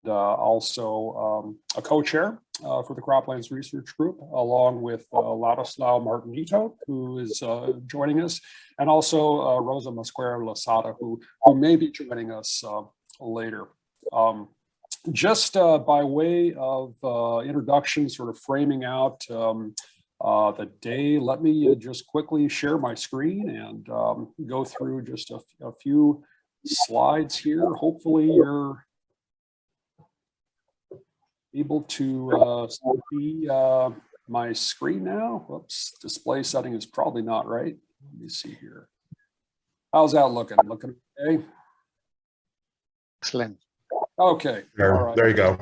also a co-chair for the Croplands Research Group, along with Ladislao Martinito, who is joining us, and also Rosa Mosquera Lasada, who may be joining us later. Just by way of introduction, sort of framing out the day, let me just quickly share my screen and go through just a few slides here. Hopefully you're able to see my screen now. Whoops, display setting is probably not right. Let me see here. How's that looking? Looking okay? Excellent. Okay. There, all right. There you go.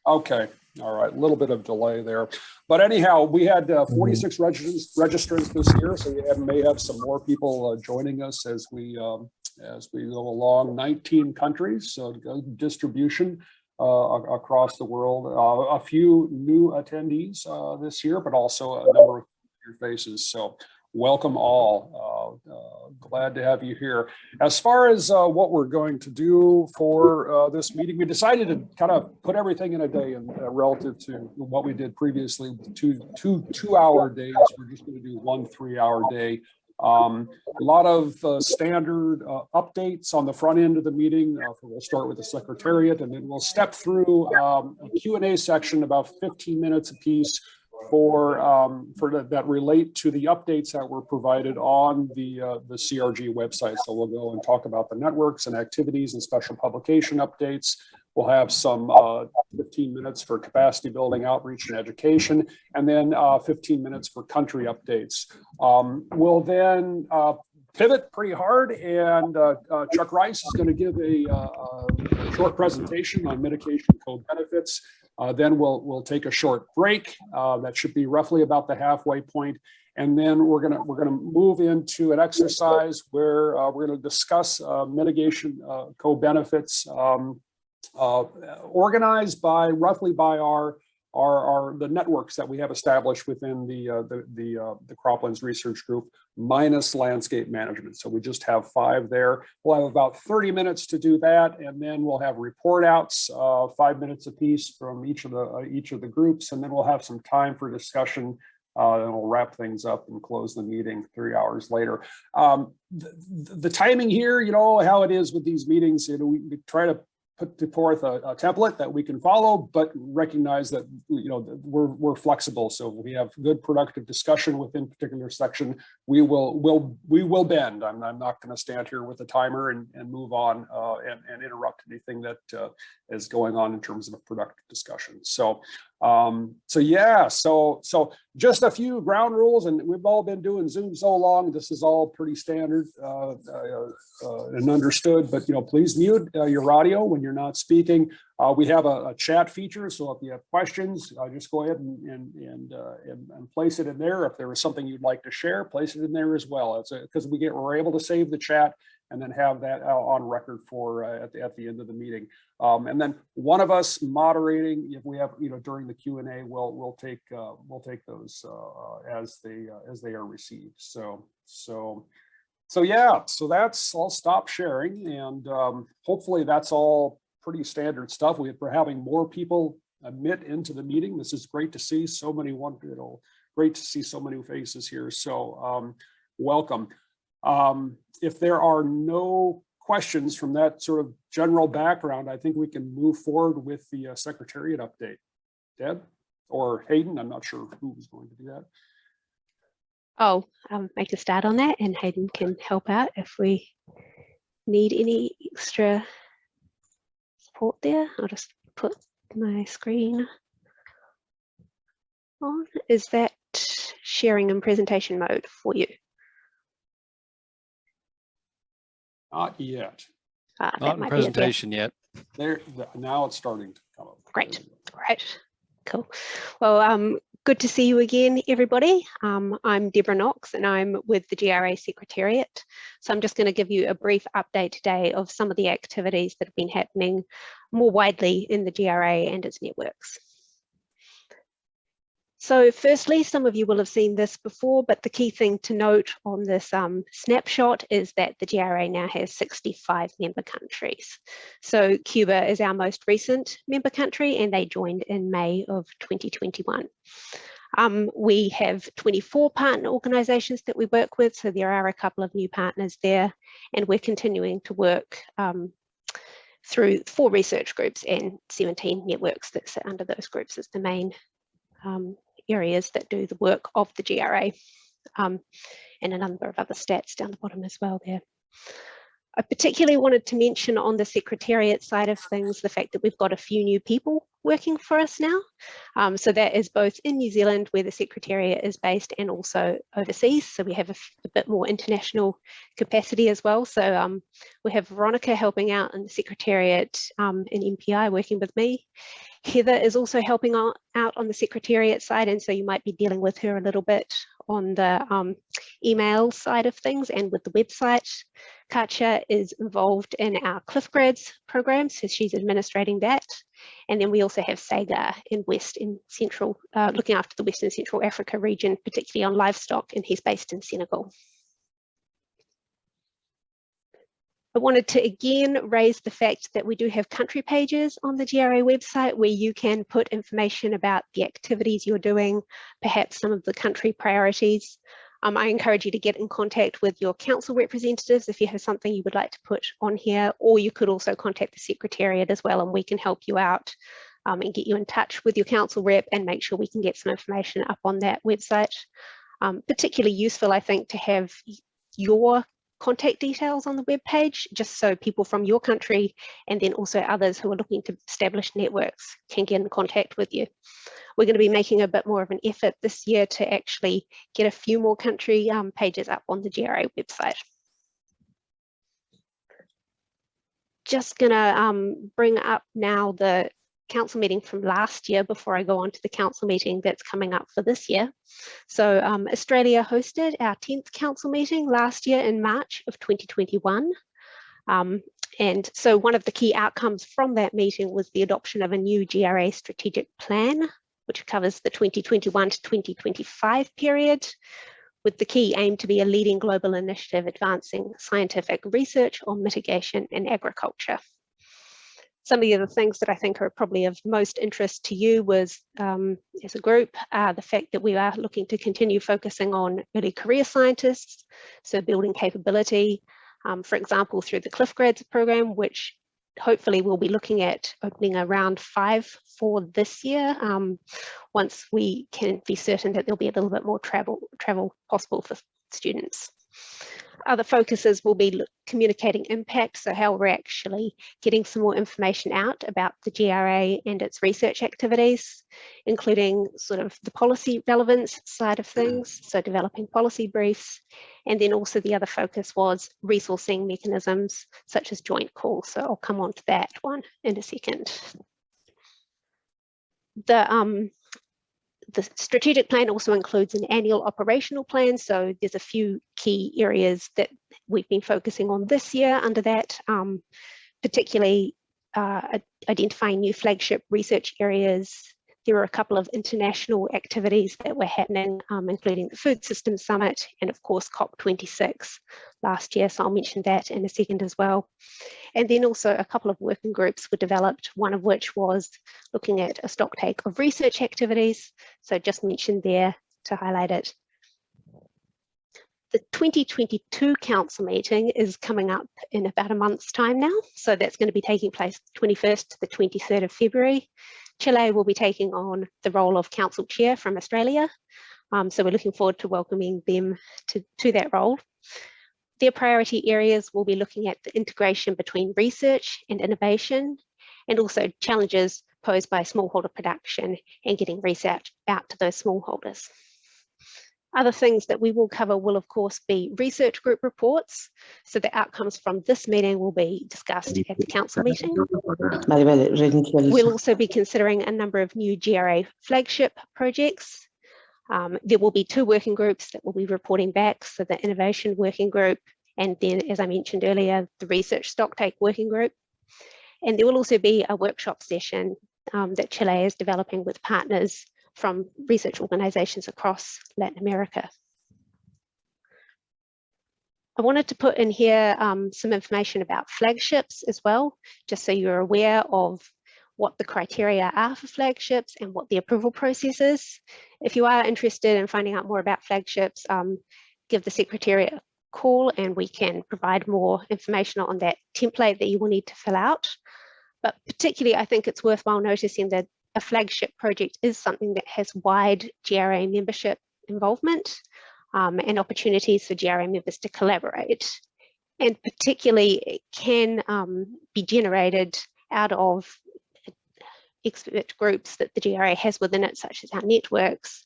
Okay. All right. A little bit of delay there. But anyhow, we had 46 registrants this year, so we may have some more people joining us as we go along. 19 countries, so distribution across the world. A few new attendees this year, but also a number of new faces. So welcome all. Glad to have you here. As far as what we're going to do for this meeting, we decided to kind of put everything in a day, and relative to what we did previously, two-hour days. We're just going to do 1 3-hour day. A lot of standard updates on the front end of the meeting. We'll start with the Secretariat, and then we'll step through a Q&A section, about 15 minutes apiece, that relate to the updates that were provided on the CRG website. So we'll go and talk about the networks and activities and special publication updates. We'll have some 15 minutes for capacity building, outreach, and education, and then 15 minutes for country updates. We'll then pivot pretty hard, and Chuck Rice is going to give a short presentation on mitigation co-benefits. Then we'll take a short break. That should be roughly about the halfway point. And then we're gonna move into an exercise where we're gonna discuss mitigation co-benefits organized roughly by the networks that we have established within the Croplands Research Group, minus landscape management. So we just have 5 there. We'll have about 30 minutes to do that, and then we'll have report outs, 5 minutes apiece from each of the groups, and then we'll have some time for discussion. And we'll wrap things up and close the meeting 3 hours later. The timing here, you know how it is with these meetings. You know, we try to put forth a template that we can follow, but recognize that we're flexible. So if we have good, productive discussion within a particular section, we will bend. I'm not going to stand here with a timer and move on and interrupt anything that is going on in terms of a productive discussion. So just a few ground rules, and we've all been doing Zoom so long. This is all pretty standard and understood. But please mute your audio when you're not speaking. We have a chat feature, so if you have questions, just go ahead and place it in there. If there is something you'd like to share, place it in there as well. It's because we're able to save the chat and then have that on record for at the end of the meeting. And then one of us moderating, if we have during the Q&A, we'll take those as they are received. So that's, I'll stop sharing, and hopefully that's all pretty standard stuff. We're having more people admit into the meeting. This is great to see so many great to see so many faces here. So welcome. If there are no questions from that sort of general background, I think we can move forward with the Secretariat update. Deb or Hayden, I'm not sure who was going to do that. I'll make a start on that, and Hayden can help out if we need any extra support there. I'll just put my screen on. Is that sharing in presentation mode for you? Not yet. Not in presentation yet. There, now it's starting to come up. Great, cool. Well, good to see you again, everybody. I'm Deborah Knox, and I'm with the GRA Secretariat. So I'm just going to give you a brief update today of some of the activities that have been happening more widely in the GRA and its networks. So firstly, some of you will have seen this before, but the key thing to note on this snapshot is that the GRA now has 65 member countries. So Cuba is our most recent member country, and they joined in May of 2021. We have 24 partner organisations that we work with, so there are a couple of new partners there, and we're continuing to work through 4 research groups and 17 networks that sit under those groups as the main areas that do the work of the GRA, and a number of other stats down the bottom as well there. I particularly wanted to mention on the Secretariat side of things the fact that we've got a few new people working for us now. So that is both in New Zealand, where the Secretariat is based, and also overseas. So we have a bit more international capacity as well. So we have Veronica helping out in the Secretariat in MPI, working with me. Heather is also helping out on the Secretariat side, and so you might be dealing with her a little bit on the email side of things and with the website. Katja is involved in our Cliff Grads program, so she's administrating that. And then we also have Sagar in West and Central, looking after the West and Central Africa region, particularly on livestock, and he's based in Senegal. I wanted to again raise the fact that we do have country pages on the GRA website where you can put information about the activities you're doing, perhaps some of the country priorities. I encourage you to get in contact with your council representatives if you have something you would like to put on here, or you could also contact the Secretariat as well, and we can help you out and get you in touch with your council rep and make sure we can get some information up on that website. Particularly useful, I think, to have your contact details on the web page, just so people from your country and then also others who are looking to establish networks can get in contact with you. We're going to be making a bit more of an effort this year to actually get a few more country pages up on the GRA website. Just going to bring up now the council meeting from last year before I go on to the council meeting that's coming up for this year. So Australia hosted our 10th council meeting last year in March of 2021. And so one of the key outcomes from that meeting was the adoption of a new GRA strategic plan, which covers the 2021 to 2025 period, with the key aim to be a leading global initiative advancing scientific research on mitigation and agriculture. Some of the other things that I think are probably of most interest to you was, as a group, the fact that we are looking to continue focusing on early career scientists, so building capability, for example, through the Cliff Grads program, which hopefully we'll be looking at opening around 5 for this year, once we can be certain that there'll be a little bit more travel possible for students. Other focuses will be communicating impact, so how we're actually getting some more information out about the GRA and its research activities, including sort of the policy relevance side of things, so developing policy briefs, and then also the other focus was resourcing mechanisms such as joint calls, so I'll come on to that one in a second. The strategic plan also includes an annual operational plan, so there's a few key areas that we've been focusing on this year under that, particularly identifying new flagship research areas. There were a couple of international activities that were happening, including the Food Systems Summit and of course COP26 last year, so I'll mention that in a second as well. And then also a couple of working groups were developed, one of which was looking at a stocktake of research activities, so just mentioned there to highlight it. The 2022 council meeting is coming up in about a month's time now, so that's going to be taking place 21st to the 23rd of February. Chile will be taking on the role of council chair from Australia, so we're looking forward to welcoming them to that role. Their priority areas will be looking at the integration between research and innovation, and also challenges posed by smallholder production and getting research out to those smallholders. Other things that we will cover will of course be research group reports, so the outcomes from this meeting will be discussed at the council meeting. We'll also be considering a number of new GRA flagship projects. There will be 2 working groups that will be reporting back, so the innovation working group, and then, as I mentioned earlier, the research stocktake working group. And there will also be a workshop session that Chile is developing with partners from research organisations across Latin America. I wanted to put in here some information about flagships as well, just so you're aware of what the criteria are for flagships and what the approval process is. If you are interested in finding out more about flagships, give the Secretariat a call and we can provide more information on that template that you will need to fill out. But particularly, I think it's worthwhile noticing that a flagship project is something that has wide GRA membership involvement and opportunities for GRA members to collaborate. And particularly, it can be generated out of expert groups that the GRA has within it, such as our networks,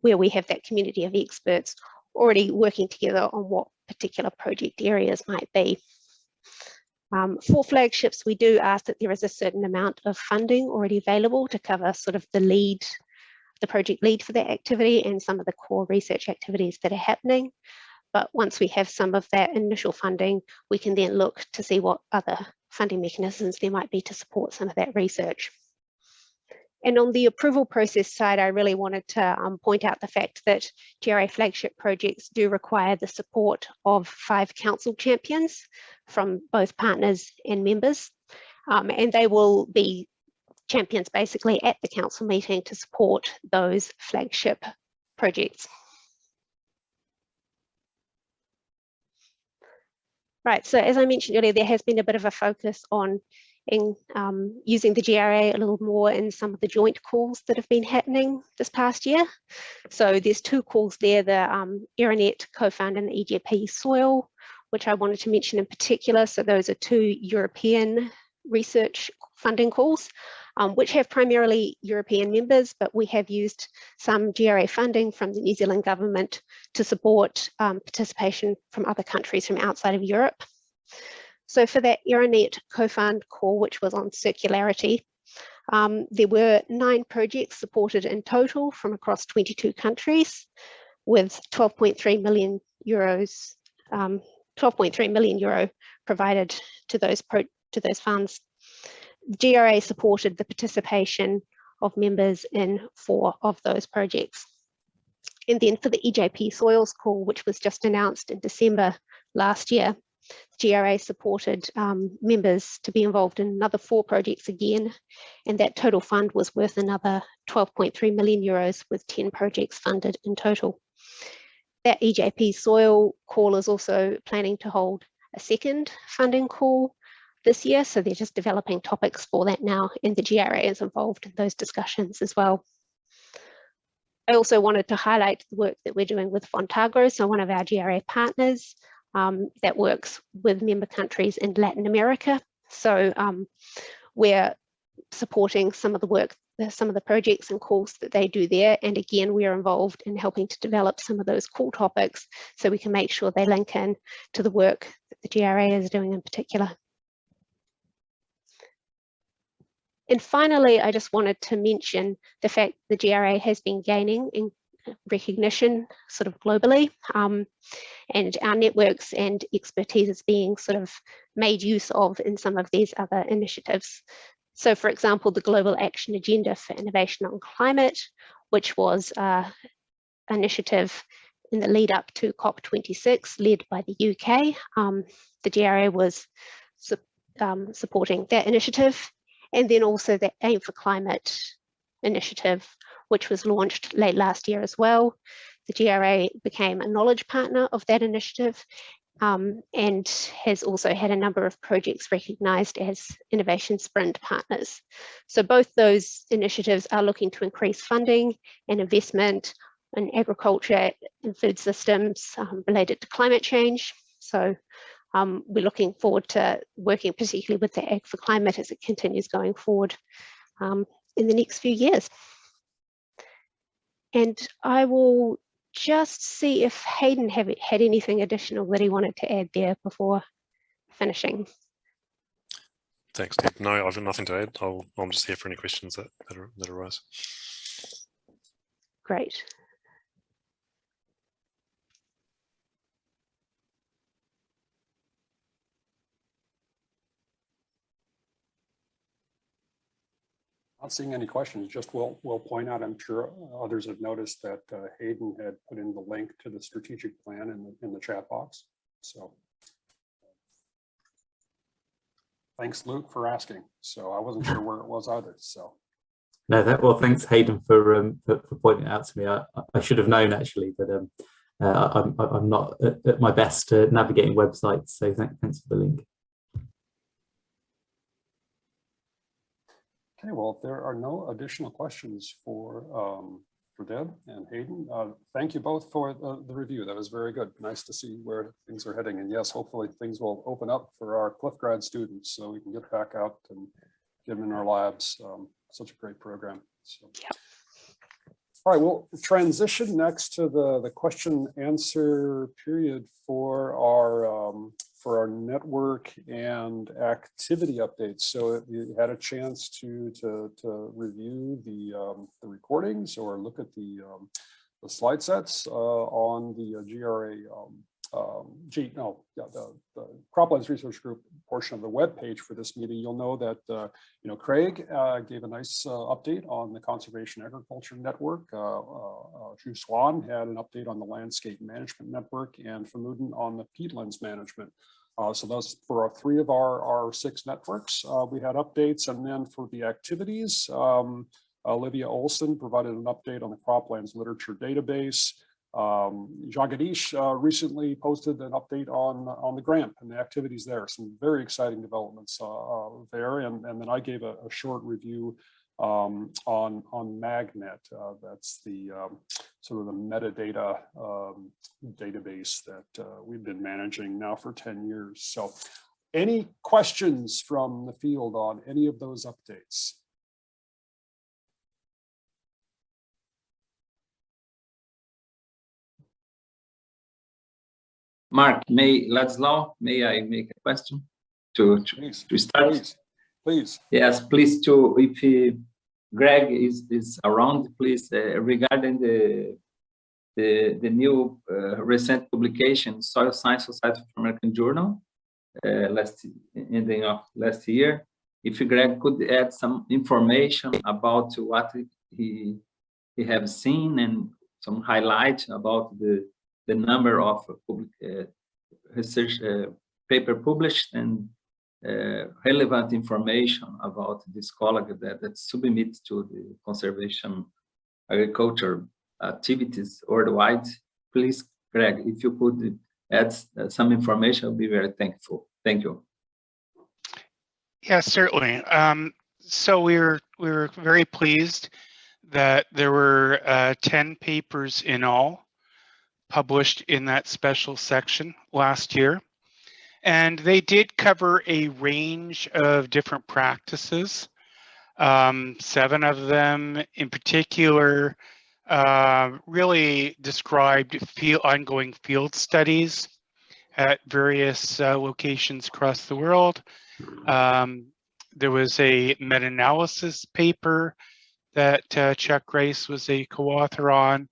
where we have that community of experts already working together on what particular project areas might be. For flagships, we do ask that there is a certain amount of funding already available to cover sort of the project lead for that activity and some of the core research activities that are happening. But once we have some of that initial funding, we can then look to see what other funding mechanisms there might be to support some of that research. And on the approval process side, I really wanted to point out the fact that GRA flagship projects do require the support of 5 council champions from both partners and members. And they will be champions basically at the council meeting to support those flagship projects. Right, so as I mentioned earlier, there has been a bit of a focus on using the GRA a little more in some of the joint calls that have been happening this past year. So there's 2 calls there, the ERANET co-fund and the EGP soil, which I wanted to mention in particular. So those are 2 European research funding calls, which have primarily European members, but we have used some GRA funding from the New Zealand government to support participation from other countries from outside of Europe. So for that ERANET co-fund call, which was on circularity, there were 9 projects supported in total from across 22 countries with 12.3 million euros, 12.3 million euro provided to those funds. GRA supported the participation of members in 4 of those projects. And then for the EJP soils call, which was just announced in December last year, GRA supported members to be involved in another 4 projects again, and that total fund was worth another 12.3 million euros with 10 projects funded in total. That EJP soil call is also planning to hold a second funding call this year, so they're just developing topics for that now, and the GRA is involved in those discussions as well. I also wanted to highlight the work that we're doing with Fontagro, so one of our GRA partners that works with member countries in Latin America. So we're supporting some of the work, some of the projects and calls that they do there. And again, we are involved in helping to develop some of those call topics so we can make sure they link in to the work that the GRA is doing in particular. And finally, I just wanted to mention the fact the GRA has been gaining in recognition sort of globally, and our networks and expertise is being sort of made use of in some of these other initiatives. So for example, the Global Action Agenda for Innovation on Climate, which was an initiative in the lead up to COP26 led by the UK. The GRA was supporting that initiative, and then also the Aim for Climate initiative, which was launched late last year as well. The GRA became a knowledge partner of that initiative and has also had a number of projects recognised as Innovation Sprint partners. So both those initiatives are looking to increase funding and investment in agriculture and food systems related to climate change. So we're looking forward to working particularly with the Ag for Climate as it continues going forward in the next few years. And I will just see if Hayden had anything additional that he wanted to add there before finishing. Thanks, Deb. No, I've got nothing to add. I'm just here for any questions that arise. Great. Not seeing any questions, just we'll point out, I'm sure others have noticed that Hayden had put in the link to the strategic plan in the chat box. So thanks, Luke, for asking. So I wasn't sure where it was either. So no, well, thanks, Hayden, for pointing it out to me. I should have known actually, but I'm not at my best navigating websites. So thanks for the link. okay, well, if there are no additional questions for Deb and Hayden, thank you both for the review. That was very good. Nice to see where things are heading. And yes, hopefully things will open up for our Cliff grad students so we can get back out and get them in our labs. Such a great program. So. Yeah. All right, we'll transition next to the question answer period for our network and activity updates. So if you had a chance to review the recordings or look at the slide sets on the GRA the Croplands Research Group portion of the web page for this meeting, you'll know that Craig gave a nice update on the Conservation Agriculture Network. Drew Swan had an update on the Landscape Management Network, and Famudin on the peatlands management. So those for three of our 6 networks, we had updates. And then for the activities, Olivia Olson provided an update on the Croplands literature database. Jagadish recently posted an update on the grant and the activities there. Some very exciting developments there. And then I gave a short review on Magnet. That's the sort of the metadata database that we've been managing now for 10 years. So any questions from the field on any of those updates? Mark, Ladislau, may I make a question to start? Please. Yes, please. If Greg is around, please, regarding the new recent publication, Soil Science Society of American Journal, ending of last year. If Greg could add some information about what he have seen and some highlights about the number of research paper published and relevant information about this colleague that submit to the conservation agriculture activities worldwide. Please, Greg, if you could add some information, I'll be very thankful. Thank you. Yeah, certainly. So we were very pleased that there were 10 papers in all published in that special section last year. And they did cover a range of different practices. 7 of them in particular really described ongoing field studies at various locations across the world. There was a meta-analysis paper that Chuck Rice was a co-author on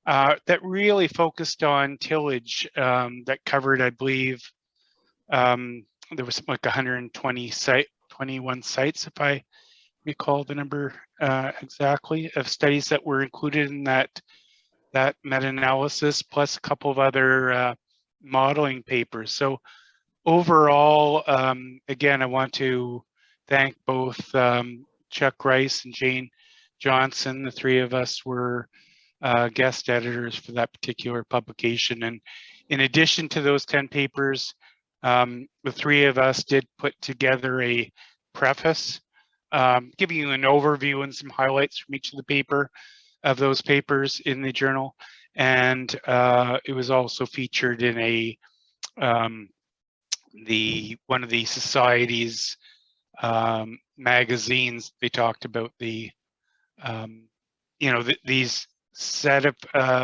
that really focused on tillage that covered, I believe, there was something like 121 sites, if I recall the number exactly, of studies that were included in that meta-analysis, plus a couple of other modeling papers. So overall, again, I want to thank both Chuck Rice and Jane Johnson. The 3 of us were guest editors for that particular publication. And in addition to those 10 papers, the 3 of us did put together a preface, giving you an overview and some highlights from each of those papers in the journal. And it was also featured in one of the society's magazines. They talked about these set of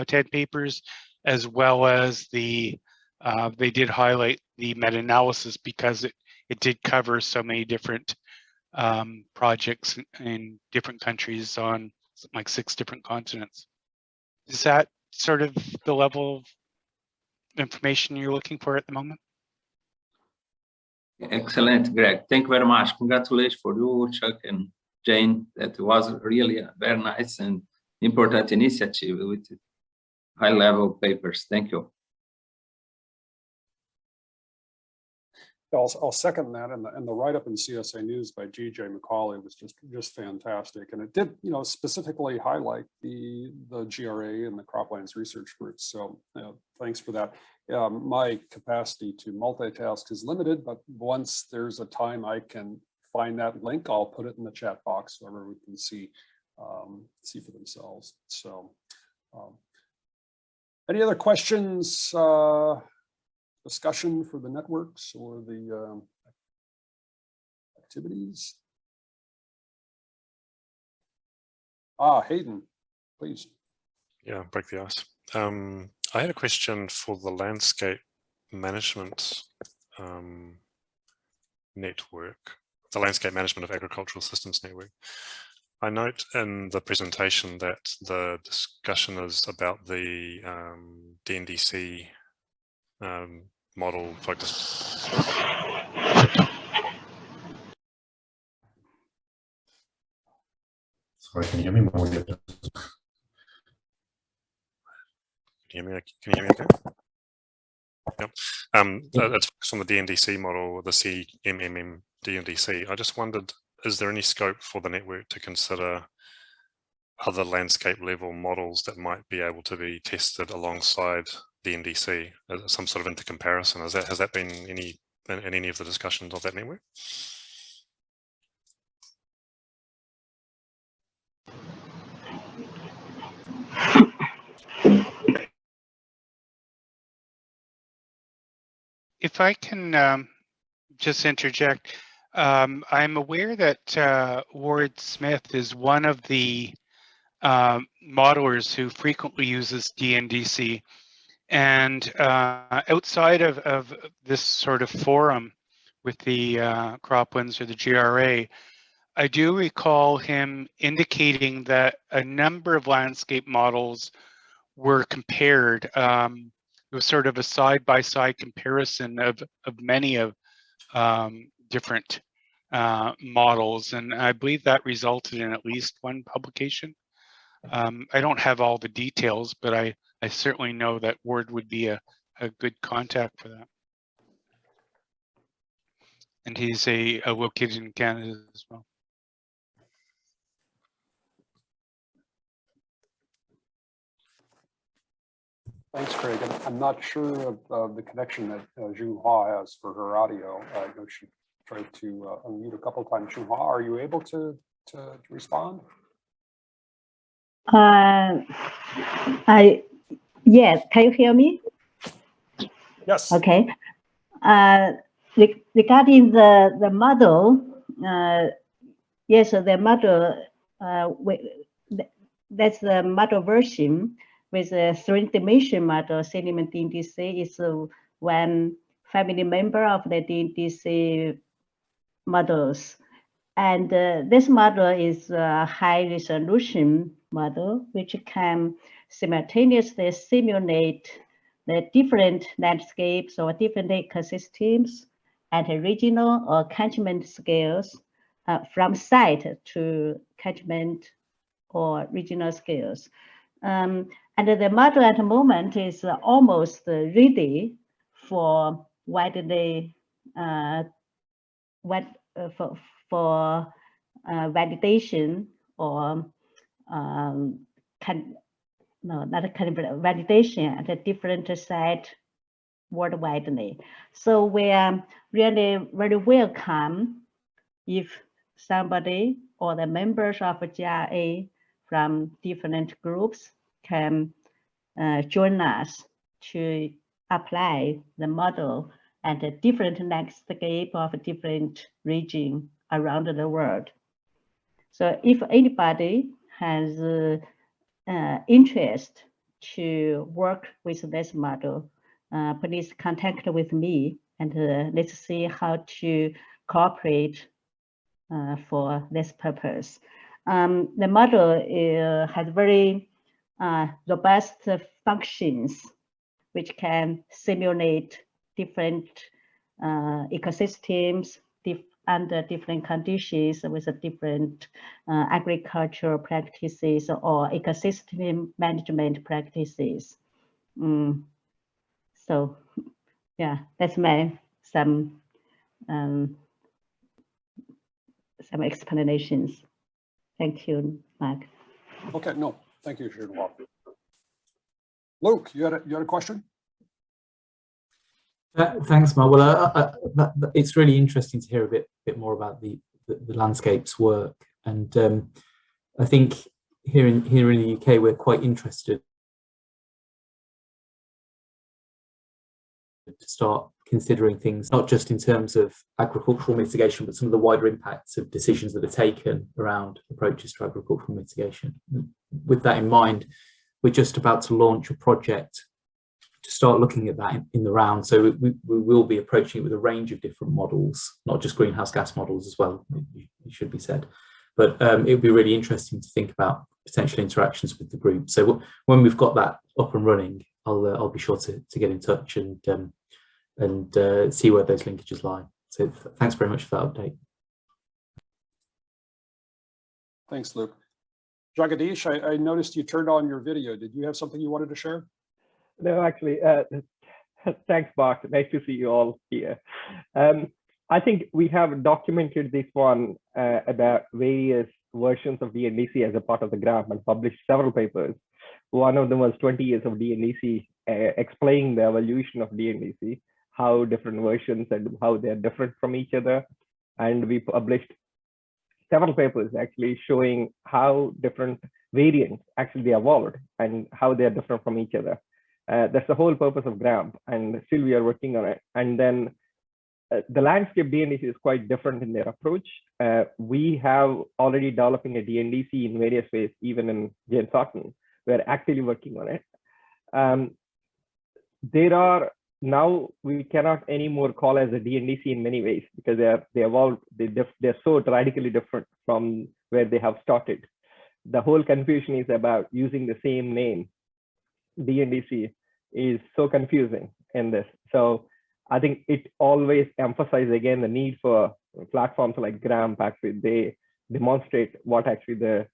10 papers, as well as they did highlight the meta-analysis because it did cover so many different projects in different countries on something like 6 different continents. Is that sort of the level of information you're looking for at the moment? Excellent, Greg. Thank you very much. Congratulations for you, Chuck, and Jane. That was really a very nice and important initiative with high-level papers. Thank you. I'll second that, and the write-up in CSA News by G.J. McCauley was just fantastic, and it did, you know, specifically highlight the GRA and the Croplands research groups. So thanks for that. My capacity to multitask is limited, but once there's a time I can find that link, I'll put it in the chat box so everyone can see for themselves. So, any other questions? Discussion for the networks or the activities? Hayden, please. Yeah, break the ice. I had a question for the landscape management network, the landscape management of agricultural systems network. I note in the presentation that the discussion is about the DNDC model focused. Sorry, can you hear me? Can you hear me okay? Yep. It's focused on the DNDC model, the CMMM DNDC. I just wondered, is there any scope for the network to consider other landscape level models that might be able to be tested alongside the NDC, some sort of intercomparison? Has that been in any of the discussions of that network? If I can just interject, I'm aware that Ward Smith is one of the modelers who frequently uses DNDC. And outside of this sort of forum with the Croplands or the GRA, I do recall him indicating that a number of landscape models were compared. It was sort of a side-by-side comparison of many of different models, and I believe that resulted in at least one publication. I don't have all the details, but I certainly know that Ward would be a good contact for that. And he's located in Canada as well. Thanks, Craig. I'm not sure of the connection that Junhua has for her audio. I know she tried to unmute a couple of times. Junhua, are you able to respond? Yes, can you hear me? Yes. Okay. Regarding the model, yes, the model, that's the model version with a three-dimension model. Sediment DNDC is one family member of the DNDC models. And this model is a high resolution model, which can simultaneously simulate the different landscapes or different ecosystems at a regional or catchment scales from site to catchment or regional scales. And the model at the moment is almost ready for widely for validation or validation at a different site worldwide. So we are really very welcome if somebody or the members of GRA from different groups can join us to apply the model at a different landscape of a different region around the world. So if anybody has interest to work with this model, please contact with me and let's see how to cooperate for this purpose. The model has very robust functions which can simulate different ecosystems, under different conditions with different agricultural practices or ecosystem management practices. So yeah, that's my some explanations. Thank you, Mark. Okay, no, thank you, Sharon. Luke, you had a question? Thanks, Mark. Well, it's really interesting to hear a bit more about the landscapes work, and I think here in the UK we're quite interested to start considering things not just in terms of agricultural mitigation, but some of the wider impacts of decisions that are taken around approaches to agricultural mitigation. With that in mind, we're just about to launch a project to start looking at that in the round. So we will be approaching it with a range of different models, not just greenhouse gas models as well, it should be said. But it would be really interesting to think about potential interactions with the group. So when we've got that up and running, I'll be sure to get in touch and see where those linkages lie. So thanks very much for that update. Thanks, Luke. Jagadish, I noticed you turned on your video. Did you have something you wanted to share? No, actually, thanks, Mark. Nice to see you all here. I think we have documented this one about various versions of DNDC as a part of the graph and published several papers. One of them was 20 years of DNDC, explaining the evolution of DNDC, how different versions and how they're different from each other. And we published several papers actually showing how different variants actually evolved and how they're different from each other. That's the whole purpose of GRAMP, and still we are working on it. And then the landscape DNDC is quite different in their approach. We have already developing a DNDC in various ways, even in James Horton. We're actively working on it. There are now we cannot anymore call as a DNDC in many ways because they evolved. They're so radically different from where they have started. The whole confusion is about using the same name. DNDC is so confusing in this. So I think it always emphasizes again the need for platforms like GRAMP. Actually, they demonstrate what actually the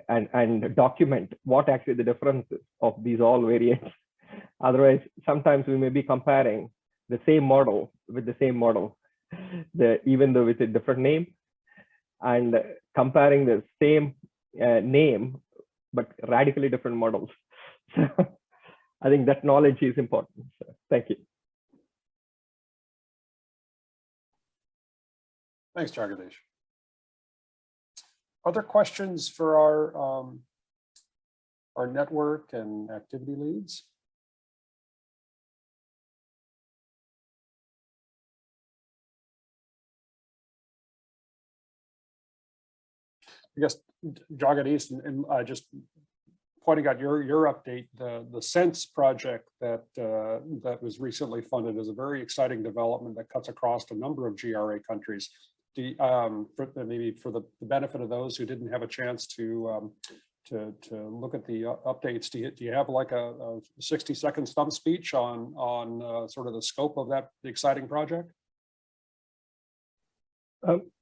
and document what actually the differences of these all variants. Otherwise, sometimes we may be comparing the same model with the same model, even though with a different name, and comparing the same name but radically different models. So I think that knowledge is important. So, thank you. Thanks, Jagadish. Other questions for our network and activity leads? I guess, Jagadish, and just pointing out your update, the Sense project that was recently funded is a very exciting development that cuts across a number of GRA countries. Maybe for the benefit of those who didn't have a chance to look at the updates, do you have like a 60-second stump speech on sort of the scope of that exciting project?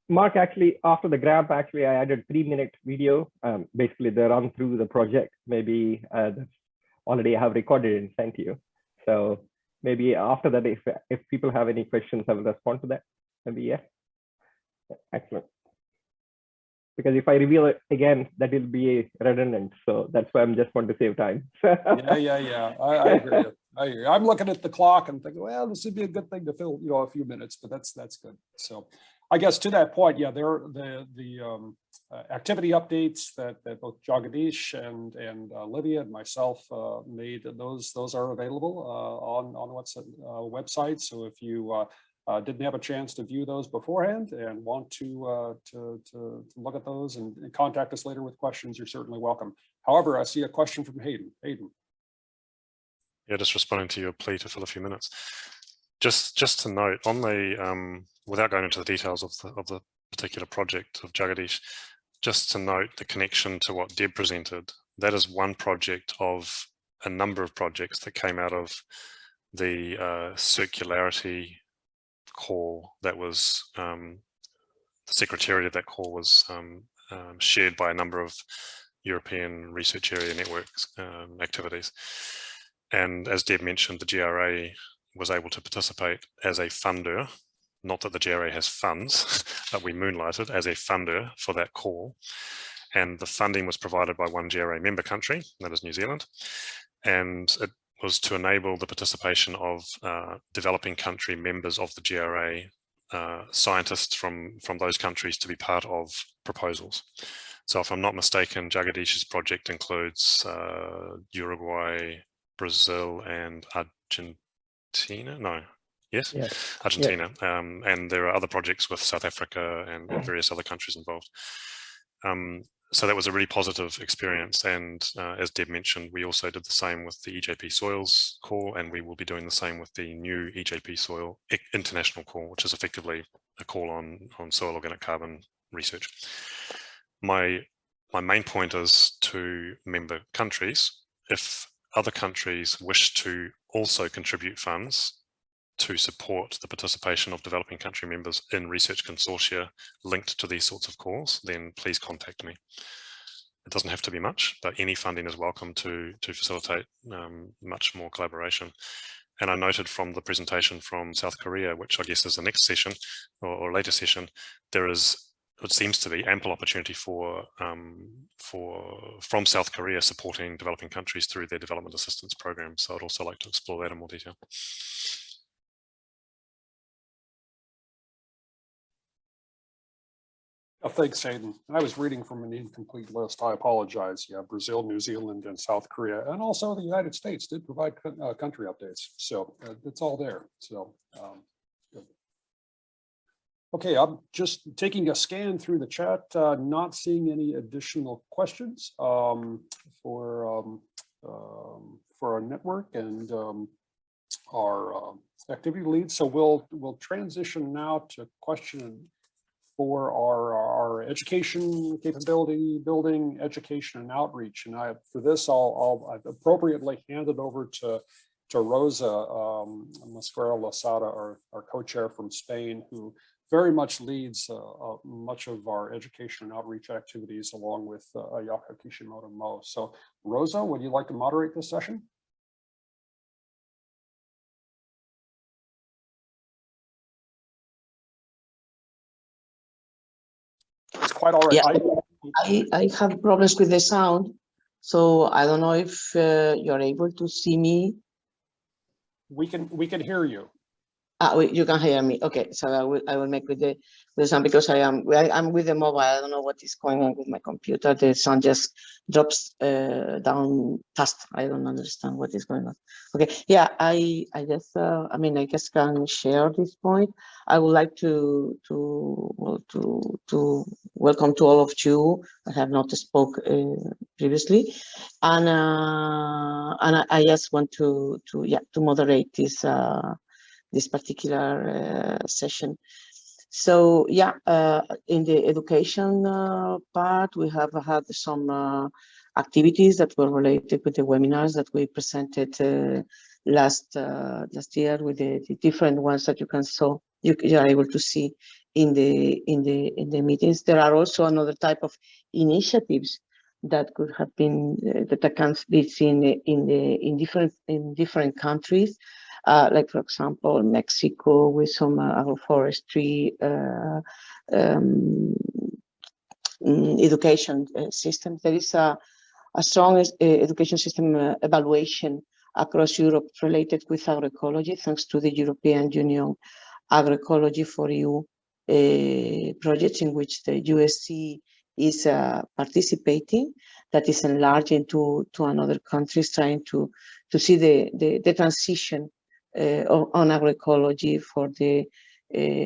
Mark, actually, after the GRAMP, actually, I added 3-minute video. Basically, they run through the project. Maybe that's already I have recorded and sent to you. So maybe after that, if people have any questions, I will respond to that. Maybe, yeah. Excellent. Because if I reveal it again, that will be redundant. So that's why I'm just want to save time. Yeah. I agree. I agree. I'm looking at the clock and thinking, well, this would be a good thing to fill, a few minutes, but that's good. So I guess to that point, yeah, there are the activity updates that both Jagadish and Olivia and myself made. Those are available on what's website. So if you didn't have a chance to view those beforehand and want to look at those and contact us later with questions, you're certainly welcome. However, I see a question from Hayden. Hayden. Yeah, just responding to your plea to fill a few minutes. Just to note on the without going into the details of the particular project of Jagadish, just to note the connection to what Deb presented. That is one project of a number of projects that came out of the circularity core that was secretariat of that call was shared by a number of European research area networks activities. And as Deb mentioned, the GRA was able to participate as a funder, not that the GRA has funds, but we moonlighted as a funder for that call. And the funding was provided by one GRA member country, that is New Zealand. And it was to enable the participation of developing country members of the GRA, scientists from those countries to be part of proposals. So if I'm not mistaken, Jagdish's project includes Uruguay, Brazil, and Argentina. No, yes, Argentina. Yeah. And there are other projects with South Africa and various other countries involved. So that was a really positive experience. And as Deb mentioned, we also did the same with the EJP Soils call, and we will be doing the same with the new EJP Soil International call, which is effectively a call on soil organic carbon research. My main point is to member countries, if other countries wish to also contribute funds to support the participation of developing country members in research consortia linked to these sorts of calls, then please contact me. It doesn't have to be much, but any funding is welcome to facilitate much more collaboration. And I noted from the presentation from South Korea, which I guess is the next session or later session, there is, it seems to be ample opportunity from South Korea supporting developing countries through their development assistance program. So I'd also like to explore that in more detail. Oh, thanks, Hayden. I was reading from an incomplete list. I apologize. Yeah, Brazil, New Zealand, and South Korea, and also the United States did provide country updates. So it's all there. So good. Okay, I'm just taking a scan through the chat, not seeing any additional questions for our network and our activity lead. So we'll transition now to question for our education capability building, education and outreach. And for this, I'll appropriately hand it over to Rosa Masquera Losada, our co-chair from Spain, who very much leads much of our education and outreach activities along with Ayaka Kishimoto Mo. So Rosa, would you like to moderate this session? It's quite all right. Yeah, I have problems with the sound, so I don't know if you're able to see me. We can hear you. You can hear me. Okay, so I will make with the sound because I'm with the mobile. I don't know what is going on with my computer. The sound just drops down fast. I don't understand what is going on. Okay, yeah, I guess I guess can share this point. I would like to welcome to all of you. I have not spoke previously, and I just want to moderate this particular session. So yeah, in the education part, we have had some activities that were related with the webinars that we presented last year with the different ones that you are able to see in the meetings. There are also another type of initiatives that could have been that can be seen in different countries. Like, for example, Mexico with some agroforestry education system. There is a strong education system evaluation across Europe related with agroecology, thanks to the European Union Agroecology for EU projects in which the USC is participating, that is enlarging to another countries, trying to see the transition on agroecology for the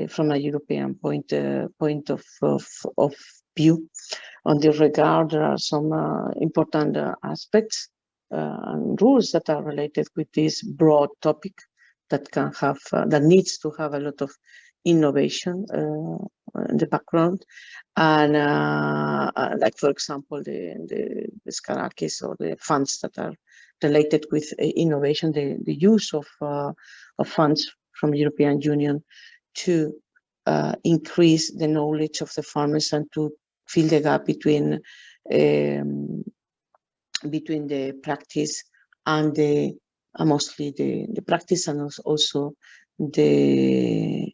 from a European point of view. On this regard, there are some important aspects and rules that are related with this broad topic that can have that needs to have a lot of innovation in the background, and like, for example, the SCARACIs or the funds that are related with innovation, the use of funds from the European Union to increase the knowledge of the farmers and to fill the gap between the practice and the mostly the practice, and also the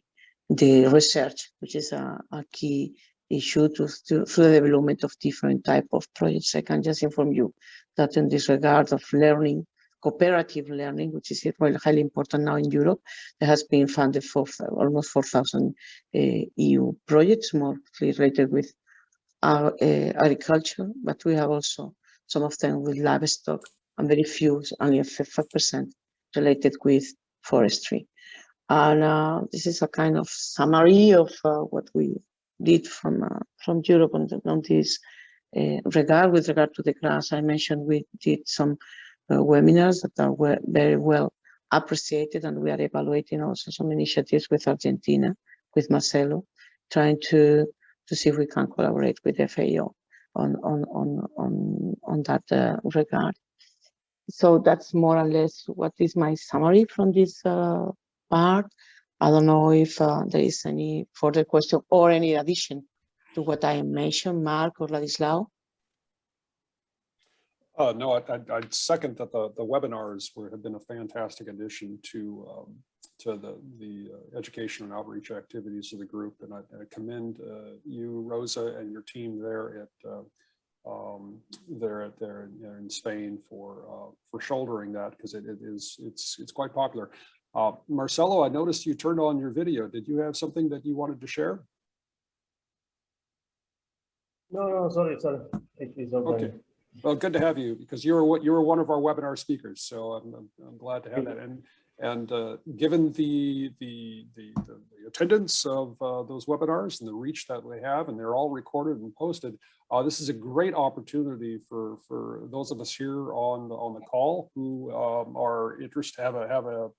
research, which is a key issue through the development of different type of projects. I can just inform you that in this regard of learning, cooperative learning, which is really highly important now in Europe, there has been funded for almost 4,000 EU projects, mostly related with agriculture, but we have also some of them with livestock, and very few, only 5% related with forestry. And this is a kind of summary of what we did from Europe on this regard. With regard to the grass, I mentioned we did some webinars that are very well appreciated, and we are evaluating also some initiatives with Argentina, with Marcelo, trying to see if we can collaborate with FAO on that regard. So that's more or less what is my summary from this part. I don't know if there is any further question or any addition to what I mentioned, Mark or Ladislao. No, I'd second that the webinars have been a fantastic addition to the education and outreach activities of the group, and I commend you, Rosa, and your team there in Spain for shouldering that, because it's quite popular. Marcelo, I noticed you turned on your video. Did you have something that you wanted to share? No, sorry. It is okay. Okay. Well, good to have you, because you were one of our webinar speakers, so I'm glad to have that. And given the attendance of those webinars and the reach that they have, and they're all recorded and posted, this is a great opportunity for those of us here on the call who are interested, have an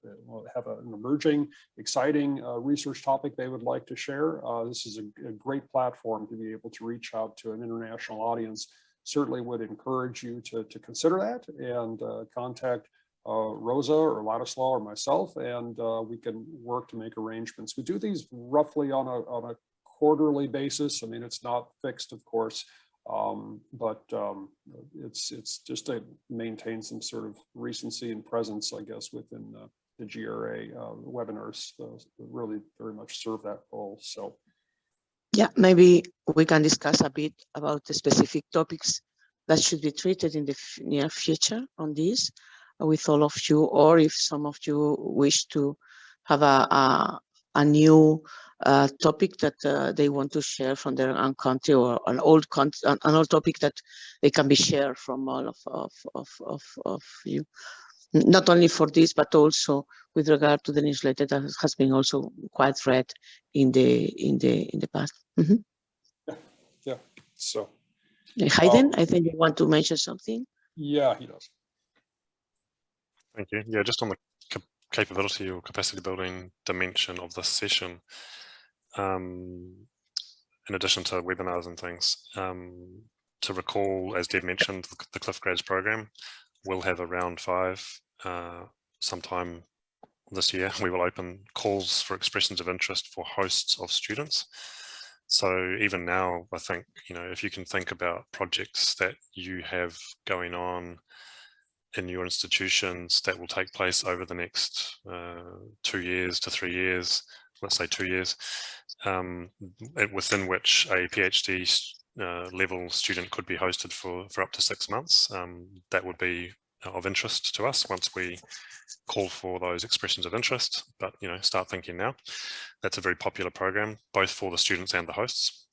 emerging, exciting research topic they would like to share. This is a great platform to be able to reach out to an international audience. Certainly would encourage you to consider that and contact Rosa or Ladislao or myself, and we can work to make arrangements. We do these roughly on a quarterly basis. I mean, it's not fixed, of course, but it's just to maintain some sort of recency and presence, I guess, within the GRA webinars. Really very much serve that role. So. Yeah, maybe we can discuss a bit about the specific topics that should be treated in the near future on this with all of you, or if some of you wish to have a new topic that they want to share from their own country, or an old topic that they can be shared from all of you. Not only for this, but also with regard to the newsletter that has been also quite read in the past. Mm-hmm. Yeah. So, Hayden, I think you want to mention something. Yeah, he does. Thank you. Yeah, just on the capability or capacity building dimension of this session, in addition to webinars and things, to recall, as Deb mentioned, the Cliff Grads program will have a round 5 sometime this year. We will open calls for expressions of interest for hosts of students. So even now, I think, if you can think about projects that you have going on in your institutions that will take place over the next 2 years to 3 years, let's say 2 years, within which a PhD level student could be hosted for up to 6 months, that would be of interest to us once we call for those expressions of interest. But start thinking now. That's a very popular program, both for the students and the hosts.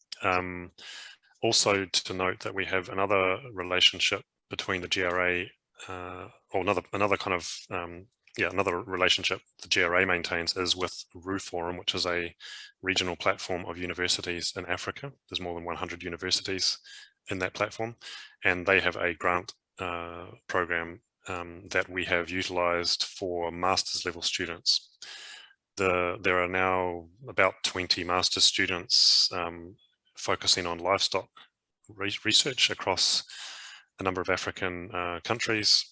Also to note that we have another relationship between the GRA, or another kind of another relationship the GRA maintains is with RU Forum, which is a regional platform of universities in Africa. There's more than 100 universities in that platform, and they have a grant program that we have utilized for master's level students. There are now about 20 master's students focusing on livestock research across a number of African countries.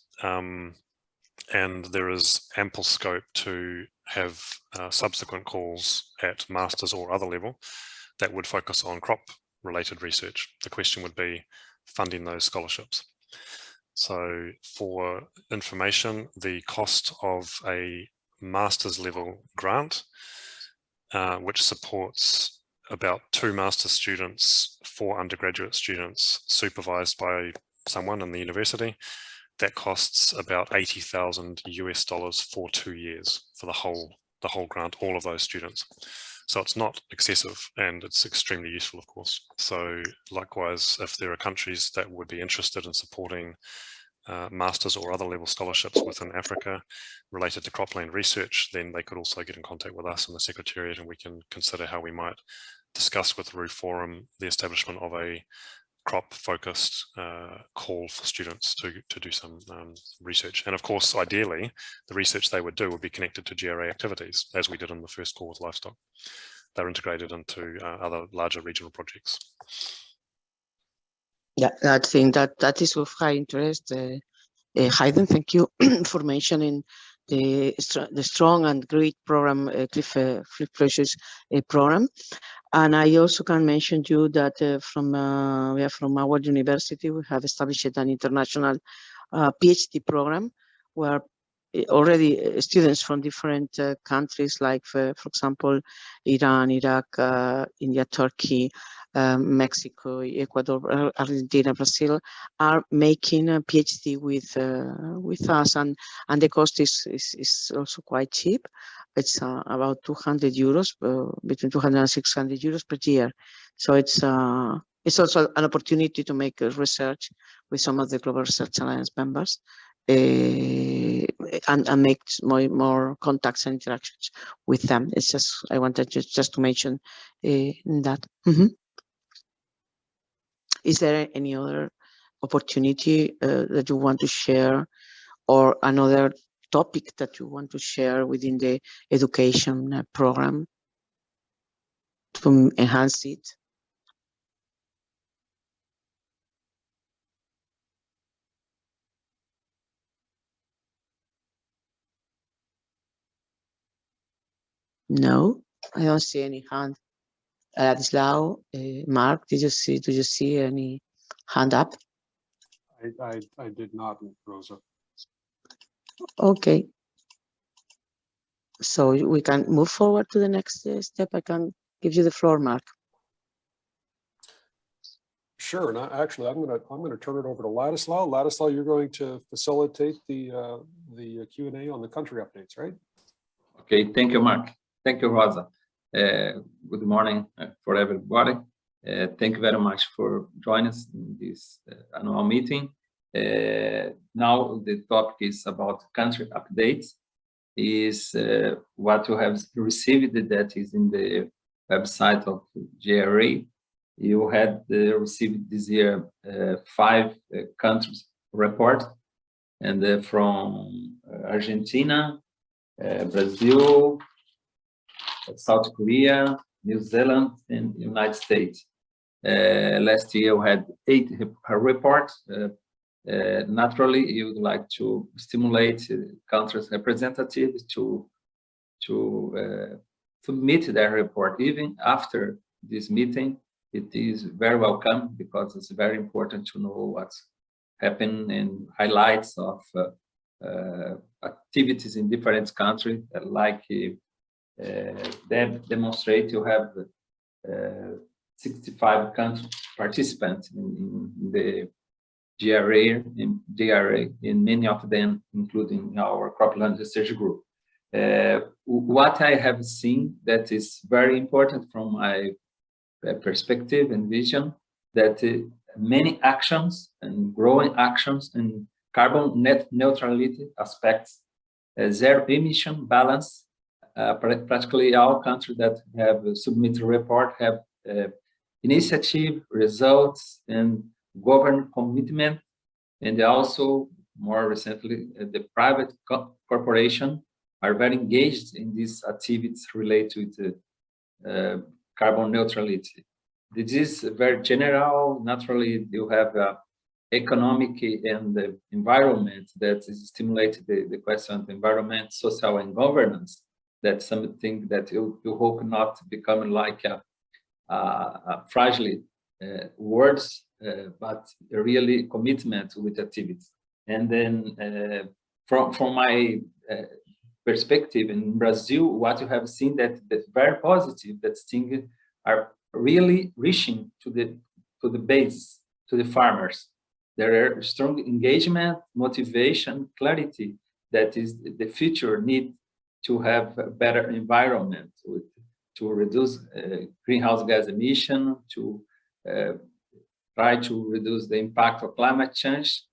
and there is ample scope to have subsequent calls at master's or other level that would focus on crop related research. The question would be funding those scholarships. So for information, the cost of a master's level grant, which supports about 2 master's students, 4 undergraduate students supervised by someone in the university, that costs about $80,000 US for 2 years for the whole grant, all of those students. So it's not excessive, and it's extremely useful, of course. So likewise, if there are countries that would be interested in supporting master's or other level scholarships within Africa related to cropland research, then they could also get in contact with us in the Secretariat, and we can consider how we might discuss with the RU Forum the establishment of a crop focused call for students to do some research. And of course, ideally, the research they would do would be connected to GRA activities, as we did in the first call with livestock. They're integrated into other larger regional projects. Yeah, I think that is of high interest. Hayden, thank you for mentioning the strong and great program, Flip Pressures program. And I also can mention to you that from our university, we have established an international PhD program where already students from different countries, like for example, Iran, Iraq, India, Turkey, Mexico, Ecuador, Argentina, Brazil, are making a PhD with us, and the cost is also quite cheap. It's about 200 euros, between 200 and 600 euros per year. So it's also an opportunity to make research with some of the Global Research Alliance members, and make more contacts and interactions with them. It's just, I wanted just to mention that. Mm-hmm. Is there any other opportunity that you want to share, or another topic that you want to share within the education program to enhance it? No, I don't see any hand. Ladislao, Mark, do you see any hand up? I did not, Rosa. Okay. So we can move forward to the next step. I can give you the floor, Mark. Sure. And actually, I'm gonna turn it over to Ladislao. Ladislao, you're going to facilitate the Q&A on the country updates, right? Okay. Thank you, Mark. Thank you, Rosa. Good morning for everybody. Thank you very much for joining us in this annual meeting. Now the topic is about country updates. Is what you have received, that is in the website of GRA. You had received this year 5 countries report, and from Argentina, Brazil, South Korea, New Zealand, and United States. Last year we had 8 reports. Naturally, you would like to stimulate countries' representatives to submit their report. Even after this meeting, it is very welcome, because it's very important to know what's happened and highlights of activities in different countries, like demonstrate. You have 65 country participants in the GRA, and many of them, including our Cropland research group. What I have seen that is very important from my perspective and vision, that many actions and growing actions in carbon net neutrality aspects, zero emission balance, practically all countries that have submitted a report have initiative, results, and government commitment, and also more recently the private corporation are very engaged in these activities related to carbon neutrality. This is very general. Naturally, you have economic and the environment that is stimulated the question of environment, social and governance. That's something that you hope not to become like a fragile words, but really commitment with activities. And then from my perspective in Brazil, what you have seen that's very positive, that things are really reaching to the base, to the farmers. There are strong engagement, motivation, clarity that is the future need to have a better environment to reduce greenhouse gas emission, to try to reduce the impact of climate change.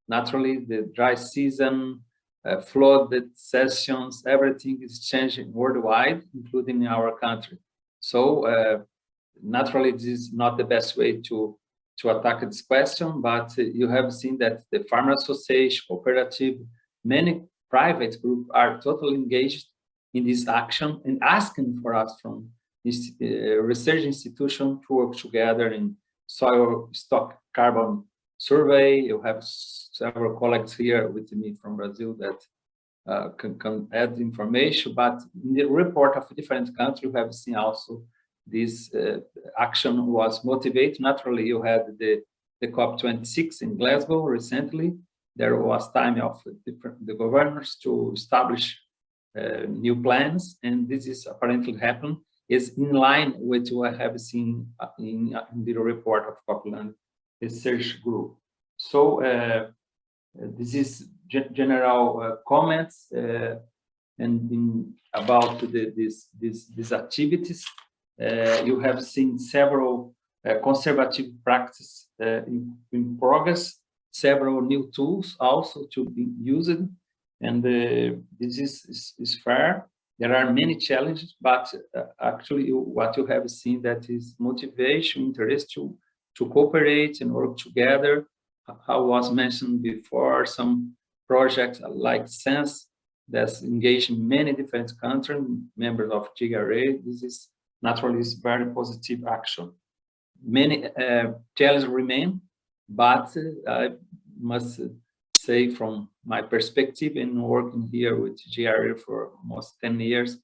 Naturally, the dry season, flooded sessions, everything is changing worldwide, including in our country. So naturally, this is not the best way to attack this question, but you have seen that the farmer association, cooperative, many private groups are totally engaged in this action and asking for us from this research institution to work together in soil stock carbon survey. You have several colleagues here with me from Brazil that can add information, but in the report of different countries, you have seen also this action was motivated. Naturally, you had the COP26 in Glasgow recently. There was time of the governors to establish new plans, and this is apparently happened, is in line with what I have seen in the report of Croplands research group. So this is general comments and about these activities. You have seen several conservative practices in progress, several new tools also to be used, and this is fair. There are many challenges, but actually what you have seen that is motivation, interest to cooperate and work together. How was mentioned before, some projects like SENSE that's engaged in many different countries, members of GRA. This is naturally is very positive action. Many challenges remain, but I must say from my perspective in working here with GRA for almost 10 years,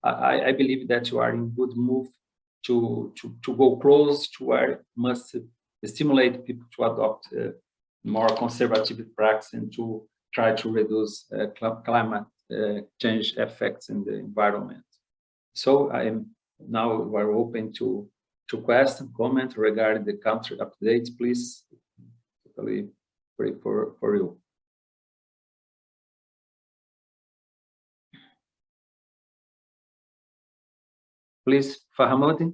I believe that you are in good move to go close to where must stimulate people to adopt more conservative practice and to try to reduce climate change effects in the environment. So I am now we're open to question, comment regarding the country updates, please. Totally free for you. Please, Fahamuddin.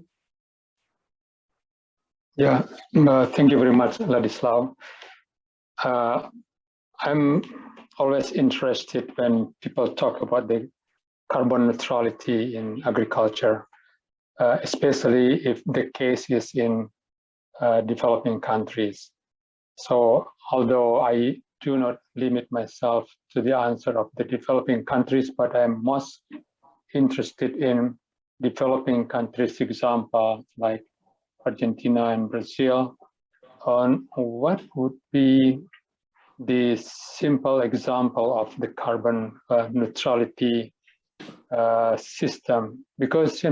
Yeah, thank you very much, Ladislav. I'm always interested when people talk about the carbon neutrality in agriculture, especially if the case is in developing countries. So although I do not limit myself to the answer of the developing countries, but I'm most interested in developing countries, example, like Argentina and Brazil, on what would be the simple example of the carbon neutrality system, because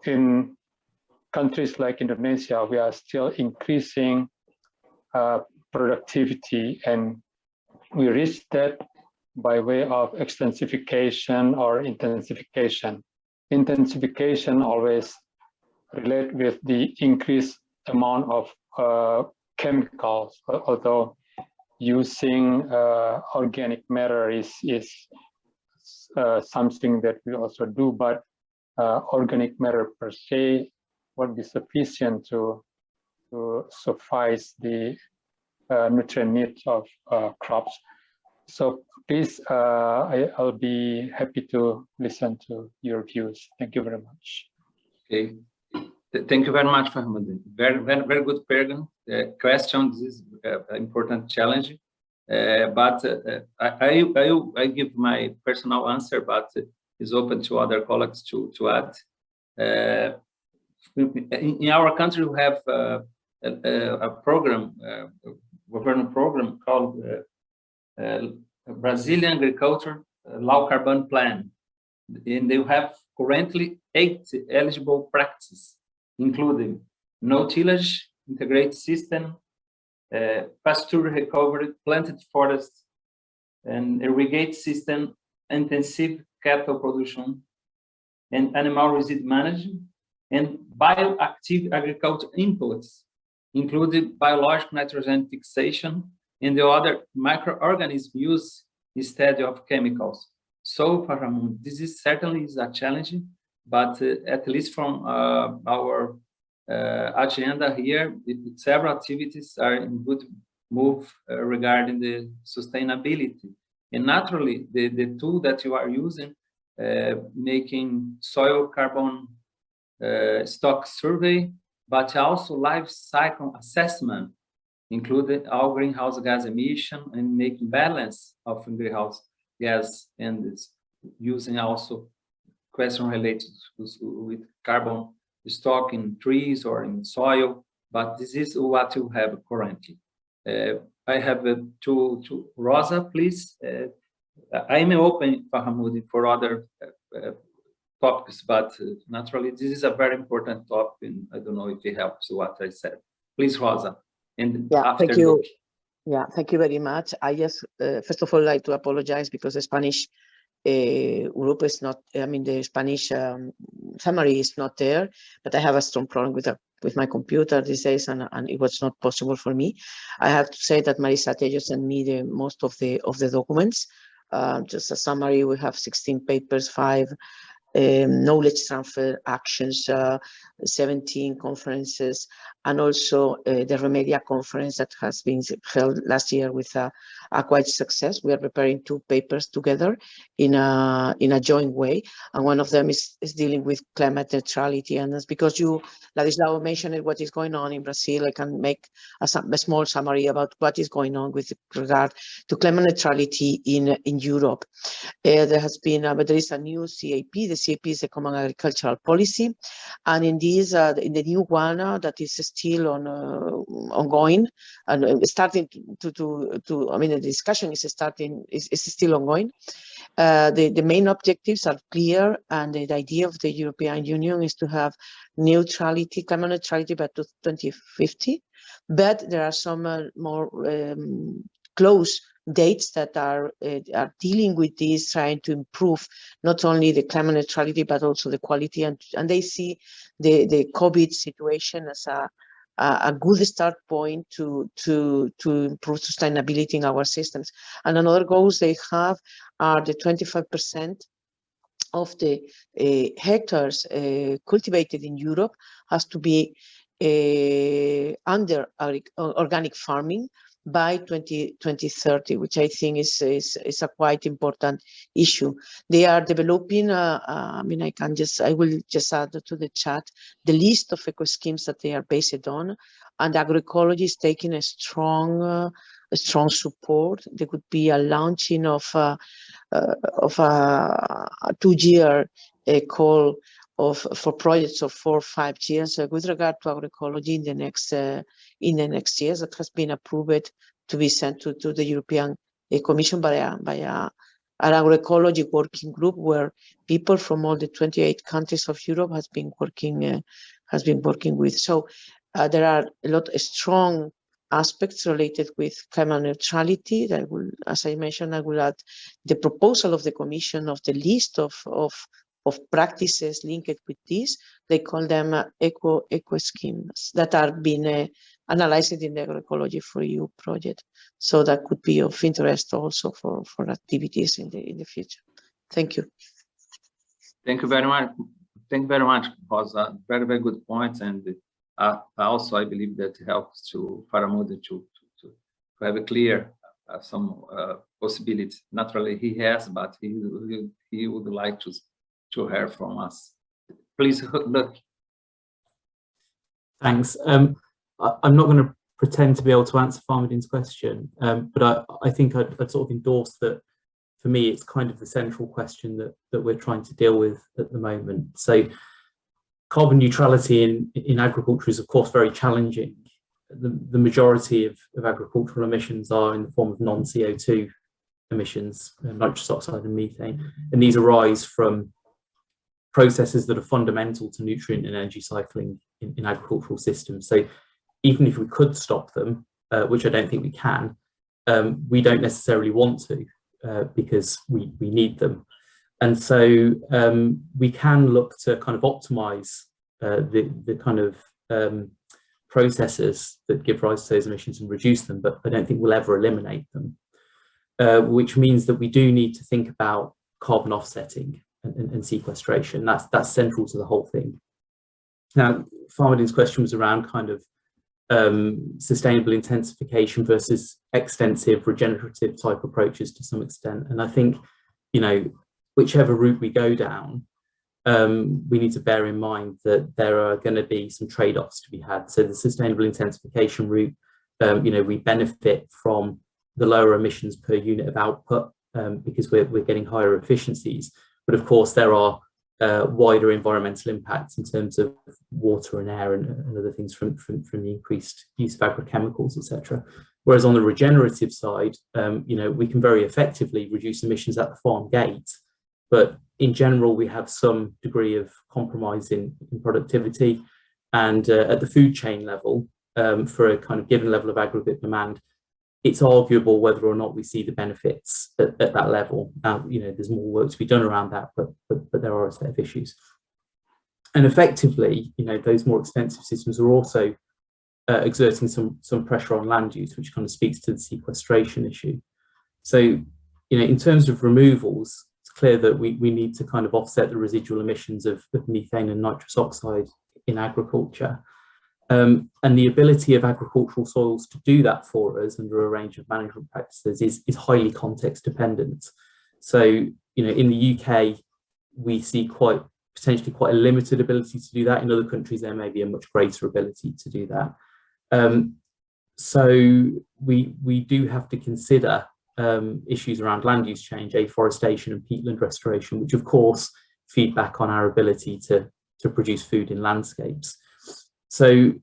in countries like Indonesia, we are still increasing productivity, and we reach that by way of extensification or intensification. Intensification always relate with the increased amount of chemicals, although using organic matter is something that we also do, but organic matter per se would be sufficient to suffice the nutrient needs of crops. So please, I'll be happy to listen to your views. Thank you very much. Okay. Thank you very much, Fahmuddin. Very good question. This is an important challenge. But I give my personal answer, but it's open to other colleagues to add. In our country, we have a program, government program called Brazilian Agriculture Low Carbon Plan. And they have currently 8 eligible practices, including no tillage, integrated system, pasture recovery, planted forests, and irrigate system, intensive cattle production, and animal residue management, and bioactive agriculture inputs, including biological nitrogen fixation and the other microorganism use instead of chemicals. So, Faramund, this is certainly a challenge, but at least from our agenda here, several activities are in good move regarding the sustainability. And naturally, the tool that you are using, making soil carbon stock survey, but also life cycle assessment, including all greenhouse gas emission and making balance of greenhouse gas, and it's using also question related with carbon stock in trees or in soil, but this is what you have currently. I have to Rosa, please. I'm open, Fahamudi, for other topics, but naturally this is a very important topic, and I don't know if it helps what I said. Please, Rosa. And yeah, thank you. Luke. Yeah, thank you very much. I just first of all like to apologize because the Spanish group is not. I mean, the Spanish summary is not there. But I have a strong problem with my computer these days, and it was not possible for me. I have to say that Marisa Tello sent me most of the documents. Just a summary: we have 16 papers, 5 knowledge transfer actions, 17 conferences, and also the Remedia conference that has been held last year with a quite success. We are preparing 2 papers together in a joint way, and one of them is dealing with climate neutrality. And that's because Ladislao mentioned what is going on in Brazil. I can make a small summary about what is going on with regard to climate neutrality in Europe. There has been, but there is a new CAP. The CAP is a Common Agricultural Policy, and in this, in the new one that is still ongoing and starting to. I mean, the discussion is still ongoing. The main objectives are clear, and the idea of the European Union is to have neutrality, climate neutrality by 2050. But there are some more close dates that are dealing with this, trying to improve not only the climate neutrality but also the quality, and they see the COVID situation as a good start point to improve sustainability in our systems. And another goals they have are the 25% of the hectares cultivated in Europe has to be under organic farming by 2030, which I think is a quite important issue. They are developing, I mean, I will just add to the chat the list of eco schemes that they are based on, and agroecology is taking a strong support. There could be a launching of a 2-year call for projects of 4 or 5 years with regard to agroecology in the next years, that has been approved to be sent to the European Commission by an agroecology working group where people from all the 28 countries of Europe has been working with. So there are a lot of strong aspects related with climate neutrality. That will, as I mentioned, I will add the proposal of the Commission of the list of practices linked with this. They call them eco schemes that are being analyzed in the Agroecology for EU project. So that could be of interest also for activities in the future. Thank you. Thank you very much. Thank you very much, Rosa. Very, very good points. And also, I believe that helps to Faramudi to have a clear some possibilities. Naturally, he has, but he would like to hear from us. Please, look. Thanks. I'm not going to pretend to be able to answer Farmadine's question, but I think I'd sort of endorse that. For me, it's kind of the central question that we're trying to deal with at the moment. So carbon neutrality in agriculture is, of course, very challenging. the majority of agricultural emissions are in the form of non-CO2 emissions, nitrous oxide and methane, and these arise from processes that are fundamental to nutrient and energy cycling in agricultural systems. So even if we could stop them, which I don't think we can, we don't necessarily want to because we need them. And so we can look to kind of optimize the kind of processes that give rise to those emissions and reduce them, but I don't think we'll ever eliminate them, which means that we do need to think about carbon offsetting and sequestration. That's central to the whole thing. Now, Farmadin's question was around kind of sustainable intensification versus extensive regenerative type approaches to some extent. And I think, you know, whichever route we go down, we need to bear in mind that there are going to be some trade-offs to be had. So the sustainable intensification route, you know, we benefit from the lower emissions per unit of output because we're getting higher efficiencies. But of course, there are wider environmental impacts in terms of water and air and other things from the increased use of agrochemicals, etc. Whereas on the regenerative side, you know, we can very effectively reduce emissions at the farm gate, but in general, we have some degree of compromise in productivity. And at the food chain level, for a kind of given level of aggregate demand, it's arguable whether or not we see the benefits at that level. Now, you know, there's more work to be done around that, but there are a set of issues. And effectively, you know, those more extensive systems are also exerting some pressure on land use, which kind of speaks to the sequestration issue. So, you know, in terms of removals, it's clear that we need to kind of offset the residual emissions of methane and nitrous oxide in agriculture. And the ability of agricultural soils to do that for us under a range of management practices is highly context dependent. So, you know, in the UK, we see potentially quite a limited ability to do that. In other countries, there may be a much greater ability to do that. So we do have to consider issues around land use change, afforestation and peatland restoration, which of course feed back on our ability to produce food in landscapes. So,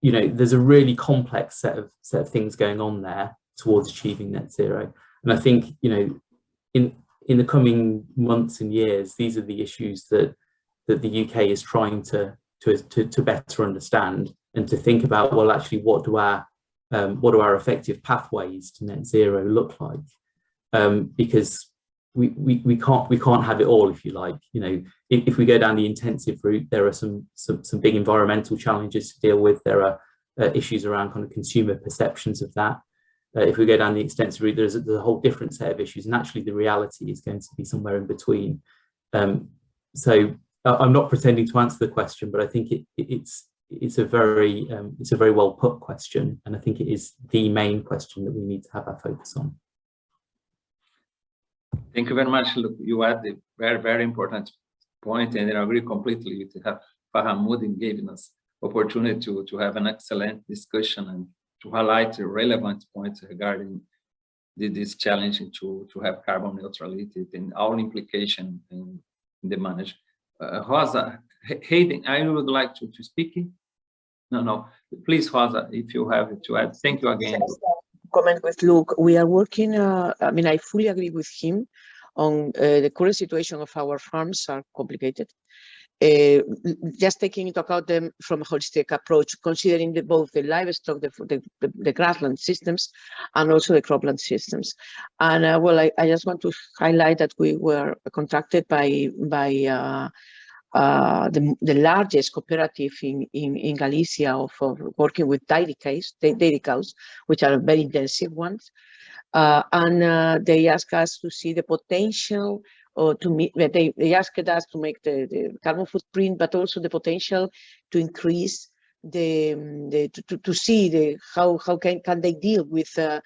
you know, there's a really complex set of things going on there towards achieving net zero. And I think, you know, in the coming months and years, these are the issues that the UK is trying to better understand and to think about, well, actually, what do our effective pathways to net zero look like? Because we can't have it all, if you like. You know, if we go down the intensive route, there are some big environmental challenges to deal with. There are issues around kind of consumer perceptions of that. If we go down the extensive route, there's a whole different set of issues, and actually the reality is going to be somewhere in between. So I'm not pretending to answer the question, but I think it's a very well put question, and I think it is the main question that we need to have our focus on. Thank you very much. Look, you had a very, very important point, and I agree completely to have Farhamudin giving us opportunity to have an excellent discussion and to highlight the relevant points regarding this challenge to have carbon neutrality and all implication in the management. Rosa, Hayden, I would like to speak. No, please, Rosa, if you have to add. Thank you again. Comment with Luke. We are working, I mean, I fully agree with him on the current situation of our farms are complicated. Just taking into account them from a holistic approach, considering both the livestock, the grassland systems, and also the cropland systems. And well, I just want to highlight that we were contracted by the largest cooperative in Galicia of working with dairy cows, which are very intensive ones. And they asked us to see the potential, or to meet, they asked us to make the carbon footprint, but also the potential to increase to see how can they deal with the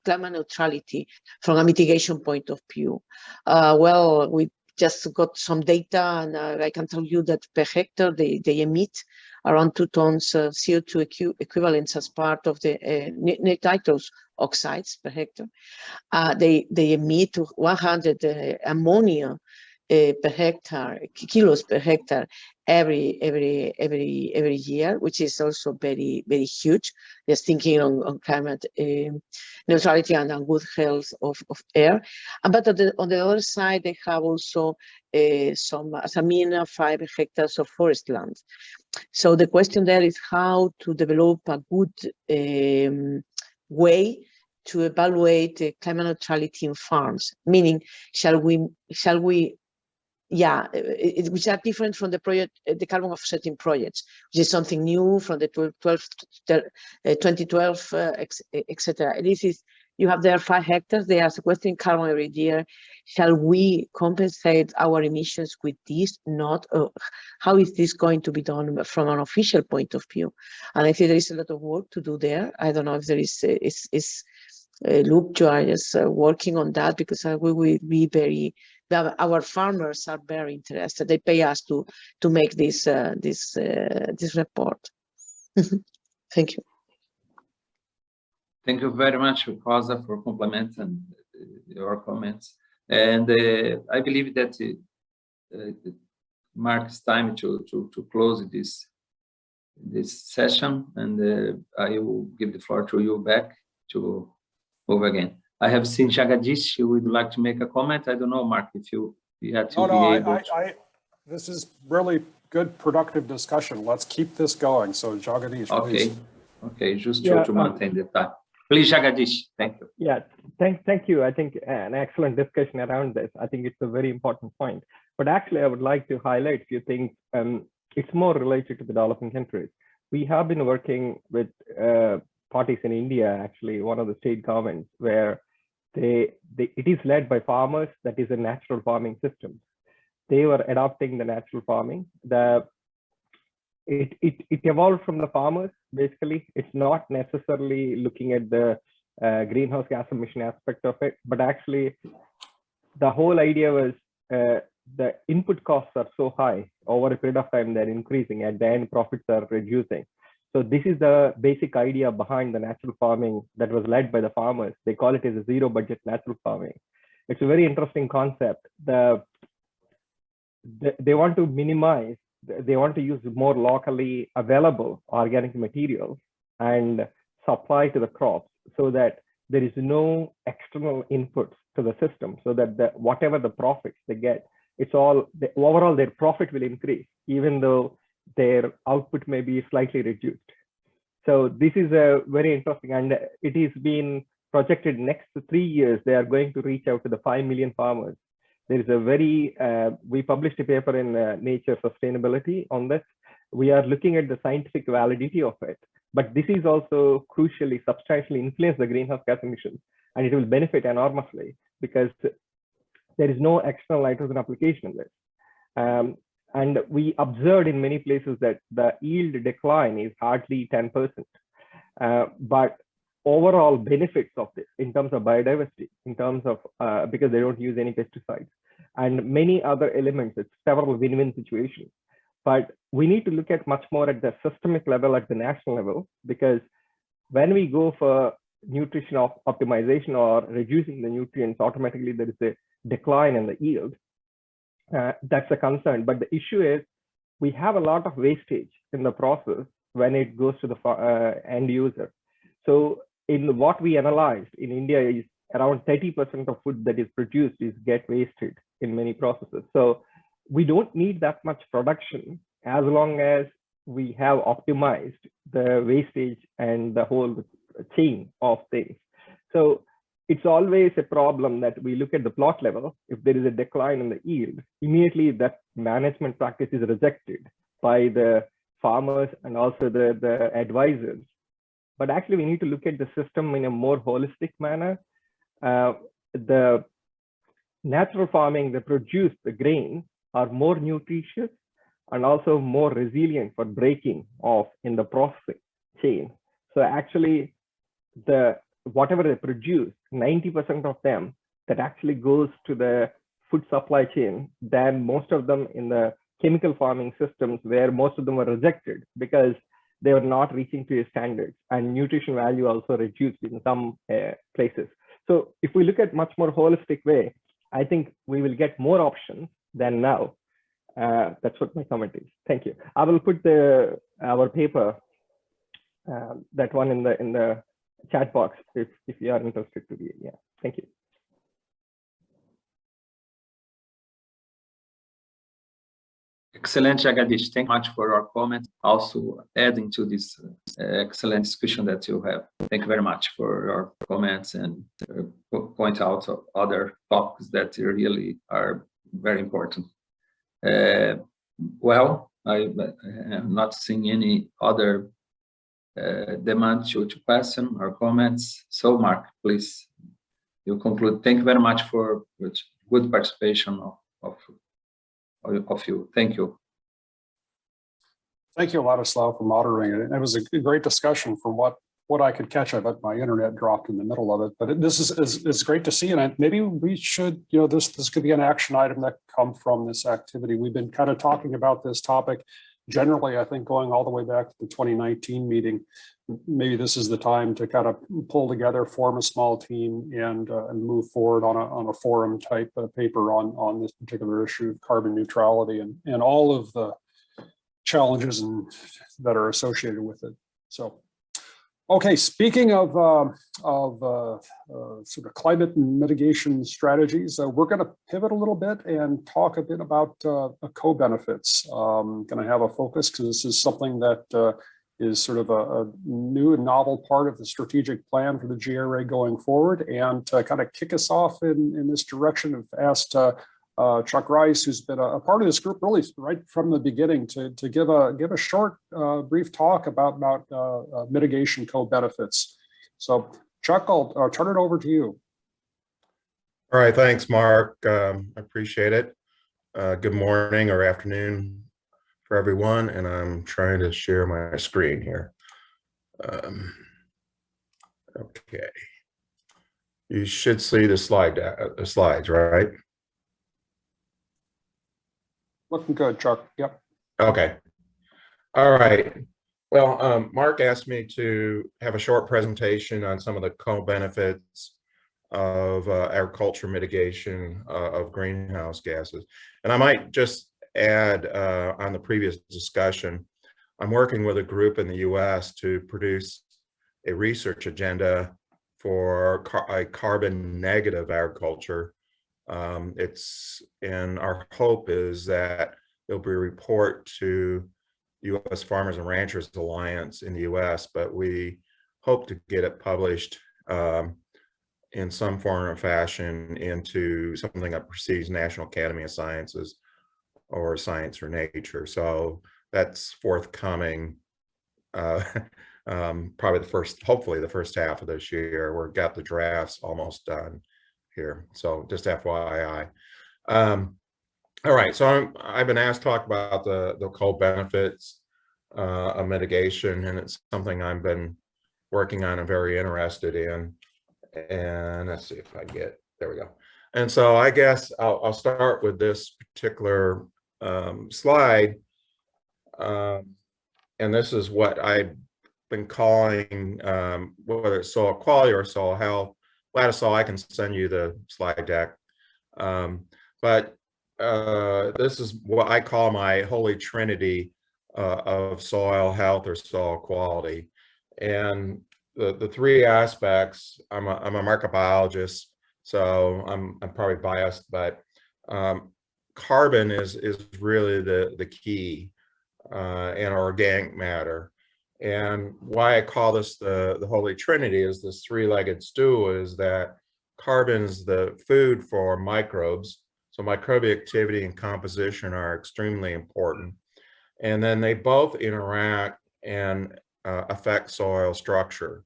climate neutrality from a mitigation point of view. Well, we just got some data, and I can tell you that per hectare they emit around 2 tons of CO2 equivalents as part of the nitrous oxides per hectare. They emit 100 ammonia per hectare, kilos per hectare every year, which is also very, very huge. Just thinking on climate neutrality and on good health of air. But on the other side, they have also some, as a minimum, 5 hectares of forest land. So the question there is how to develop a good way to evaluate climate neutrality in farms, meaning shall we which are different from the project, the carbon offsetting projects, which is something new from the 2012, etc. This is, you have there 5 hectares, they are sequestering carbon every year. Shall we compensate our emissions with this? Not, how is this going to be done from an official point of view? And I think there is a lot of work to do there. I don't know if there is, Luke, you are just working on that, because we will be very, our farmers are very interested. They pay us to make this report. Thank you. Thank you very much, Rosa, for compliments and your comments. And I believe that it marks time to close this session, and I will give the floor to you back to move again. I have seen Jagadish, who would like to make a comment. I don't know, Mark, if you had to be able to. This is really good, productive discussion. Let's keep this going. So Jagadish, okay, please. Okay, just to maintain the time. Please, Jagadish, thank you. Yeah, thank you. I think an excellent discussion around this. I think it's a very important point. But actually, I would like to highlight a few things. It's more related to the developing countries. We have been working with parties in India, actually, one of the state governments, where it is led by farmers. That is a natural farming system. They were adopting the natural farming. It evolved from the farmers, basically. It's not necessarily looking at the greenhouse gas emission aspect of it, but actually the whole idea was the input costs are so high over a period of time, they're increasing, and then profits are reducing. So this is the basic idea behind the natural farming that was led by the farmers. They call it as a zero budget natural farming. It's a very interesting concept. They want to minimize, they want to use more locally available organic materials and supply to the crops, so that there is no external inputs to the system, so that whatever the profits they get, it's all, overall their profit will increase, even though their output may be slightly reduced. So this is a very interesting, and it is being projected next 3 years, they are going to reach out to the 5 million farmers. There is a very, we published a paper in Nature Sustainability on this. We are looking at the scientific validity of it, but this is also crucially, substantially influence the greenhouse gas emissions, and it will benefit enormously because there is no external nitrogen application in this. And we observed in many places that the yield decline is hardly 10%. But overall benefits of this in terms of biodiversity, in terms of, because they don't use any pesticides and many other elements, it's several win-win situations. But we need to look at much more at the systemic level, at the national level, because when we go for nutrition optimization or reducing the nutrients, automatically there is a decline in the yield. That's a concern. But the issue is we have a lot of wastage in the process when it goes to the end user. So in what we analyzed in India is around 30% of food that is produced is get wasted in many processes. So we don't need that much production as long as we have optimized the wastage and the whole chain of things. So it's always a problem that we look at the plot level. If there is a decline in the yield, immediately that management practice is rejected by the farmers and also the advisors. But actually we need to look at the system in a more holistic manner. The natural farming, the grain are more nutritious and also more resilient for breaking off in the processing chain. So actually whatever they produce, 90% of them that actually goes to the food supply chain, than most of them in the chemical farming systems, where most of them were rejected because they were not reaching to standards, and nutrition value also reduced in some places. So if we look at much more holistic way, I think we will get more options than now. That's what my comment is. Thank you. I will put our paper, that one in the chat box if you are interested to read. Yeah, thank you. Excellent, Jagadish. Thank you much for your comments. Also adding to this excellent discussion that you have. Thank you very much for your comments and point out other topics that really are very important. Well, I am not seeing any other demand to question or comments. So Mark, please, you conclude. Thank you very much for good participation of you. Thank you. Thank you, Ladislav, for moderating it. It was a great discussion from what I could catch. I bet my internet dropped in the middle of it, but this is great to see. And maybe we should, this could be an action item that come from this activity. We've been kind of talking about this topic generally, I think, going all the way back to the 2019 meeting. Maybe this is the time to kind of pull together, form a small team, and move forward on a forum type of paper on this particular issue of carbon neutrality and all of the challenges that are associated with it. So, okay, speaking of sort of climate and mitigation strategies, we're going to pivot a little bit and talk a bit about co-benefits. Going to have a focus because this is something that is sort of a new and novel part of the strategic plan for the GRA going forward. And to kind of kick us off in this direction, I've asked Chuck Rice, who's been a part of this group really right from the beginning, to give a short, brief talk about mitigation co-benefits. So Chuck, I'll turn it over to you. All right, thanks, Mark. I appreciate it. Good morning or afternoon for everyone, and I'm trying to share my screen here. Okay, you should see the slides, right? Looking good, Chuck. Yep. Okay. All right. Well, Mark asked me to have a short presentation on some of the co-benefits of agriculture mitigation of greenhouse gases. And I might just add on the previous discussion, I'm working with a group in the US to produce a research agenda for a carbon negative agriculture. And our hope is that there'll be a report to U.S. Farmers and Ranchers Alliance in the U.S., but we hope to get it published in some form or fashion into something that precedes National Academy of Sciences or Science or Nature. So that's forthcoming, probably hopefully the first half of this year. We've got the drafts almost done here. So just FYI. All right, so I've been asked to talk about the co-benefits of mitigation, and it's something I've been working on and very interested in. And let's see if I there we go. And so I guess I'll start with this particular slide. And this is what I've been calling, whether it's soil quality or soil health. Ladislav, I can send you the slide deck. But this is what I call my holy trinity of soil health or soil quality. And the three aspects, I'm a microbiologist, so I'm probably biased, but carbon is really the key, and organic matter. And why I call this the Holy Trinity is this three-legged stool is that carbon's the food for microbes. So microbial activity and composition are extremely important. And then they both interact and affect soil structure.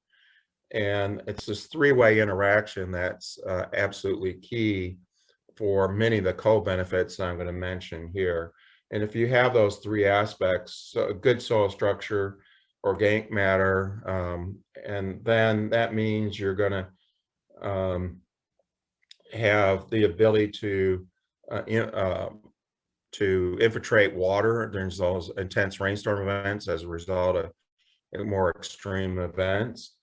And it's this three-way interaction that's absolutely key for many of the co-benefits I'm going to mention here. And if you have those three aspects, good soil structure, organic matter, and then that means you're going to have the ability to infiltrate water during those intense rainstorm events as a result of more extreme events.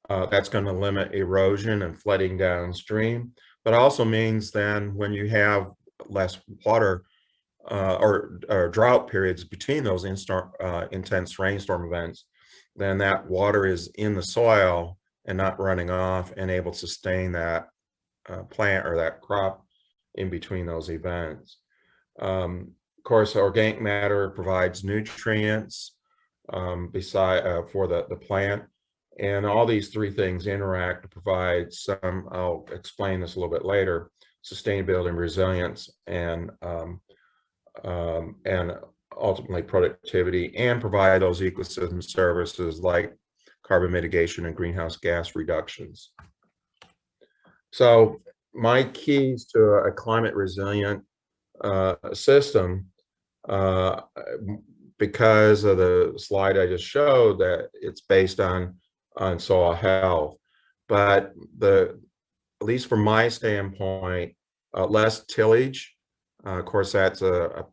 That's going to limit erosion and flooding downstream, but also means then when you have less water or drought periods between those intense rainstorm events, then that water is in the soil and not running off and able to sustain that plant or that crop in between those events. Of course, organic matter provides nutrients for the plant, and all these three things interact to provide some, I'll explain this a little bit later, sustainability and resilience, and ultimately productivity, and provide those ecosystem services like carbon mitigation and greenhouse gas reductions. So my keys to a climate resilient system, because of the slide I just showed, that it's based on soil health, but at least from my standpoint, less tillage. Of course, that's a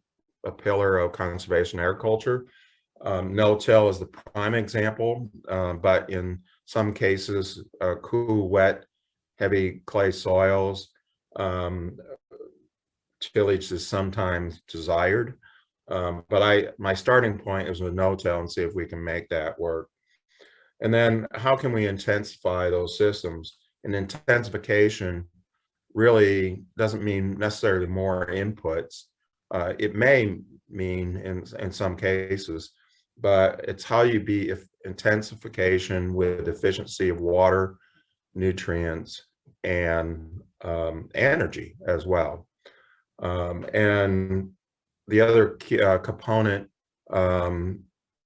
pillar of conservation agriculture. No-till is the prime example, but in some cases, cool, wet, heavy clay soils, tillage is sometimes desired. But my starting point is with no-till and see if we can make that work. And then how can we intensify those systems? And intensification really doesn't mean necessarily more inputs. It may mean in some cases, but it's how you be intensification with efficiency of water, nutrients, and energy as well. And the other key, component,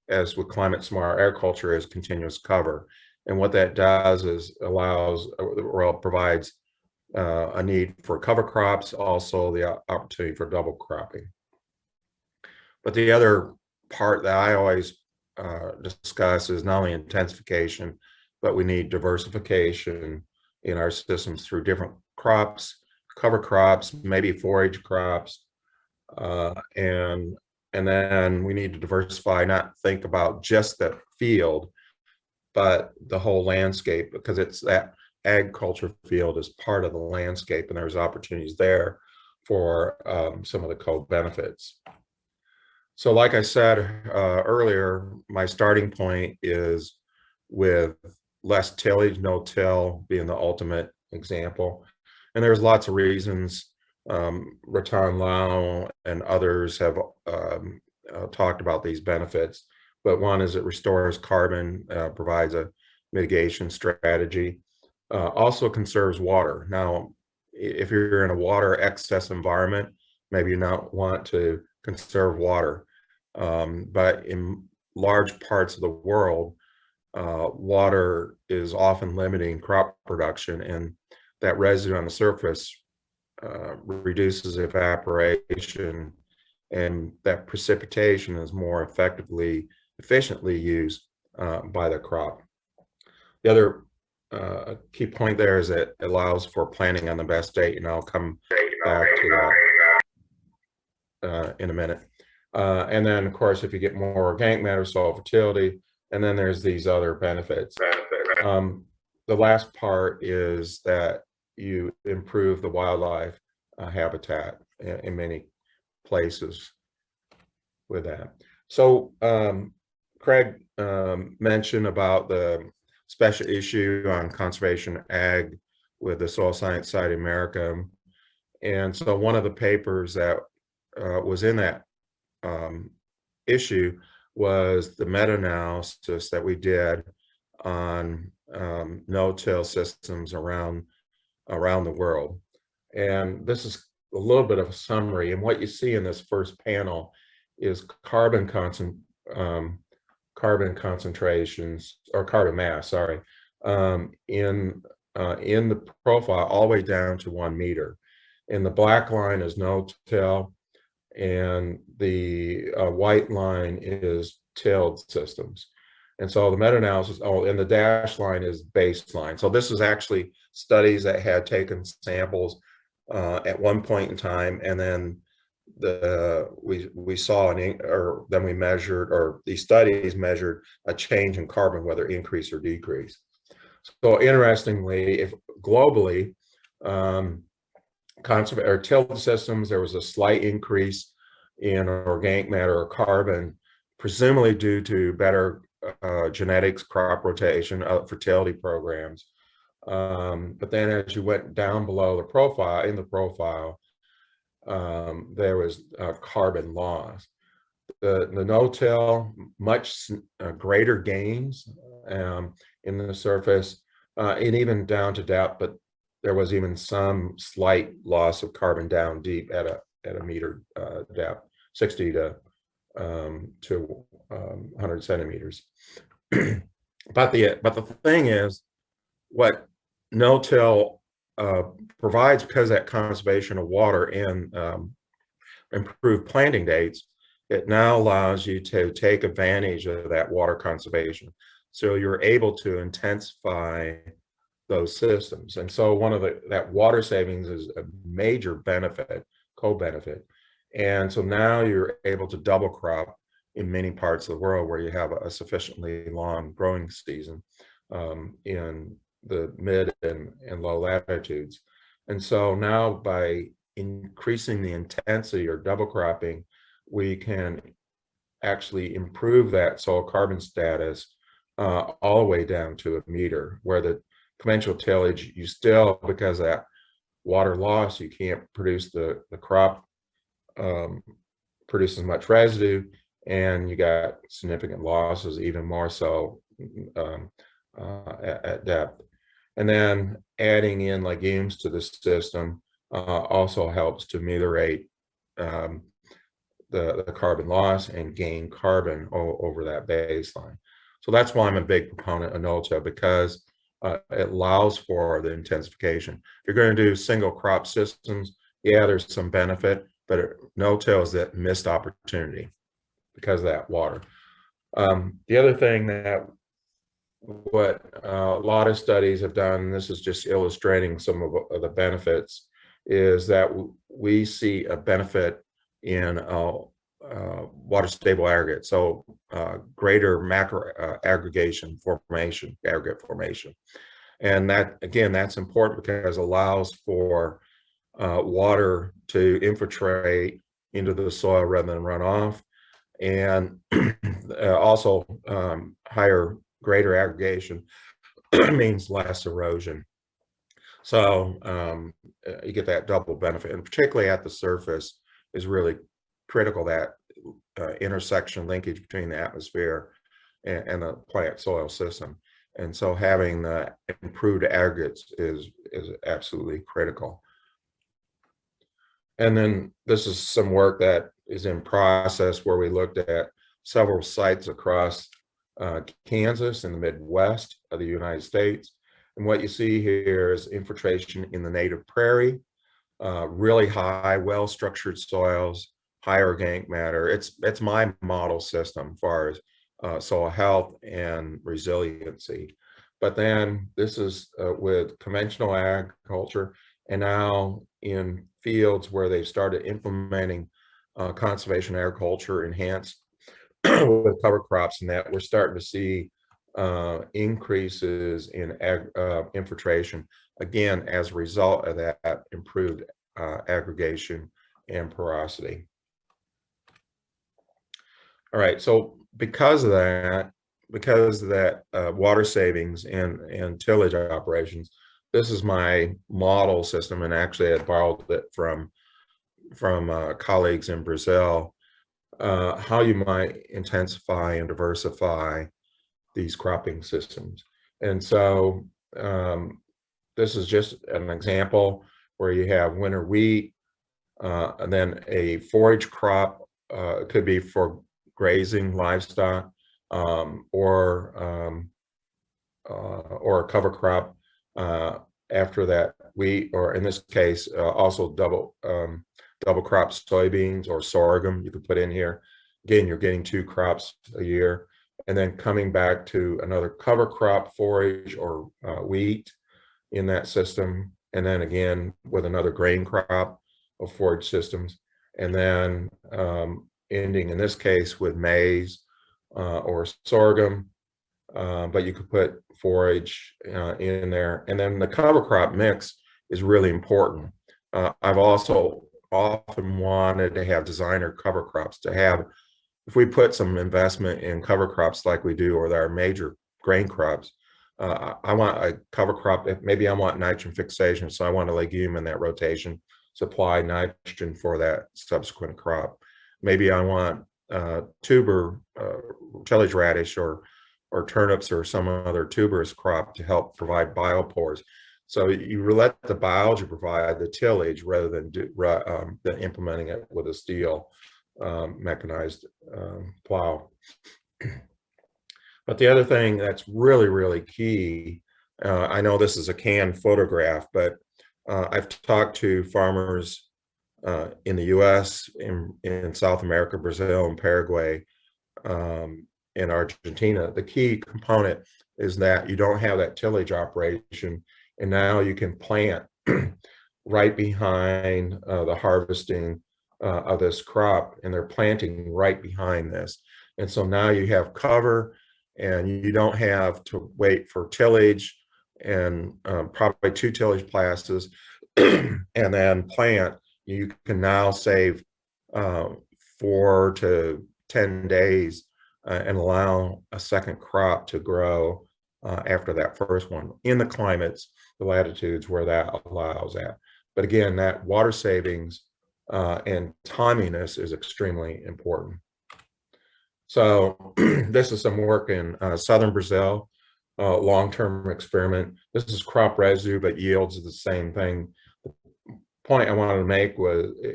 as with climate smart agriculture, is continuous cover. And what that does is provides a need for cover crops, also the opportunity for double cropping. But the other part that I always discuss is not only intensification, but we need diversification in our systems through different crops, cover crops, maybe forage crops, and then we need to diversify, not think about just the field, but the whole landscape, because it's that agriculture field is part of the landscape, and there's opportunities there for some of the co-benefits. So like I said earlier, my starting point is with less tillage, no-till being the ultimate example. And there's lots of reasons. Ratan Lau and others have talked about these benefits, but one is it restores carbon, provides a mitigation strategy, also conserves water. Now, if you're in a water excess environment, maybe you not want to conserve water, but in large parts of the world, water is often limiting crop production, and that residue on the surface reduces evaporation, and that precipitation is more efficiently used by the crop. The other key point there is that it allows for planting on the best date, and I'll come back to that in a minute. And then, of course, if you get more organic matter, soil fertility, and then there's these other benefits. The last part is that you improve the wildlife habitat in many places with that. So Craig mentioned about the special issue on conservation ag with the Soil Science Society of America. And so one of the papers that was in that issue was the meta-analysis that we did on no-till systems around the world. And this is a little bit of a summary. And what you see in this first panel is carbon concentrations, or carbon mass, sorry, in the profile all the way down to 1 meter. And the black line is no-till, and the white line is tilled systems. And so the meta-analysis, and the dashed line is baseline. So this is actually studies that had taken samples at one point in time, and then we saw then we measured, or these studies measured a change in carbon, whether increase or decrease. So interestingly, if globally, tilled systems, there was a slight increase in organic matter or carbon, presumably due to better genetics, crop rotation, fertility programs. But then as you went down below the profile, in the profile, there was carbon loss. The no-till, much greater gains in the surface, and even down to depth, but there was even some slight loss of carbon down deep at a meter depth, 60 to 100 centimeters. But the thing is, what no-till provides, because of that conservation of water and improved planting dates, it now allows you to take advantage of that water conservation. So you're able to intensify those systems. And so that water savings is a major benefit, co-benefit. And so now you're able to double crop in many parts of the world where you have a sufficiently long growing season in the mid and low latitudes. And so now by increasing the intensity or double cropping, we can actually improve that soil carbon status all the way down to a meter, where the conventional tillage, you still, because of that water loss, you can't produce the crop, produce as much residue, and you got significant losses, even more so at depth. And then adding in legumes to the system also helps to ameliorate the carbon loss and gain carbon over that baseline. So that's why I'm a big proponent of no-till, because it allows for the intensification. If you're going to do single crop systems, yeah, there's some benefit, but no-till is that missed opportunity because of that water. The other thing that what a lot of studies have done, and this is just illustrating some of the benefits, is that we see a benefit in water stable aggregate, so greater macro aggregation formation, aggregate formation. And that, again, that's important because it allows for water to infiltrate into the soil rather than run off, and also greater aggregation means less erosion. So you get that double benefit, and particularly at the surface is really critical, that intersection linkage between the atmosphere and the plant soil system. And so having the improved aggregates is absolutely critical. And then this is some work that is in process where we looked at several sites across Kansas and the Midwest of the United States. And what you see here is infiltration in the native prairie, really high, well-structured soils, high organic matter. It's my model system as far as soil health and resiliency. But then this is with conventional agriculture, and now in fields where they've started implementing conservation agriculture enhanced with cover crops, and that we're starting to see increases in infiltration, again, as a result of that improved aggregation and porosity. All right, so because of that water savings and tillage operations, this is my model system, and actually I borrowed it from colleagues in Brazil, how you might intensify and diversify these cropping systems. And so this is just an example where you have winter wheat, and then a forage crop could be for grazing livestock, or a cover crop after that wheat, or in this case also double crop soybeans or sorghum you could put in here. Again, you're getting 2 crops a year, and then coming back to another cover crop, forage or wheat in that system, and then again with another grain crop of forage systems, and then ending in this case with maize or sorghum, but you could put forage in there. And then the cover crop mix is really important. I've also often wanted to have designer cover crops to have. If we put some investment in cover crops like we do, or our major grain crops, I want a cover crop. Maybe I want nitrogen fixation, so I want a legume in that rotation, supply nitrogen for that subsequent crop. Maybe I want tuber, tillage radish, or turnips, or some other tuberous crop to help provide biopores. So you let the biology provide the tillage rather than implementing it with a steel mechanized plow. But the other thing that's really, really key, I know this is a canned photograph, but I've talked to farmers in the US, in South America, Brazil, and Paraguay, in Argentina. The key component is that you don't have that tillage operation, and now you can plant right behind the harvesting of this crop, and they're planting right behind this. And so now you have cover, and you don't have to wait for tillage and probably 2 tillage passes and then plant. You can now save 4 to 10 days and allow a second crop to grow after that first one in the climates, the latitudes where that allows that. But again, that water savings and timeliness is extremely important. So this is some work in southern Brazil, long-term experiment. This is crop residue, but yields are the same thing. The point I wanted to make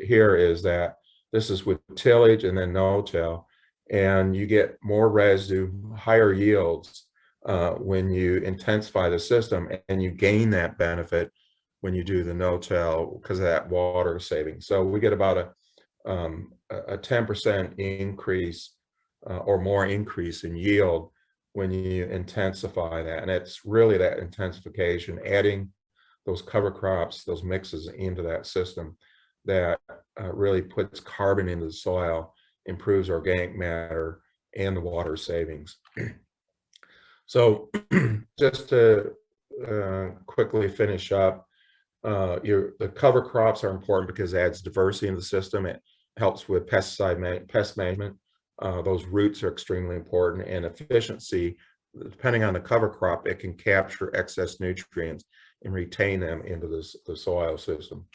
here is that this is with tillage and then no-till, and you get more residue, higher yields when you intensify the system, and you gain that benefit when you do the no-till because of that water saving. So we get about a 10% increase or more increase in yield when you intensify that. And it's really that intensification, adding those cover crops, those mixes into that system that really puts carbon into the soil, improves organic matter and the water savings. So just to quickly finish up, the cover crops are important because it adds diversity in the system. It helps with pest management. Those roots are extremely important, and efficiency, depending on the cover crop, it can capture excess nutrients and retain them into the soil system.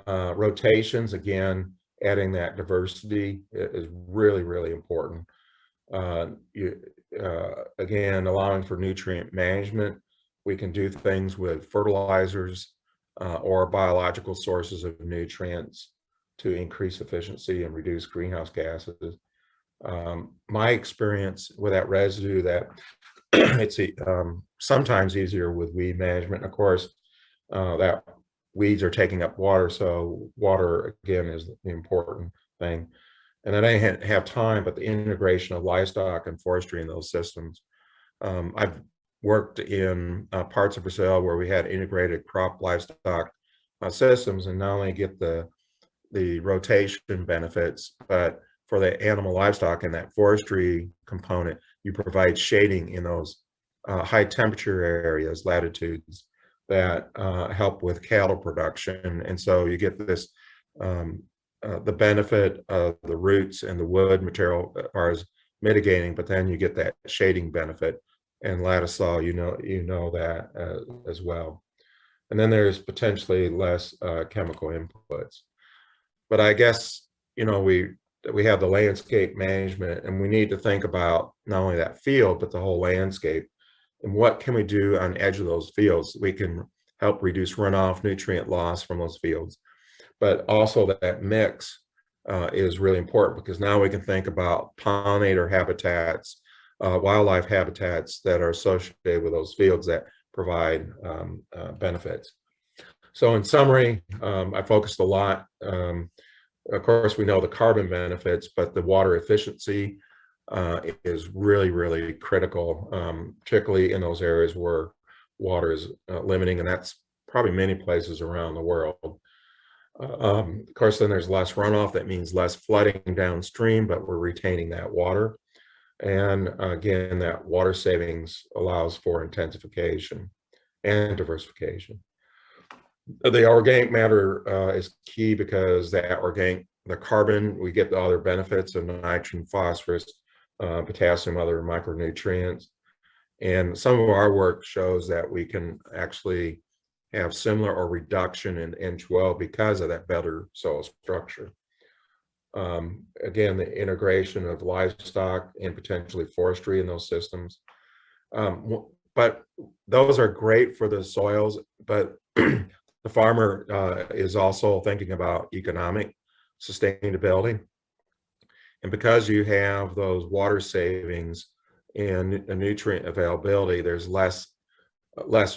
Rotations, again, adding that diversity is really, really important. Again, allowing for nutrient management. We can do things with fertilizers or biological sources of nutrients to increase efficiency and reduce greenhouse gases. My experience with that residue, that it's sometimes easier with weed management. Of course, that weeds are taking up water, so water again is the important thing. And I didn't have time, but the integration of livestock and forestry in those systems. I've worked in parts of Brazil where we had integrated crop livestock systems, and not only get the rotation benefits, but for the animal livestock and that forestry component, you provide shading in those high temperature areas, latitudes, that help with cattle production. And so you get this, the benefit of the roots and the wood material as far as mitigating, but then you get that shading benefit. And Ladislaw, you know that as well. And then there's potentially less chemical inputs. But I guess, we have the landscape management, and we need to think about not only that field, but the whole landscape. And what can we do on the edge of those fields? We can help reduce runoff, nutrient loss from those fields. But also that mix is really important, because now we can think about pollinator habitats, wildlife habitats that are associated with those fields that provide benefits. So in summary, I focused a lot. Of course, we know the carbon benefits, but the water efficiency is really, really critical, particularly in those areas where water is limiting, and that's probably many places around the world. Of course, then there's less runoff. That means less flooding downstream, but we're retaining that water. And again, that water savings allows for intensification and diversification. The organic matter is key because the carbon, we get the other benefits of nitrogen, phosphorus, potassium, other micronutrients. And some of our work shows that we can actually have similar or reduction in N12 because of that better soil structure. Again, the integration of livestock and potentially forestry in those systems. But those are great for the soils, but the farmer is also thinking about economic sustainability. And because you have those water savings and nutrient availability, there's less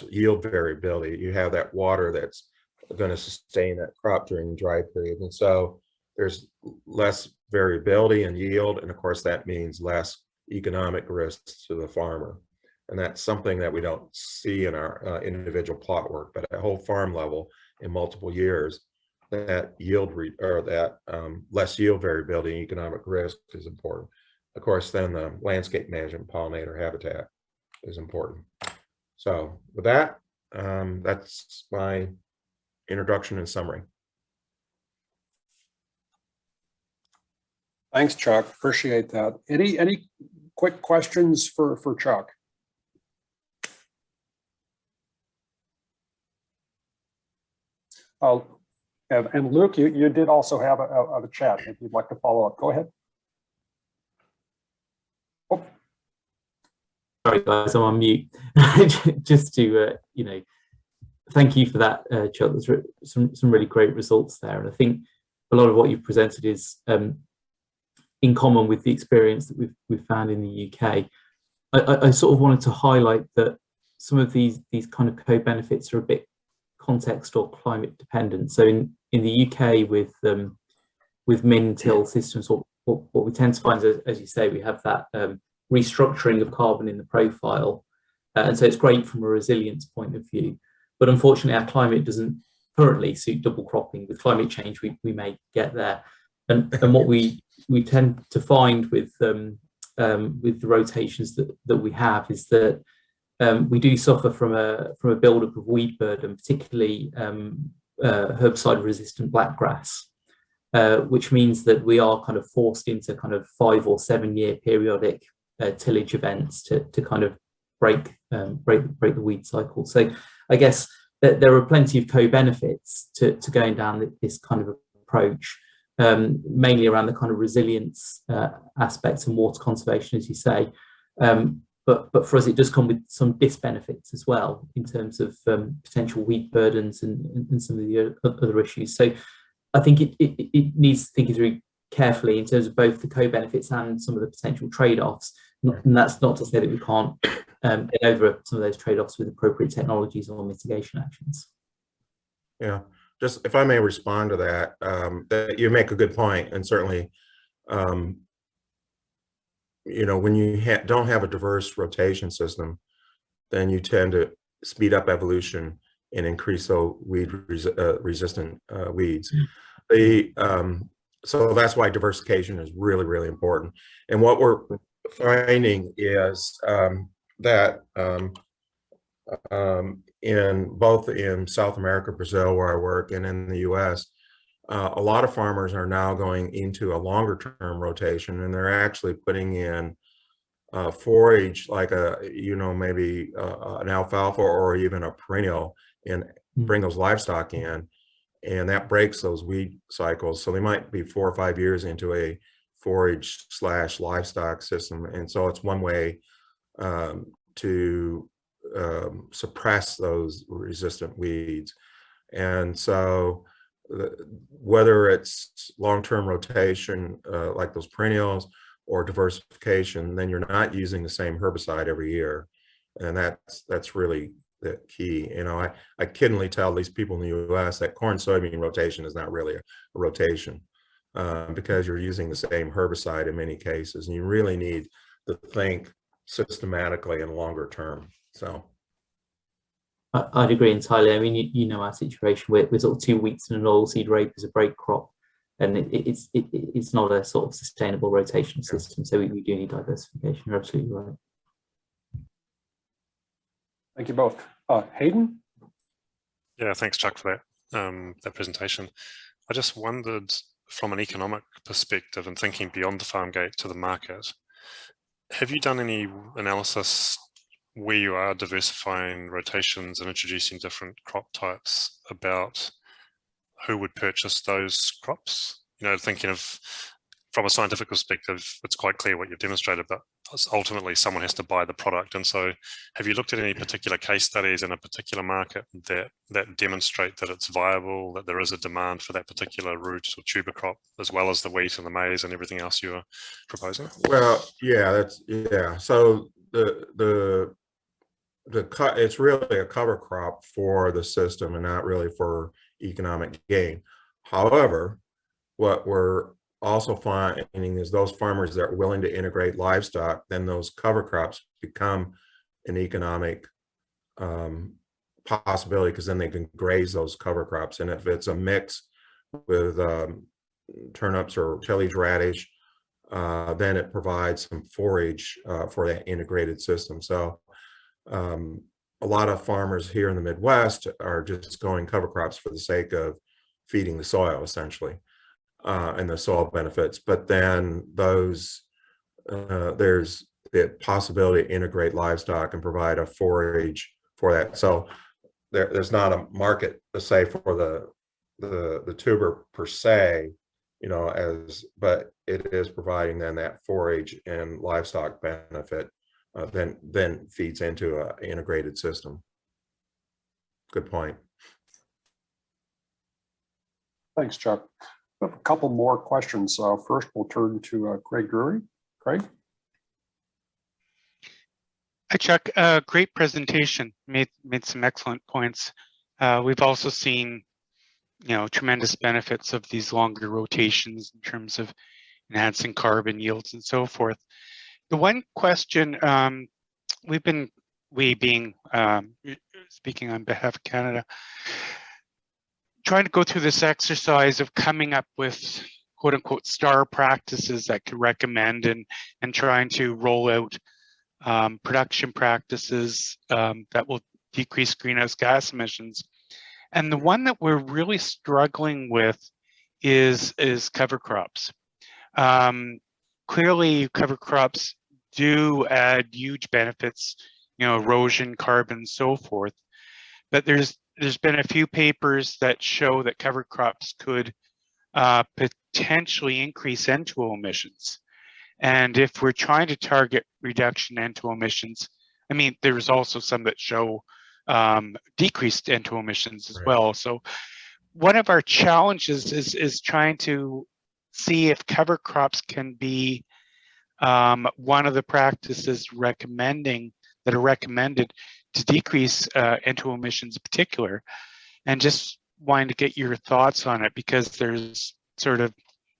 yield variability. You have that water that's going to sustain that crop during the dry period. And so there's less variability in yield. And of course, that means less economic risks to the farmer. And that's something that we don't see in our individual plot work, but at whole farm level in multiple years, that less yield variability and economic risk is important. Of course, then the landscape management, pollinator habitat is important. So with that, that's my introduction and summary. Thanks, Chuck. Appreciate that. Any quick questions for Chuck? And Luke, you did also have a chat if you'd like to follow up. Go ahead. Oh. Sorry guys, I'm on mute. Just to thank you for that, Chuck. There's some really great results there, and I think a lot of what you've presented is in common with the experience that we've found in the UK. I sort of wanted to highlight that some of these kind of co-benefits are a bit context or climate dependent. So in the UK with min-till systems, what we tend to find is, as you say, we have that restructuring of carbon in the profile, and so it's great from a resilience point of view. But unfortunately, our climate doesn't currently suit double cropping. With climate change, we may get there, and what we tend to find with the rotations that we have is that we do suffer from a buildup of weed burden, particularly herbicide-resistant blackgrass, which means that we are kind of forced into kind of 5 or 7 year periodic tillage events to kind of break the weed cycle. So I guess that there are plenty of co-benefits to going down this kind of approach, mainly around the kind of resilience aspects and water conservation, as you say. But for us, it does come with some disbenefits as well in terms of potential weed burdens and some of the other issues. So I think it needs thinking through carefully in terms of both the co-benefits and some of the potential trade-offs. And that's not to say that we can't get over some of those trade-offs with appropriate technologies or mitigation actions. Yeah, just if I may respond to that, that you make a good point, and certainly, when you don't have a diverse rotation system, then you tend to speed up evolution and increase weed resistant weeds. So that's why diversification is really, really important. And what we're finding is that both in South America, Brazil, where I work, and in the US, a lot of farmers are now going into a longer term rotation, and they're actually putting in forage like maybe an alfalfa or even a perennial, and bring those livestock in, and that breaks those weed cycles. So they might be 4 or 5 years into a forage / livestock system, and so it's one way to suppress those resistant weeds. And so whether it's long-term rotation like those perennials or diversification, then you're not using the same herbicide every year, and that's really the key. I kiddingly tell these people in the US that corn soybean rotation is not really a rotation, because you're using the same herbicide in many cases, and you really need to think systematically and longer term. So I'd agree entirely. I mean, our situation we're sort of 2 weeks in an oilseed rape as a break crop, and it's not a sort of sustainable rotational system. So we do need diversification. You're absolutely right. Thank you both. Hayden? Yeah, thanks, Chuck, for that presentation. I just wondered, from an economic perspective and thinking beyond the farm gate to the market, have you done any analysis where you are diversifying rotations and introducing different crop types about who would purchase those crops? You know, thinking of, from a scientific perspective, it's quite clear what you've demonstrated, but ultimately someone has to buy the product. And so have you looked at any particular case studies in a particular market that demonstrate that it's viable, that there is a demand for that particular root or tuber crop, as well as the wheat and the maize and everything else you're proposing? Well, yeah, so it's really a cover crop for the system and not really for economic gain. However, what we're also finding is those farmers that are willing to integrate livestock, then those cover crops become an economic possibility, because then they can graze those cover crops. And if it's a mix with turnips or tillage radish, then it provides some forage for that integrated system. So a lot of farmers here in the Midwest are just going cover crops for the sake of feeding the soil, essentially, and the soil benefits. But then there's the possibility to integrate livestock and provide a forage for that. So there's not a market to say for the tuber per se, you know, but it is providing then that forage and livestock benefit, then feeds into an integrated system. Good point. Thanks, Chuck. We have a couple more questions. First, we'll turn to Craig Drury. Craig? Hi, Chuck. Great presentation. Made some excellent points. We've also seen, you know, tremendous benefits of these longer rotations in terms of enhancing carbon yields and so forth. The one question we being speaking on behalf of Canada, trying to go through this exercise of coming up with quote unquote star practices that could recommend and trying to roll out production practices that will decrease greenhouse gas emissions. And the one that we're really struggling with is cover crops. Clearly, cover crops do add huge benefits, you know, erosion, carbon, so forth. But there's been a few papers that show that cover crops could potentially increase N2O emissions. And if we're trying to target reduction N2O emissions, I mean, there's also some that show decreased N2O emissions as well. So one of our challenges is trying to see if cover crops can be one of the practices that are recommended to decrease N2O emissions in particular, and just wanting to get your thoughts on it, because there's sort of,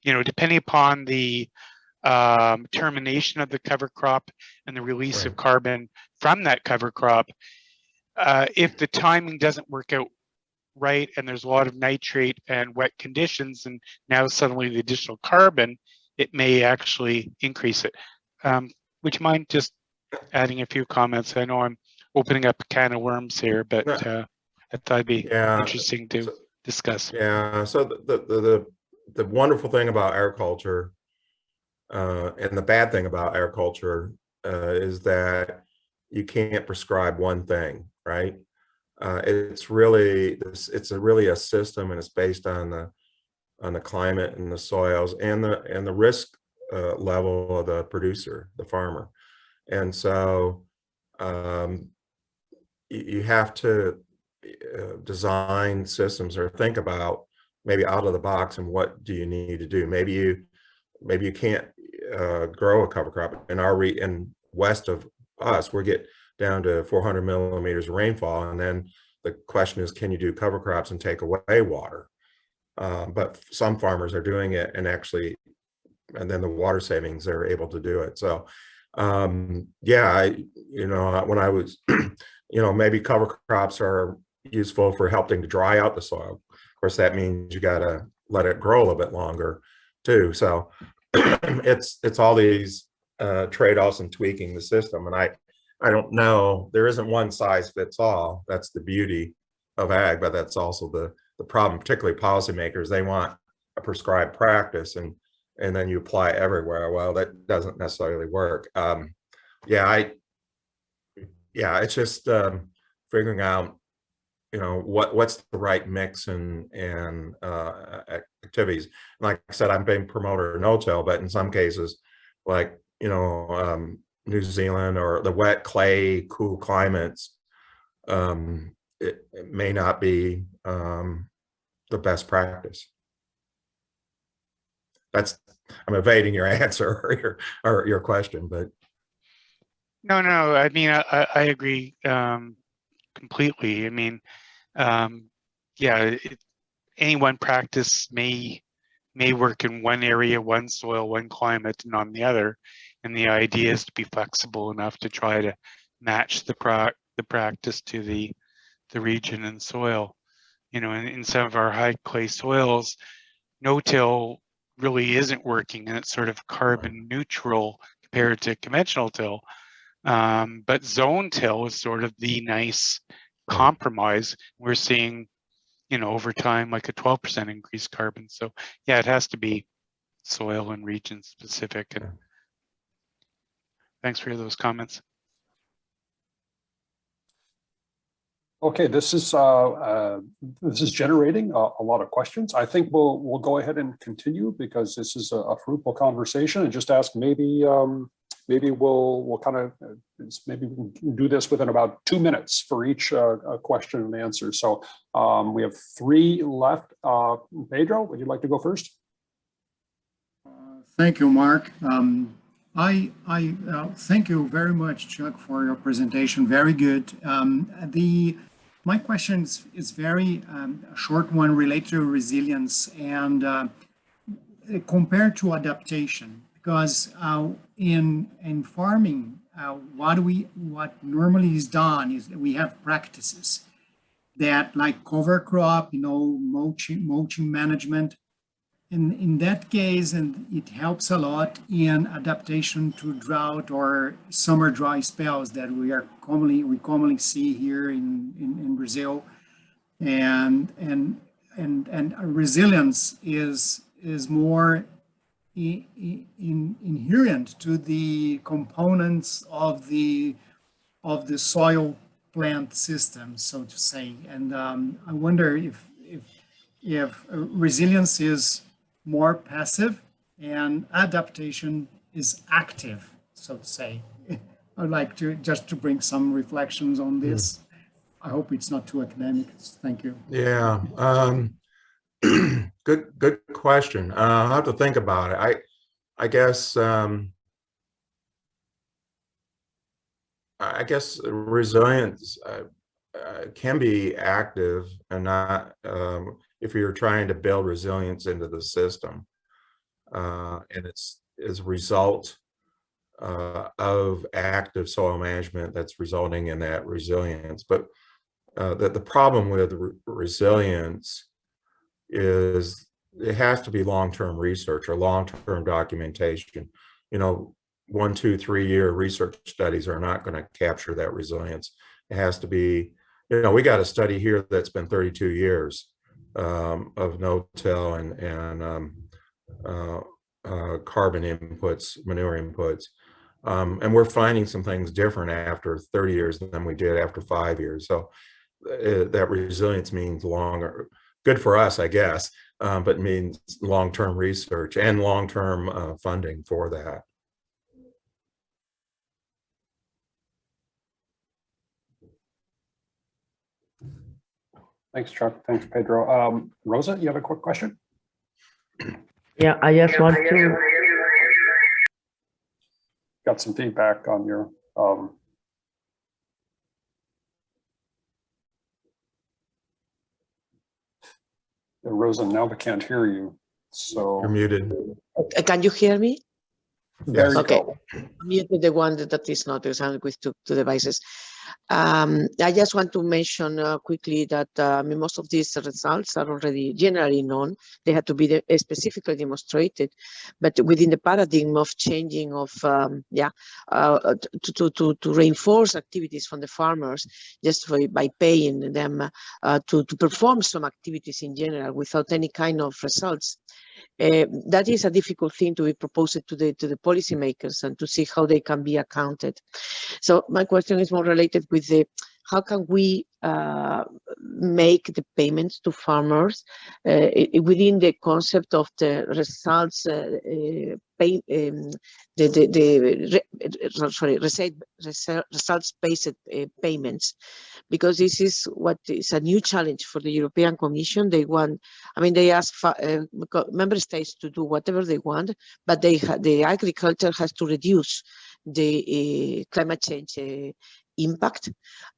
you know, depending upon the termination of the cover crop and the release of carbon from that cover crop, if the timing doesn't work out right and there's a lot of nitrate and wet conditions, and now suddenly the additional carbon, it may actually increase it. Would you mind just adding a few comments? I know I'm opening up a can of worms here, but I thought it'd be interesting to discuss. Yeah, so the wonderful thing about agriculture and the bad thing about agriculture is that you can't prescribe one thing, right? It's really a system, and it's based on the climate and the soils and the risk level of the producer, the farmer. And so you have to design systems or think about maybe out of the box and what do you need to do. Maybe you can't grow a cover crop. In west of us, we get down to 400 millimeters of rainfall, and then the question is, can you do cover crops and take away water? But some farmers are doing it, and then the water savings, they're able to do it. So yeah, when I was, maybe cover crops are useful for helping to dry out the soil. Of course, that means you got to let it grow a little bit longer too. So it's all these trade-offs and tweaking the system. And I don't know, there isn't one size fits all. That's the beauty of ag, but that's also the problem, particularly policymakers. They want a prescribed practice and then you apply it everywhere. Well, that doesn't necessarily work. Yeah, it's just figuring out, what's the right mix and activities. Like I said, I'm being promoter of no-till, but in some cases, like New Zealand or the wet clay, cool climates, it may not be the best practice. I'm evading your answer or your question, but no. I mean, I agree completely. I mean, yeah, any one practice may work in one area, one soil, one climate, and on the other. And the idea is to be flexible enough to try to match the practice to the region and soil. In some of our high clay soils, no-till really isn't working, and it's sort of carbon neutral compared to conventional till. But zone till is sort of the nice compromise. We're seeing, over time, like a 12% increased carbon. So yeah, it has to be soil and region specific. And thanks for those comments. Okay, this is generating a lot of questions. I think we'll go ahead and continue because this is a fruitful conversation, and just ask maybe we'll kind of maybe we can do this within about 2 minutes for each question and answer. So we have 3 left. Pedro, would you like to go first? Thank you, Mark. I thank you very much, Chuck, for your presentation. Very good. My question is very a short one related to resilience and compared to adaptation, because in farming, what normally is done is we have practices that, like cover crop, mulching management. In that case, and it helps a lot in adaptation to drought or summer dry spells that we commonly see here in Brazil, and resilience is more inherent to the components of the soil plant system, so to say. And I wonder if resilience is more passive and adaptation is active, so to say. I'd like to bring some reflections on this. I hope it's not too academic. Thank you. Yeah, good question. I'll have to think about it. I guess resilience can be active and not if you're trying to build resilience into the system, and it's as a result of active soil management that's resulting in that resilience. But the problem with resilience is it has to be long-term research or long-term documentation. 1, 2, 3 year research studies are not going to capture that resilience. It has to be, we got a study here that's been 32 years of no-till and carbon inputs, manure inputs. And we're finding some things different after 30 years than we did after 5 years. So that resilience means longer, good for us, I guess, but means long-term research and long-term funding for that. Thanks, Chuck. Thanks, Pedro. Rosa, you have a quick question? Yeah, I just want to. Got some feedback on your. Rosa, now we can't hear you. So you're muted. Can you hear me? There you okay. go. Muted the one that is not, because I'm with two devices. I just want to mention quickly that most of these results are already generally known. They had to be specifically demonstrated, but within the paradigm of changing of, to reinforce activities from the farmers, just by paying them to perform some activities in general without any kind of results. That is a difficult thing to be proposed to the policymakers and to see how they can be accounted. So my question is more related with how can we make the payments to farmers within the concept of the results results-based payments, because this is what is a new challenge for the European Commission. They want, they ask member states to do whatever they want, but the agriculture has to reduce the climate change impact,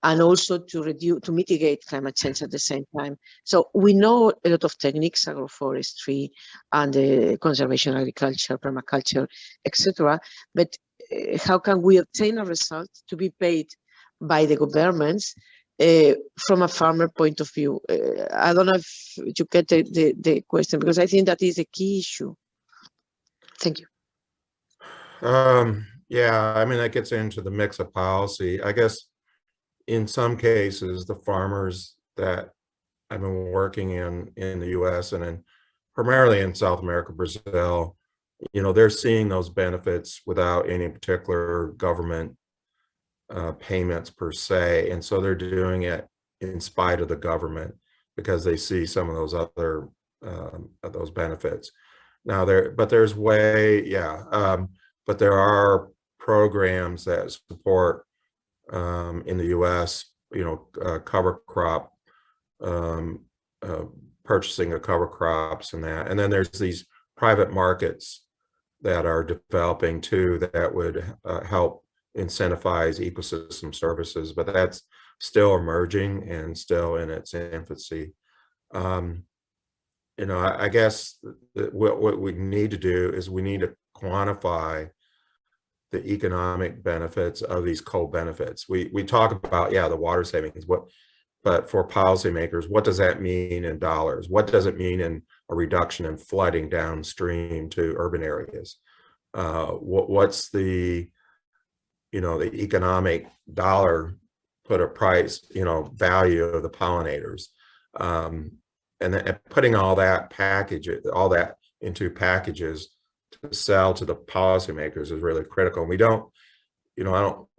and also to mitigate climate change at the same time. So we know a lot of techniques, agroforestry and conservation agriculture, permaculture, etc. But how can we obtain a result to be paid by the governments from a farmer point of view? I don't know if you get the question, because I think that is a key issue. Thank you. Yeah, that gets into the mix of policy. I guess in some cases, the farmers that I've been working in the US and primarily in South America, Brazil, they're seeing those benefits without any particular government payments per se. And so they're doing it in spite of the government because they see some of those other those benefits. Now but there are programs that support in the US, cover crop, purchasing of cover crops and that. And then there's these private markets that are developing too that would help incentivize ecosystem services, but that's still emerging and still in its infancy. I guess what we need to do is we need to quantify the economic benefits of these co-benefits. We talk about, the water savings, but for policymakers, what does that mean in dollars? What does it mean in a reduction in flooding downstream to urban areas? What's the, the economic dollar put a price, value of the pollinators? And then putting all that into packages to sell to the policymakers is really critical. And we don't,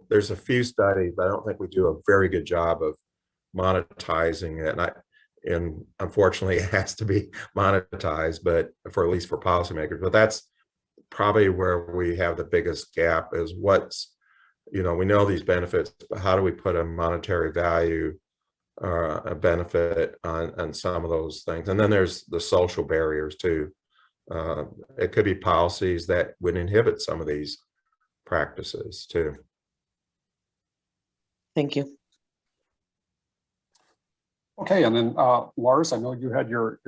there's a few studies, but I don't think we do a very good job of monetizing it. And unfortunately it has to be monetized, but at least for policymakers. But that's probably where we have the biggest gap is we know these benefits, but how do we put a monetary value a benefit on some of those things? And then there's the social barriers too. It could be policies that would inhibit some of these practices too. Thank you. Okay, and then Lars, I know you had your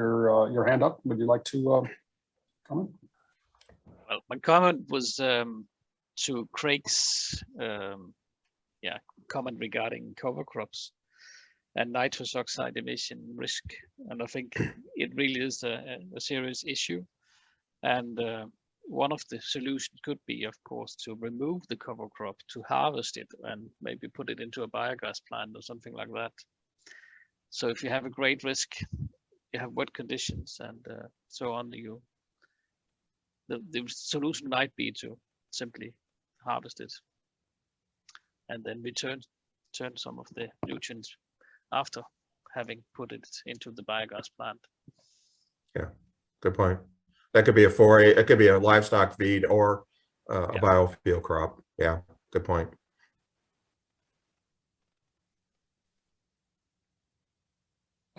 hand up. Would you like to comment? Well, my comment was to Craig's comment regarding cover crops and nitrous oxide emission risk, and I think it really is a serious issue. And one of the solutions could be, of course, to remove the cover crop, to harvest it and maybe put it into a biogas plant or something like that. So if you have a great risk, you have wet conditions and so on, the solution might be to simply harvest it and then return some of the nutrients after having put it into the biogas plant. Yeah, good point. That could be it could be a livestock feed or a biofuel crop. Yeah, good point.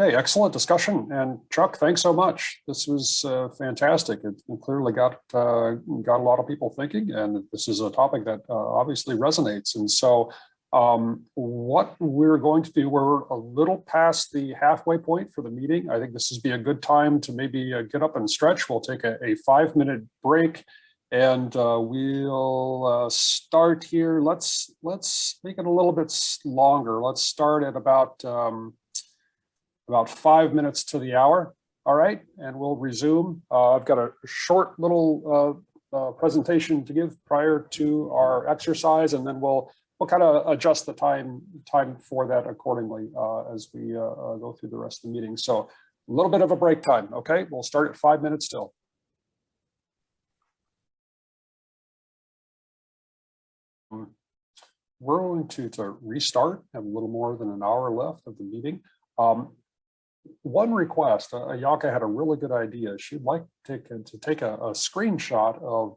Okay, excellent discussion. And Chuck, thanks so much. This was fantastic. It clearly got a lot of people thinking, and this is a topic that obviously resonates. And so what we're going to do, we're a little past the halfway point for the meeting. I think this would be a good time to maybe get up and stretch. We'll take a 5-minute break. And we'll start here. Let's make it a little bit longer. Let's start at about 5 minutes to the hour. All right, and we'll resume. I've got a short little presentation to give prior to our exercise, and then we'll kind of adjust the time for that accordingly as we go through the rest of the meeting. So a little bit of a break time. Okay, we'll start at 5 minutes till. We're going to restart, have a little more than an hour left of the meeting. One request, Ayaka had a really good idea. She'd like to take a screenshot of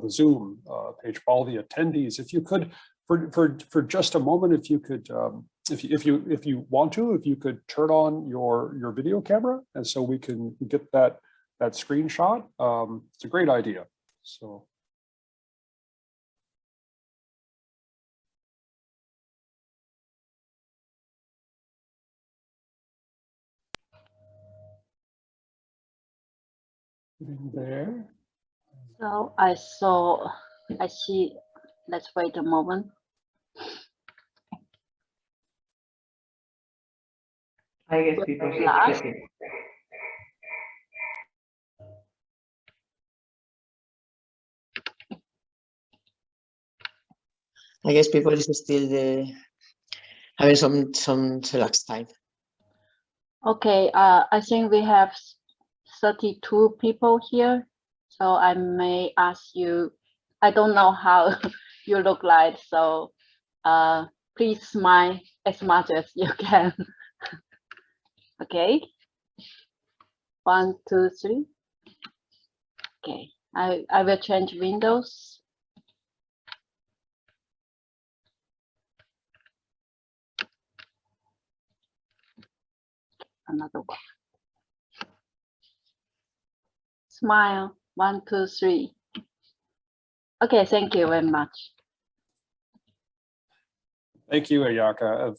the Zoom page for all the attendees. If you could, for just a moment, if you could, if you want to, if you could turn on your video camera, and so we can get that screenshot. It's a great idea. So. There. So I see, let's wait a moment. I guess people should Last. check it. I guess people is still having some relaxed time. Okay, I think we have 32 people here, so I may ask you, I don't know how you look like, so please smile as much as you can. Okay, 1, 2, 3. Okay, I will change windows. Another one. Smile, 1, 2, 3. Okay, thank you very much. Thank you, Ayaka.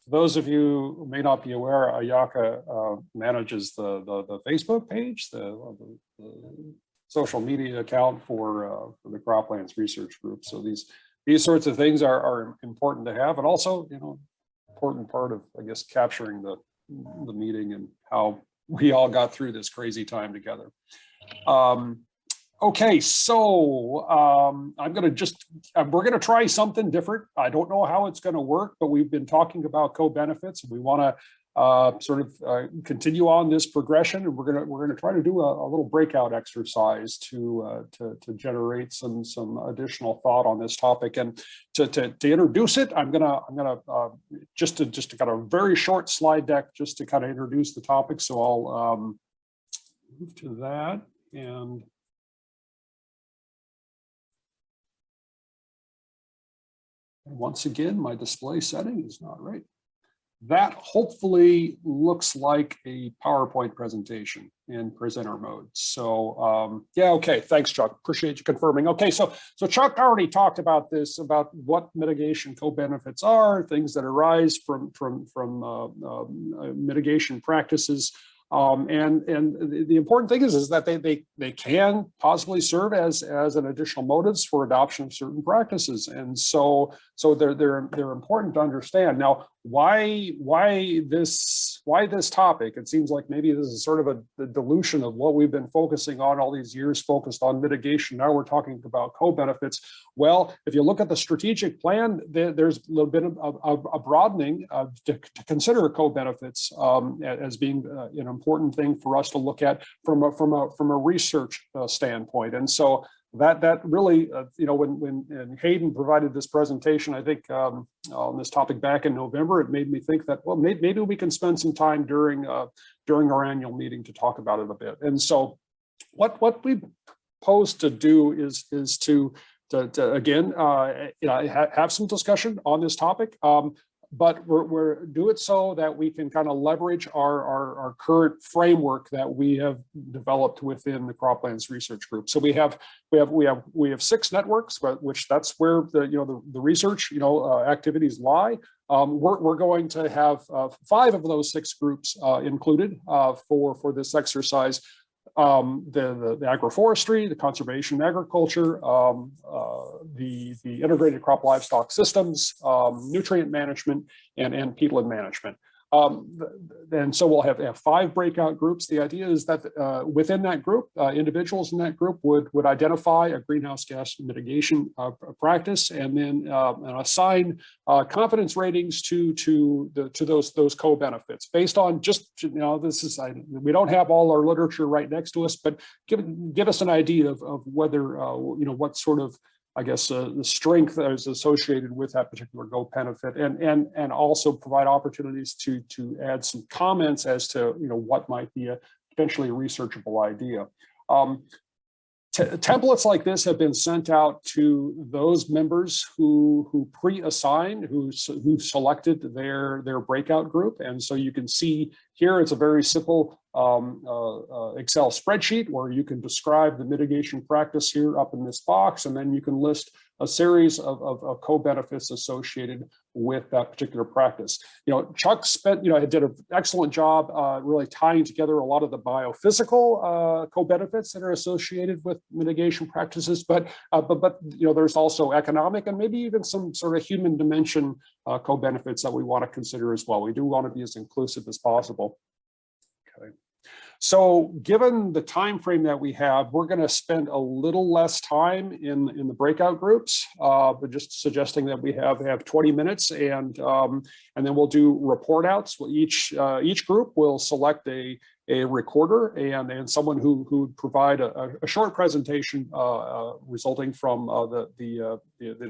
For those of you who may not be aware, Ayaka manages the Facebook page, the social media account for the Croplands Research Group. So these sorts of things are important to have, and also, you know, important part of, I guess, capturing the meeting and how we all got through this crazy time together. Okay, so we're gonna try something different. I don't know how it's gonna work, but we've been talking about co-benefits, and we wanna continue on this progression, and we're gonna try to do a little breakout exercise to generate some additional thought on this topic. And to introduce it, I'm gonna just to kind of very short slide deck just to kind of introduce the topic. So I'll move to that. And once again, my display setting is not right. That hopefully looks like a PowerPoint presentation in presenter mode. So yeah, okay, thanks, Chuck. Appreciate you confirming. Okay, so Chuck already talked about this, about what mitigation co-benefits are, things that arise from mitigation practices. And the important thing is that they can possibly serve as an additional motives for adoption of certain practices, and so they're important to understand. Now, why this topic? It seems like maybe this is sort of the dilution of what we've been focusing on all these years, focused on mitigation. Now we're talking about co-benefits. Well, if you look at the strategic plan, there's a little bit of a broadening to consider co-benefits as being an important thing for us to look at from a research standpoint. And so that really, you know, when Hayden provided this presentation, I think on this topic back in November, it made me think that, well, maybe we can spend some time during our annual meeting to talk about it a bit. And so what we propose to do is to again, you know, have some discussion on this topic, but we're do it so that we can kind of leverage our current framework that we have developed within the Croplands Research Group. So we have 6 networks, which that's where the research activities lie. We're going to have 5 of those 6 groups included for this exercise. the agroforestry, the conservation agriculture, the integrated crop livestock systems, nutrient management, and peatland management. And so we'll have 5 breakout groups. The idea is that within that group, individuals in that group would identify a greenhouse gas mitigation practice, and then assign confidence ratings to those co-benefits based on just, this is, we don't have all our literature right next to us, but give us an idea of whether what sort of, I guess, the strength that is associated with that particular benefit, and also provide opportunities to add some comments as to what might be a potentially researchable idea. Templates like this have been sent out to those members who pre-assigned, who selected their breakout group, and so you can see here it's a very simple Excel spreadsheet where you can describe the mitigation practice here up in this box, and then you can list a series of co-benefits associated with that particular practice. Chuck did an excellent job really tying together a lot of the biophysical co-benefits that are associated with mitigation practices, but there's also economic and maybe even some sort of human dimension co-benefits that we want to consider as well. We do want to be as inclusive as possible. Okay. So given the time frame that we have, we're going to spend a little less time in the breakout groups, but just suggesting that we have 20 minutes, and then we'll do report outs. Each group will select a recorder and someone who would provide a short presentation resulting from the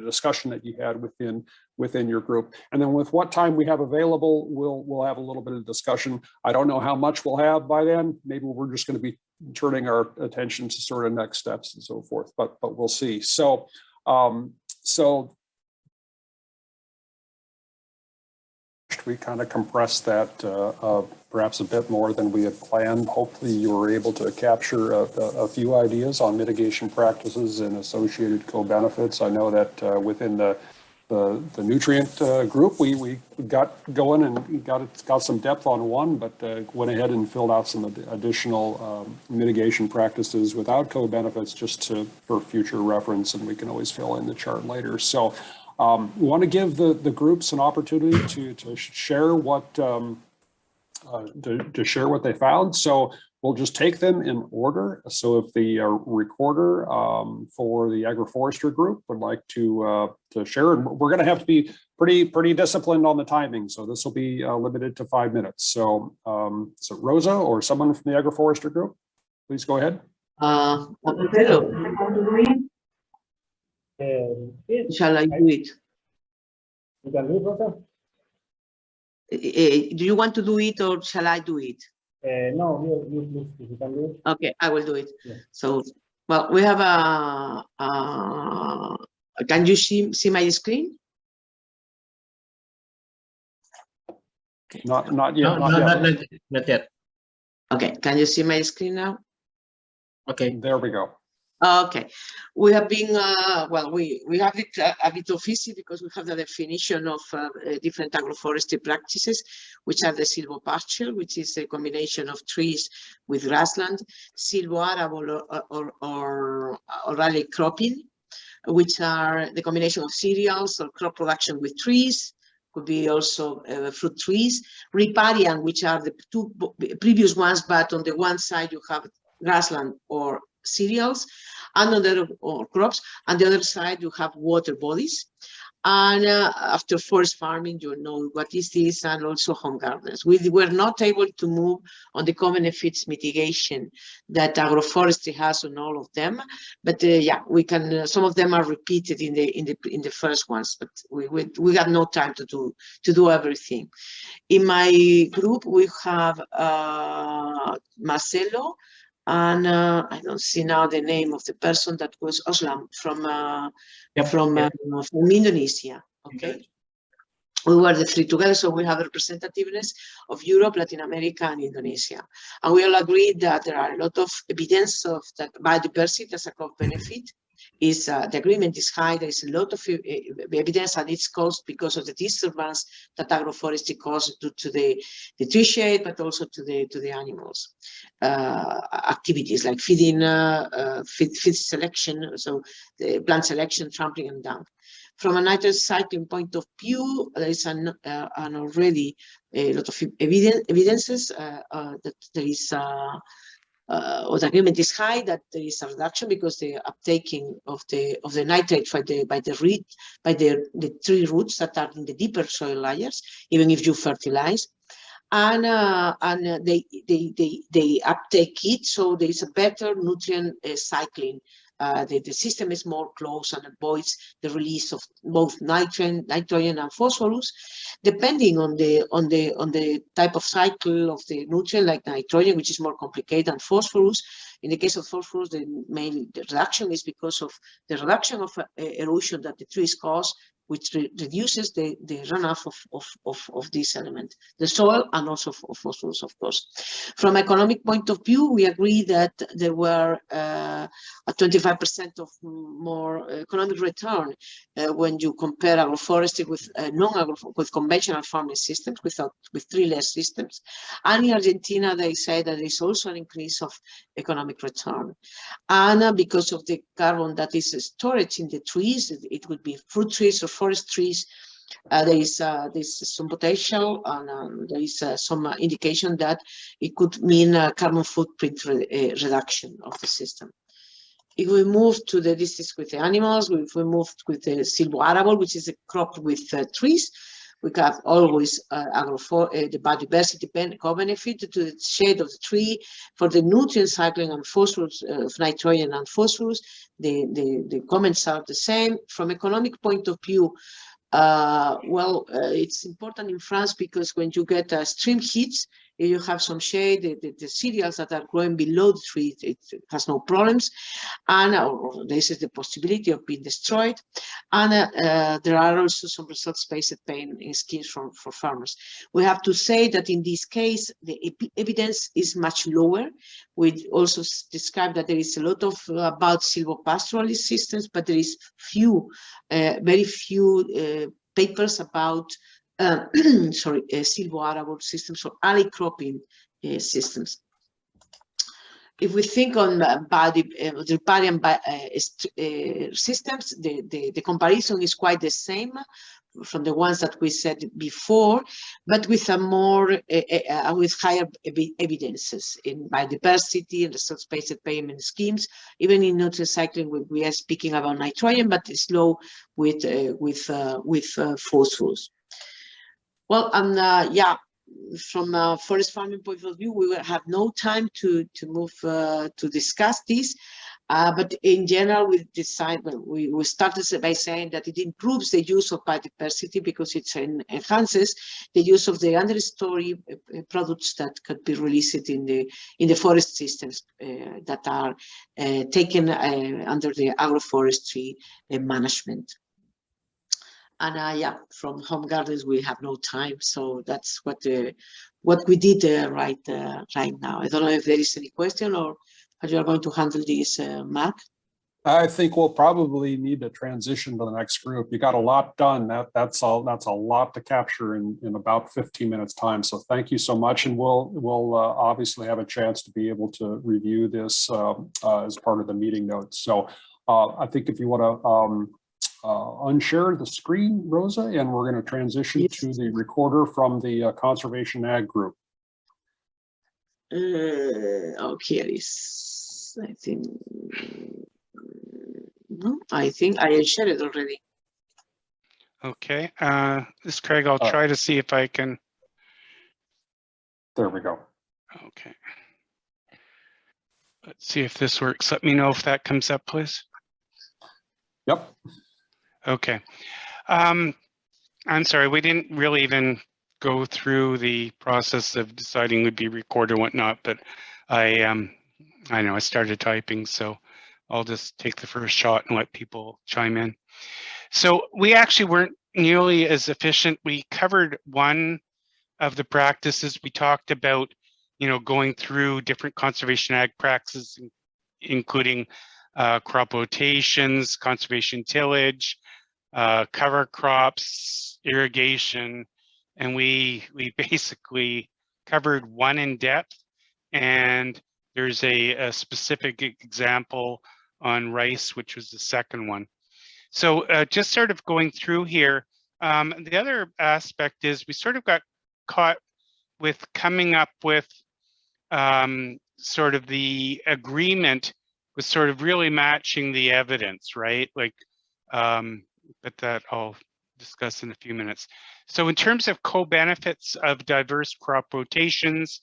discussion that you had within your group. And then with what time we have available, we'll have a little bit of discussion. I don't know how much we'll have by then. Maybe we're just going to be turning our attention to sort of next steps and so forth, but we'll see. So we kind of compressed that perhaps a bit more than we had planned. Hopefully you were able to capture a few ideas on mitigation practices and associated co-benefits. I know that within the nutrient group, we got going and got some depth on one, but went ahead and filled out some additional mitigation practices without co-benefits just for future reference, and we can always fill in the chart later. So we want to give the groups an opportunity to share what they found. So we'll just take them in order. So if the recorder for the agroforestry group would like to share, and we're going to have to be pretty disciplined on the timing. So this will be limited to 5 minutes. So so Rosa or someone from the agroforestry group, please go ahead. Shall I do it? You can do it, Rosa? Do you want to do it or shall I do it? No, you can do it. Okay, I will do it. Yeah. So, well, we have can you see my screen? Not yet. No, not yet. Okay, can you see my screen now? Okay. There we go. Okay, we have been, we have it a bit of easy because we have the definition of different agroforestry practices, which are the silvopasture, which is a combination of trees with grassland, silvoarable or rally cropping, which are the combination of cereals or crop production with trees, could be also fruit trees, riparian, which are the two previous ones, but on the one side you have grassland or cereals, and other or crops, and the other side you have water bodies. And after forest farming, you know what is this, and also home gardens. We were not able to move on the co-benefits mitigation that agroforestry has on all of them, but yeah, we can. Some of them are repeated in the first ones, but we got no time to do everything. In my group, we have Marcelo. And I don't see now the name of the person that was Oslam from Indonesia. Okay, we were the three together, so we have a representativeness of Europe, Latin America, and Indonesia. And we all agreed that there are a lot of evidence of that biodiversity as a co-benefit, is the agreement is high. There is a lot of evidence, and it's caused because of the disturbance that agroforestry causes due to the tree shade, but also to the animals. Activities like feeding, feed selection, so the plant selection, trampling, and dump. From a nitrogen cycling point of view, there is an already a lot of evidences that there is or the agreement is high, that there is a reduction because the uptaking of the nitrate by the tree roots that are in the deeper soil layers, even if you fertilize. And they uptake it, so there is a better nutrient cycling. The system is more close and avoids the release of both nitrogen and phosphorus, depending on the type of cycle of the nutrient, like nitrogen, which is more complicated than phosphorus. In the case of phosphorus, the reduction is because of the reduction of erosion that the trees cause, which reduces the runoff of this element, the soil, and also of phosphorus, of course. From economic point of view, we agree that there were a 25% of more economic return when you compare agroforestry with with conventional farming systems, with tree less systems. And in Argentina, they say that there is also an increase of economic return. And because of the carbon that is stored in the trees, it would be fruit trees or forest trees, there is some potential, and there is some indication that it could mean a carbon footprint reduction of the system. If we move to the distance with the animals, if we move with the silvoarable, which is a crop with trees, we have always the biodiversity co-benefit to the shade of the tree, for the nutrient cycling and phosphorus, of nitrogen and phosphorus. The comments are the same. From economic point of view, it's important in France because when you get stream heats, you have some shade, the cereals that are growing below the tree, it has no problems, and this is the possibility of being destroyed. And there are also some results-based payment schemes for farmers. We have to say that in this case, the evidence is much lower. We also describe that there is a lot of about silvopastoralist systems, but there is very few papers about silvoarable systems or alley cropping systems. If we think on riparian systems, the comparison is quite the same from the ones that we said before, but with a more with higher evidences in biodiversity and results-based payment schemes. Even in nutrient cycling, we are speaking about nitrogen, but it's low with phosphorus. Well, and from a forest farming point of view, we will have no time to move to discuss this. But in general, we started by saying that it improves the use of biodiversity because it enhances the use of the understory products that could be released in the forest systems that are taken under the agroforestry management. And from home gardens, we have no time, so that's what we did right now. I don't know if there is any question or how you are going to handle this, Mark. I think we'll probably need to transition to the next group. You got a lot done. That's a lot to capture in about 15 minutes time. So thank you so much, and we'll obviously have a chance to be able to review this as part of the meeting notes. So I think if you want to unshare the screen, Rosa, and we're going to transition to the recorder from the Conservation Ag group. Okay, it is. I think I shared it already. Okay, this is Craig. I'll try to see if I can. There we go. Okay. Let's see if this works. Let me know if that comes up, please. Yep. Okay. I'm sorry, we didn't really even go through the process of deciding would be recorded or whatnot, but I know I started typing, so I'll just take the first shot and let people chime in. So we actually weren't nearly as efficient. We covered one of the practices. We talked about, going through different conservation ag practices, including crop rotations, conservation tillage, cover crops, irrigation, and we basically covered one in depth, and there's a specific example on rice, which was the second one. So just sort of going through here, the other aspect is we sort of got caught with coming up with sort of the agreement was sort of really matching the evidence, right? Like, but that I'll discuss in a few minutes. So in terms of co-benefits of diverse crop rotations,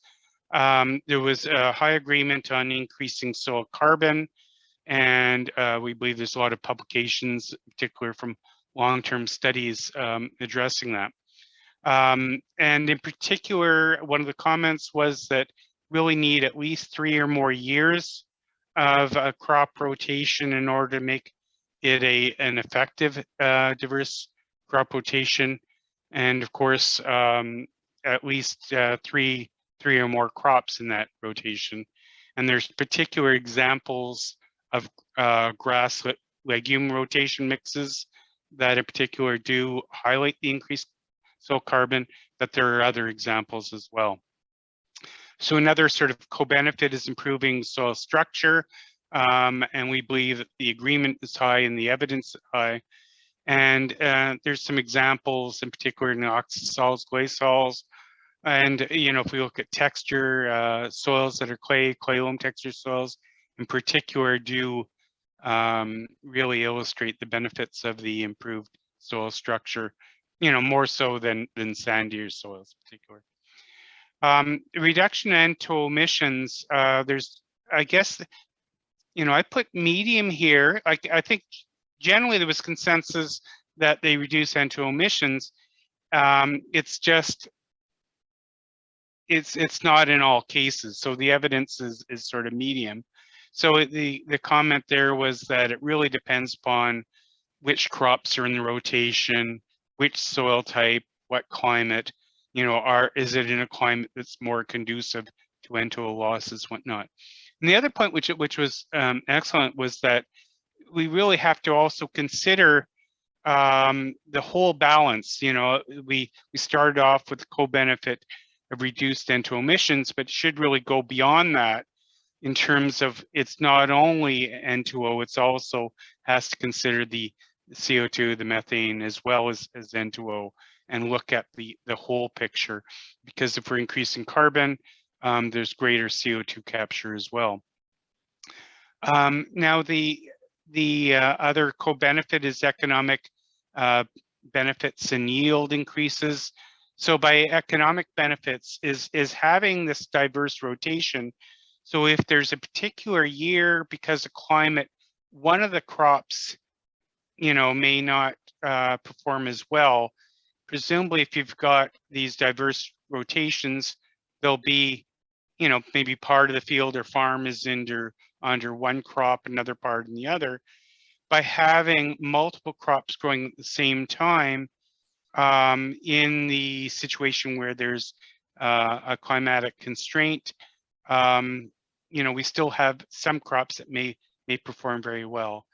there was a high agreement on increasing soil carbon, and we believe there's a lot of publications, in particular from long-term studies, addressing that. And in particular, one of the comments was that really need at least 3 or more years of a crop rotation in order to make it an effective diverse crop rotation. And of course, at least three or more crops in that rotation. And there's particular examples of grass legume rotation mixes that in particular do highlight the increased soil carbon, but there are other examples as well. So another sort of co-benefit is improving soil structure, and we believe that the agreement is high and the evidence is high. And there's some examples, in particular in the oxasols, glasols, and if we look at texture, soils that are clay loam texture soils, in particular, do really illustrate the benefits of the improved soil structure, more so than sandier soils in particular. Reduction in NTO emissions, there's, I guess, I put medium here. I think generally there was consensus that they reduce NTO emissions. It's just, it's not in all cases. So the evidence is sort of medium. So the comment there was that it really depends upon which crops are in the rotation, which soil type, what climate, is it in a climate that's more conducive to NTO losses, whatnot. And the other point, which was excellent, was that we really have to also consider the whole balance. We started off with the co-benefit of reduced NTO emissions, but should really go beyond that in terms of it's not only N2O, it's also has to consider the CO2, the methane, as well as N2O, and look at the whole picture. Because if we're increasing carbon, there's greater CO2 capture as well. Now the other co-benefit is economic benefits and yield increases. So by economic benefits is having this diverse rotation. So if there's a particular year because of climate, one of the crops, may not perform as well. Presumably, if you've got these diverse rotations, there'll be, maybe part of the field or farm is under one crop, another part in the other. By having multiple crops growing at the same time, in the situation where there's a climatic constraint, we still have some crops that may perform very well.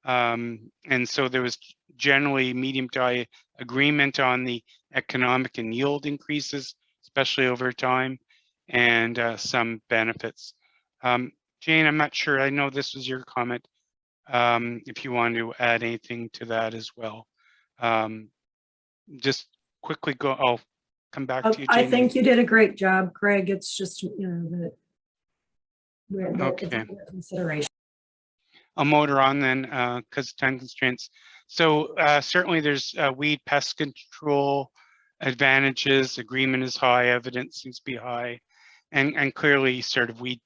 And so there was generally medium to high agreement on the economic and yield increases, especially over time, and some benefits. Jane, I'm not sure, I know this was your comment, if you want to add anything to that as well. Just quickly go, I'll come back to you, Jane. I think you did a great job, Greg. It's just, that okay. Consideration. I'll motor on then because of time constraints. So certainly there's weed pest control advantages. Agreement is high, evidence seems to be high, and clearly sort of weed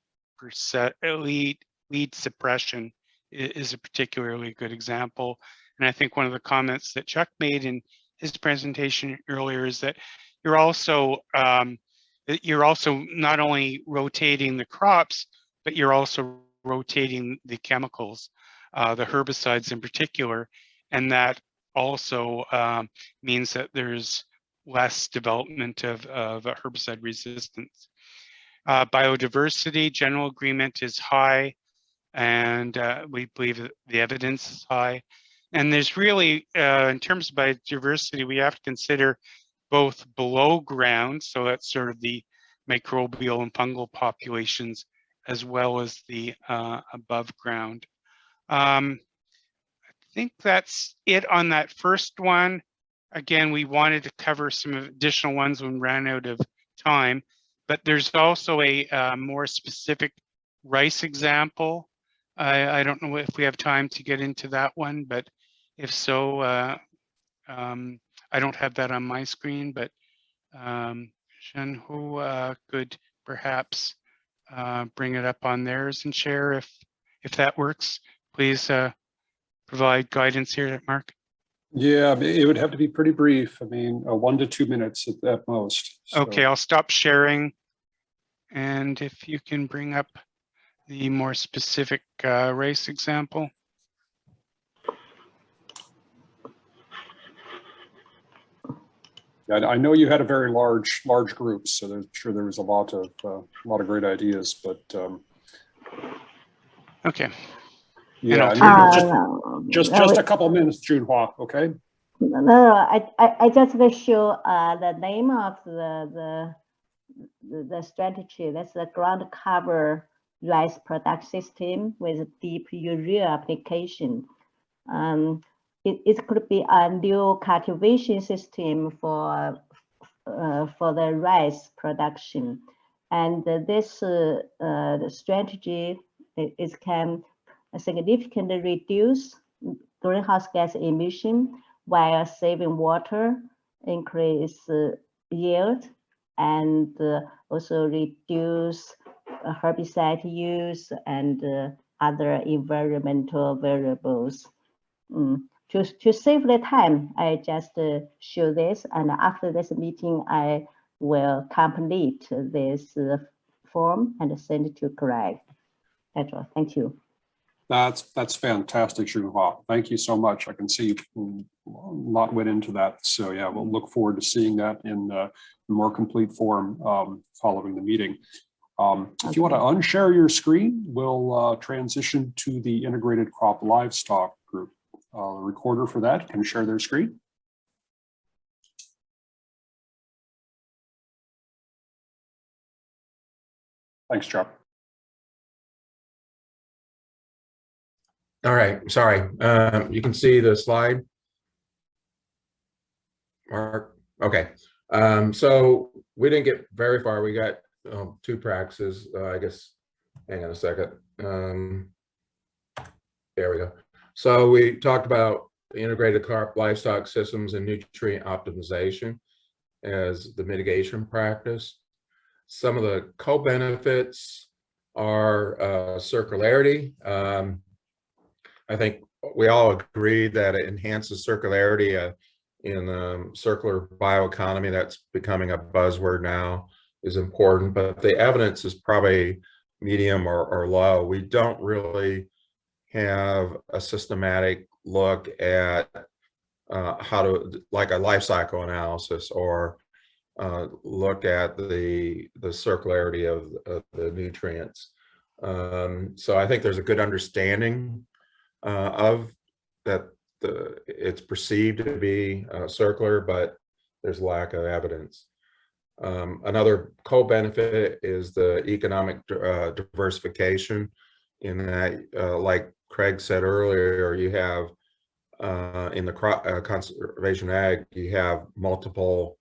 suppression is a particularly good example. And I think one of the comments that Chuck made in his presentation earlier is that you're also not only rotating the crops, but you're also rotating the chemicals, the herbicides in particular, and that also means that there's less development of herbicide resistance. Biodiversity, general agreement is high. and we believe that the evidence is high. And there's really, in terms of biodiversity, we have to consider both below ground, so that's sort of the microbial and fungal populations, as well as the above ground. I think that's it on that first one. Again, we wanted to cover some additional ones when we ran out of time, but there's also a more specific rice example. I don't know if we have time to get into that one, but if so, I don't have that on my screen, but Shen, who could perhaps bring it up on theirs and share if that works. Please provide guidance here, Mark. Yeah, it would have to be pretty brief. I mean, 1 to 2 minutes at most. So. Okay, I'll stop sharing. And if you can bring up the more specific race example. I know you had a very large group, so I'm sure there was a lot of great ideas. But okay, yeah, just a couple minutes, Junhua. Okay. No, I just will show the name of the strategy. That's the ground cover rice product system with deep urea application. It could be a new cultivation system for the rice production, and this strategy can significantly reduce greenhouse gas emission while saving water, increase yield, and also reduce herbicide use and other environmental variables. To save the time, I just show this, and after this meeting, I will complete this form and send it to Greg. That's all. Thank you. That's fantastic, Junhua. Thank you so much. I can see a lot went into that. So yeah, we'll look forward to seeing that in more complete form following the meeting. If you want to unshare your screen, we'll transition to the integrated crop livestock group. The recorder for that can share their screen. Thanks, Chuck. All right, sorry. You can see the slide, Mark. Okay. So we didn't get very far. We got 2 practices, I guess. Hang on a second. There we go. So we talked about the integrated crop livestock systems and nutrient optimization as the mitigation practice. Some of the co-benefits are circularity. I think we all agree that it enhances circularity in circular bioeconomy. That's becoming a buzzword now, is important, but the evidence is probably medium or low. We don't really have a systematic look at how to, like a life cycle analysis, or look at the circularity of the nutrients. So I think there's a good understanding of that it's perceived to be circular, but there's lack of evidence. Another co-benefit is the economic diversification, in that, like Craig said earlier, you have in the crop conservation ag, you have multiple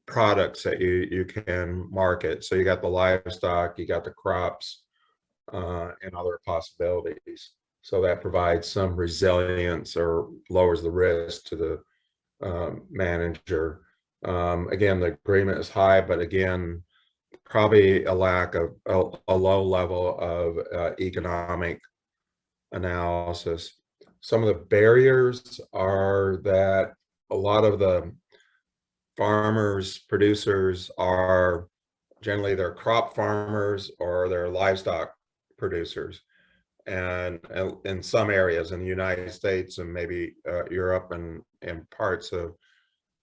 products that you can market. So you got the livestock, you got the crops, and other possibilities. So that provides some resilience or lowers the risk to the manager. Again, the agreement is high, but again, probably a lack of a low level of economic analysis. Some of the barriers are that a lot of the farmers, producers are generally they're crop farmers or they're livestock producers. And in some areas in the United States and maybe Europe and parts of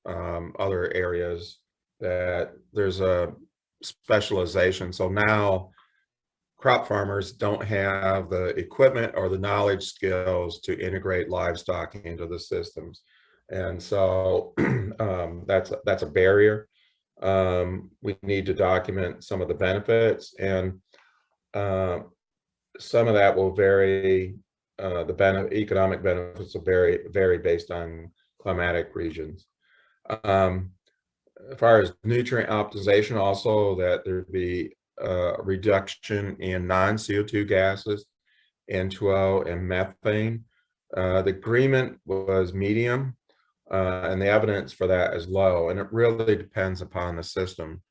other areas, that there's a specialization. So now crop farmers don't have the equipment or the knowledge skills to integrate livestock into the systems. And so that's a barrier. We need to document some of the benefits, and some of that will vary. The economic benefits will vary based on climatic regions. As far as nutrient optimization, also that there'd be a reduction in non-CO2 gases, N2O and methane. The agreement was medium, and the evidence for that is low, and it really depends upon the system.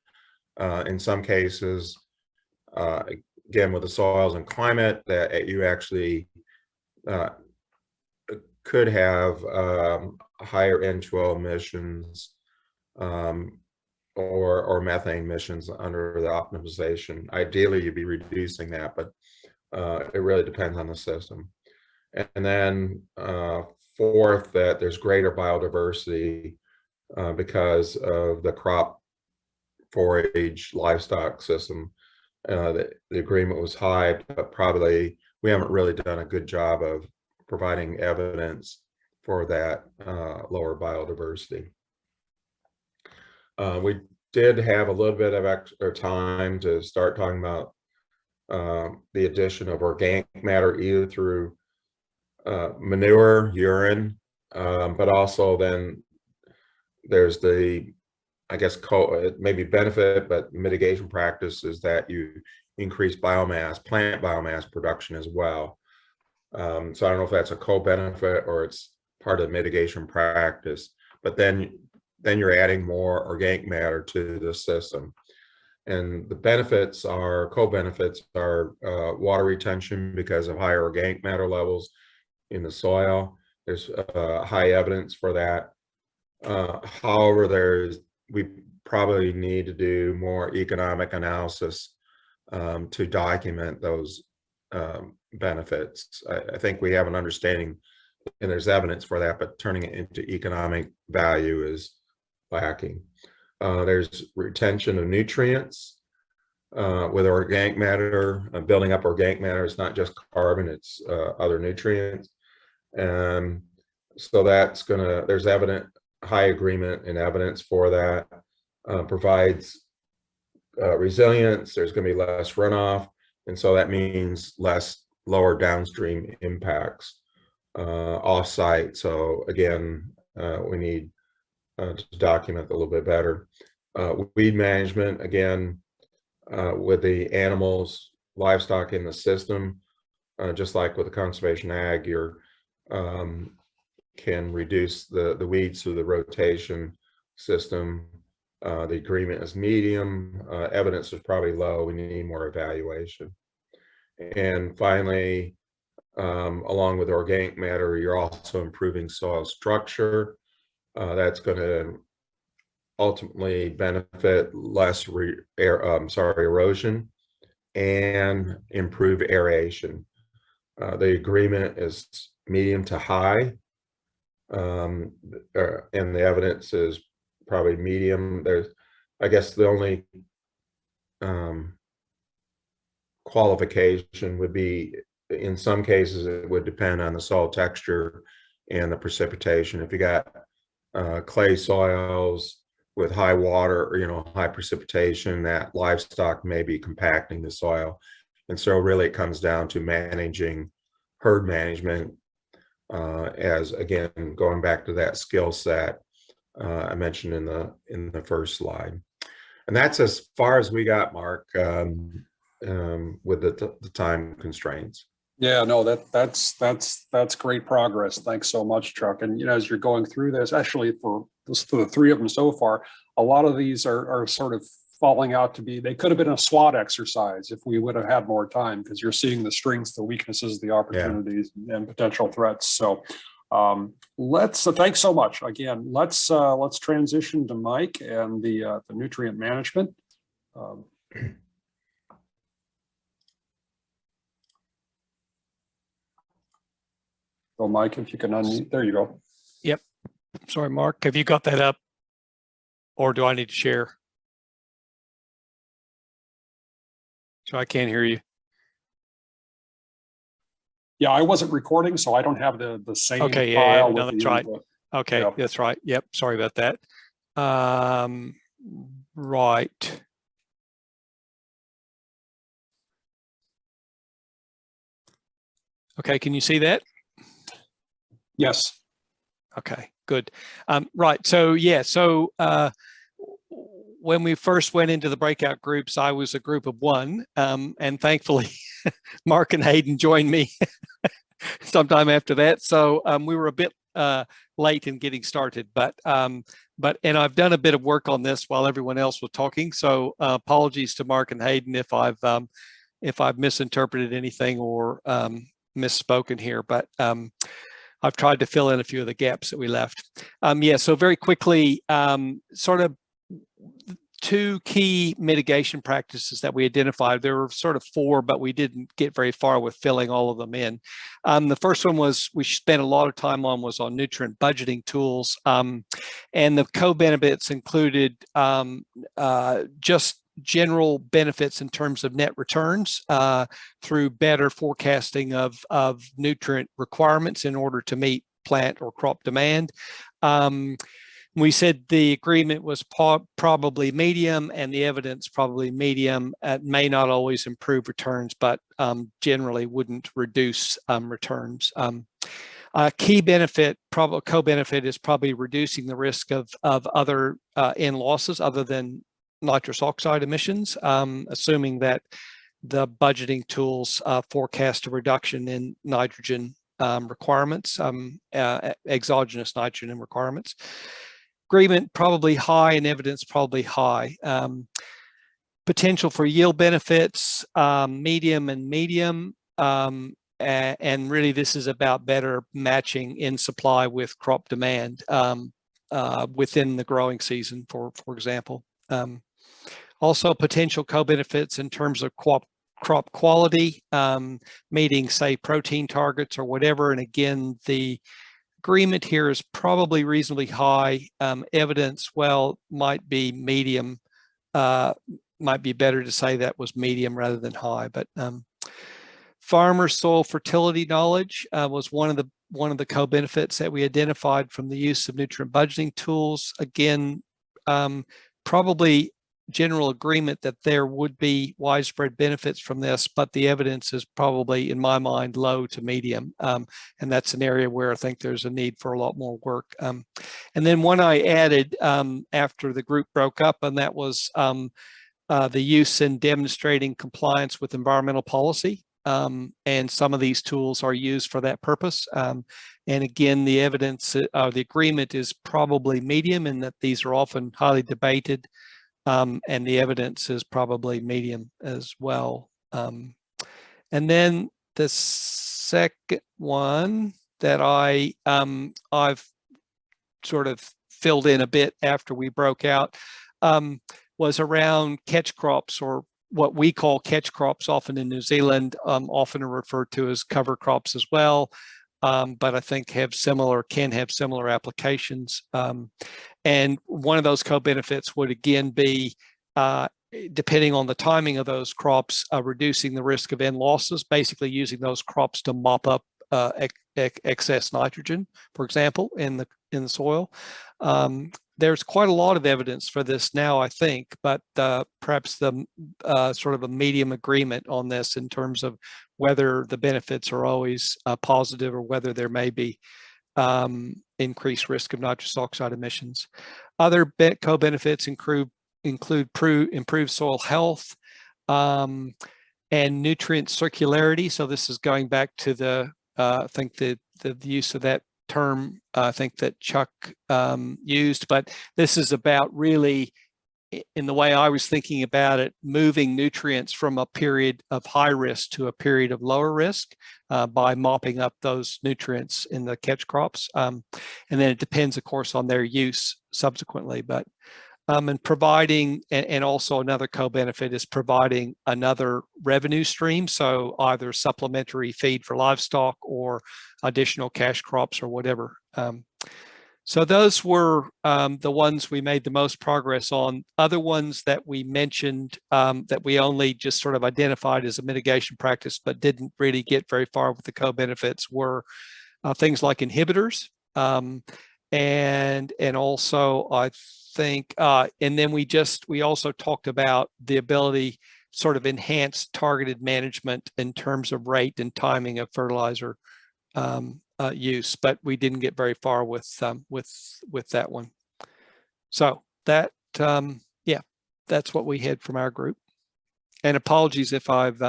In some cases, again, with the soils and climate, that you actually could have higher N2O emissions or methane emissions under the optimization. Ideally, you'd be reducing that, but it really depends on the system. And then fourth, that there's greater biodiversity because of the crop forage livestock system. The agreement was high, but probably we haven't really done a good job of providing evidence for that lower biodiversity. We did have a little bit of extra time to start talking about the addition of organic matter, either through manure, urine, but also then there's the, I guess, maybe benefit, but mitigation practices that you increase biomass, plant biomass production as well. So I don't know if that's a co-benefit or it's part of the mitigation practice, but then you're adding more organic matter to the system. And the benefits are, co-benefits are water retention because of higher organic matter levels in the soil. There's high evidence for that. However, we probably need to do more economic analysis to document those benefits. I think we have an understanding and there's evidence for that, but turning it into economic value is lacking. There's retention of nutrients with organic matter, building up organic matter. It's not just carbon, it's other nutrients. And so that's there's high agreement and evidence for that. Provides resilience, there's going to be less runoff, and so that means lower downstream impacts off-site. So again, we need to document a little bit better. Weed management, again, with the animals, livestock in the system, just like with the conservation ag, you can reduce the weeds through the rotation system. The agreement is medium, evidence is probably low, we need more evaluation. And finally, along with organic matter, you're also improving soil structure. That's going to ultimately benefit less erosion and improve aeration. The agreement is medium to high, and the evidence is probably medium. I guess the only qualification would be, in some cases, it would depend on the soil texture and the precipitation. If you got clay soils with high water, or high precipitation, that livestock may be compacting the soil. And so really it comes down to managing herd management, as again, going back to that skill set I mentioned in the first slide. And that's as far as we got, Mark, with the time constraints. Yeah, no, that's great progress. Thanks so much, Chuck. And as you're going through this, actually for the three of them so far, a lot of these are sort of falling out to be, they could have been a SWOT exercise if we would have had more time, because you're seeing the strengths, the weaknesses, the opportunities, and potential threats. So thanks so much. Again, let's transition to Mike and the nutrient management. So Mike, if you can unmute, there you go. Yep. Sorry, Mark, have you got that up? Or do I need to share? So I can't hear you. Yeah, I wasn't recording, so I don't have the same Okay, file no, with that's you. right. But, Okay, yeah. that's right. Yep, sorry about that. Right. Okay, can you see that? Yes. Okay, good. Right, so yeah, so when we first went into the breakout groups, I was a group of one, and thankfully Mark and Hayden joined me sometime after that. So we were a bit late in getting started, but and I've done a bit of work on this while everyone else was talking. So apologies to Mark and Hayden if I've misinterpreted anything or misspoken here, but I've tried to fill in a few of the gaps that we left. Yeah, so very quickly, sort of two key mitigation practices that we identified. There were sort of four, but we didn't get very far with filling all of them in. The first one was we spent a lot of time on was on nutrient budgeting tools, and the co-benefits included just general benefits in terms of net returns through better forecasting of nutrient requirements in order to meet plant or crop demand. We said the agreement was probably medium and the evidence probably medium. It may not always improve returns, but generally wouldn't reduce returns. A key benefit, co-benefit, is probably reducing the risk of other N losses other than nitrous oxide emissions, assuming that the budgeting tools forecast a reduction in nitrogen requirements, exogenous nitrogen requirements. Agreement probably high and evidence probably high. Potential for yield benefits, medium and medium. And really this is about better matching in supply with crop demand within the growing season, for example. Also potential co-benefits in terms of crop quality, meeting say protein targets or whatever. And again, the agreement here is probably reasonably high. Evidence, well, might be medium. Might be better to say that was medium rather than high. But farmer soil fertility knowledge was one of the co-benefits that we identified from the use of nutrient budgeting tools. Again, probably general agreement that there would be widespread benefits from this, but the evidence is probably, in my mind, low to medium. And that's an area where I think there's a need for a lot more work. And then one I added after the group broke up, and that was the use in demonstrating compliance with environmental policy. And some of these tools are used for that purpose. And again, the evidence, the agreement is probably medium in that these are often highly debated. And the evidence is probably medium as well. And then the second one that I've sort of filled in a bit after we broke out was around catch crops, or what we call catch crops often in New Zealand, often are referred to as cover crops as well. But I think can have similar applications. And one of those co-benefits would again be, depending on the timing of those crops, reducing the risk of N losses, basically using those crops to mop up excess nitrogen, for example, in the soil. There's quite a lot of evidence for this now, I think, but perhaps the sort of a medium agreement on this in terms of whether the benefits are always positive or whether there may be increased risk of nitrous oxide emissions. Other co-benefits include improved soil health and nutrient circularity. So this is going back to the I think the use of that term I think that Chuck used, but this is about really, in the way I was thinking about it, moving nutrients from a period of high risk to a period of lower risk by mopping up those nutrients in the catch crops. And then it depends, of course, on their use subsequently. But and providing, and also another co-benefit is providing another revenue stream. So either supplementary feed for livestock or additional cash crops or whatever. So those were the ones we made the most progress on. Other ones that we mentioned that we only just sort of identified as a mitigation practice, but didn't really get very far with the co-benefits were things like inhibitors. And also I think, and then we also talked about the ability sort of enhanced targeted management in terms of rate and timing of fertilizer use, but we didn't get very far with that one. So that, yeah, that's what we had from our group. And apologies if I've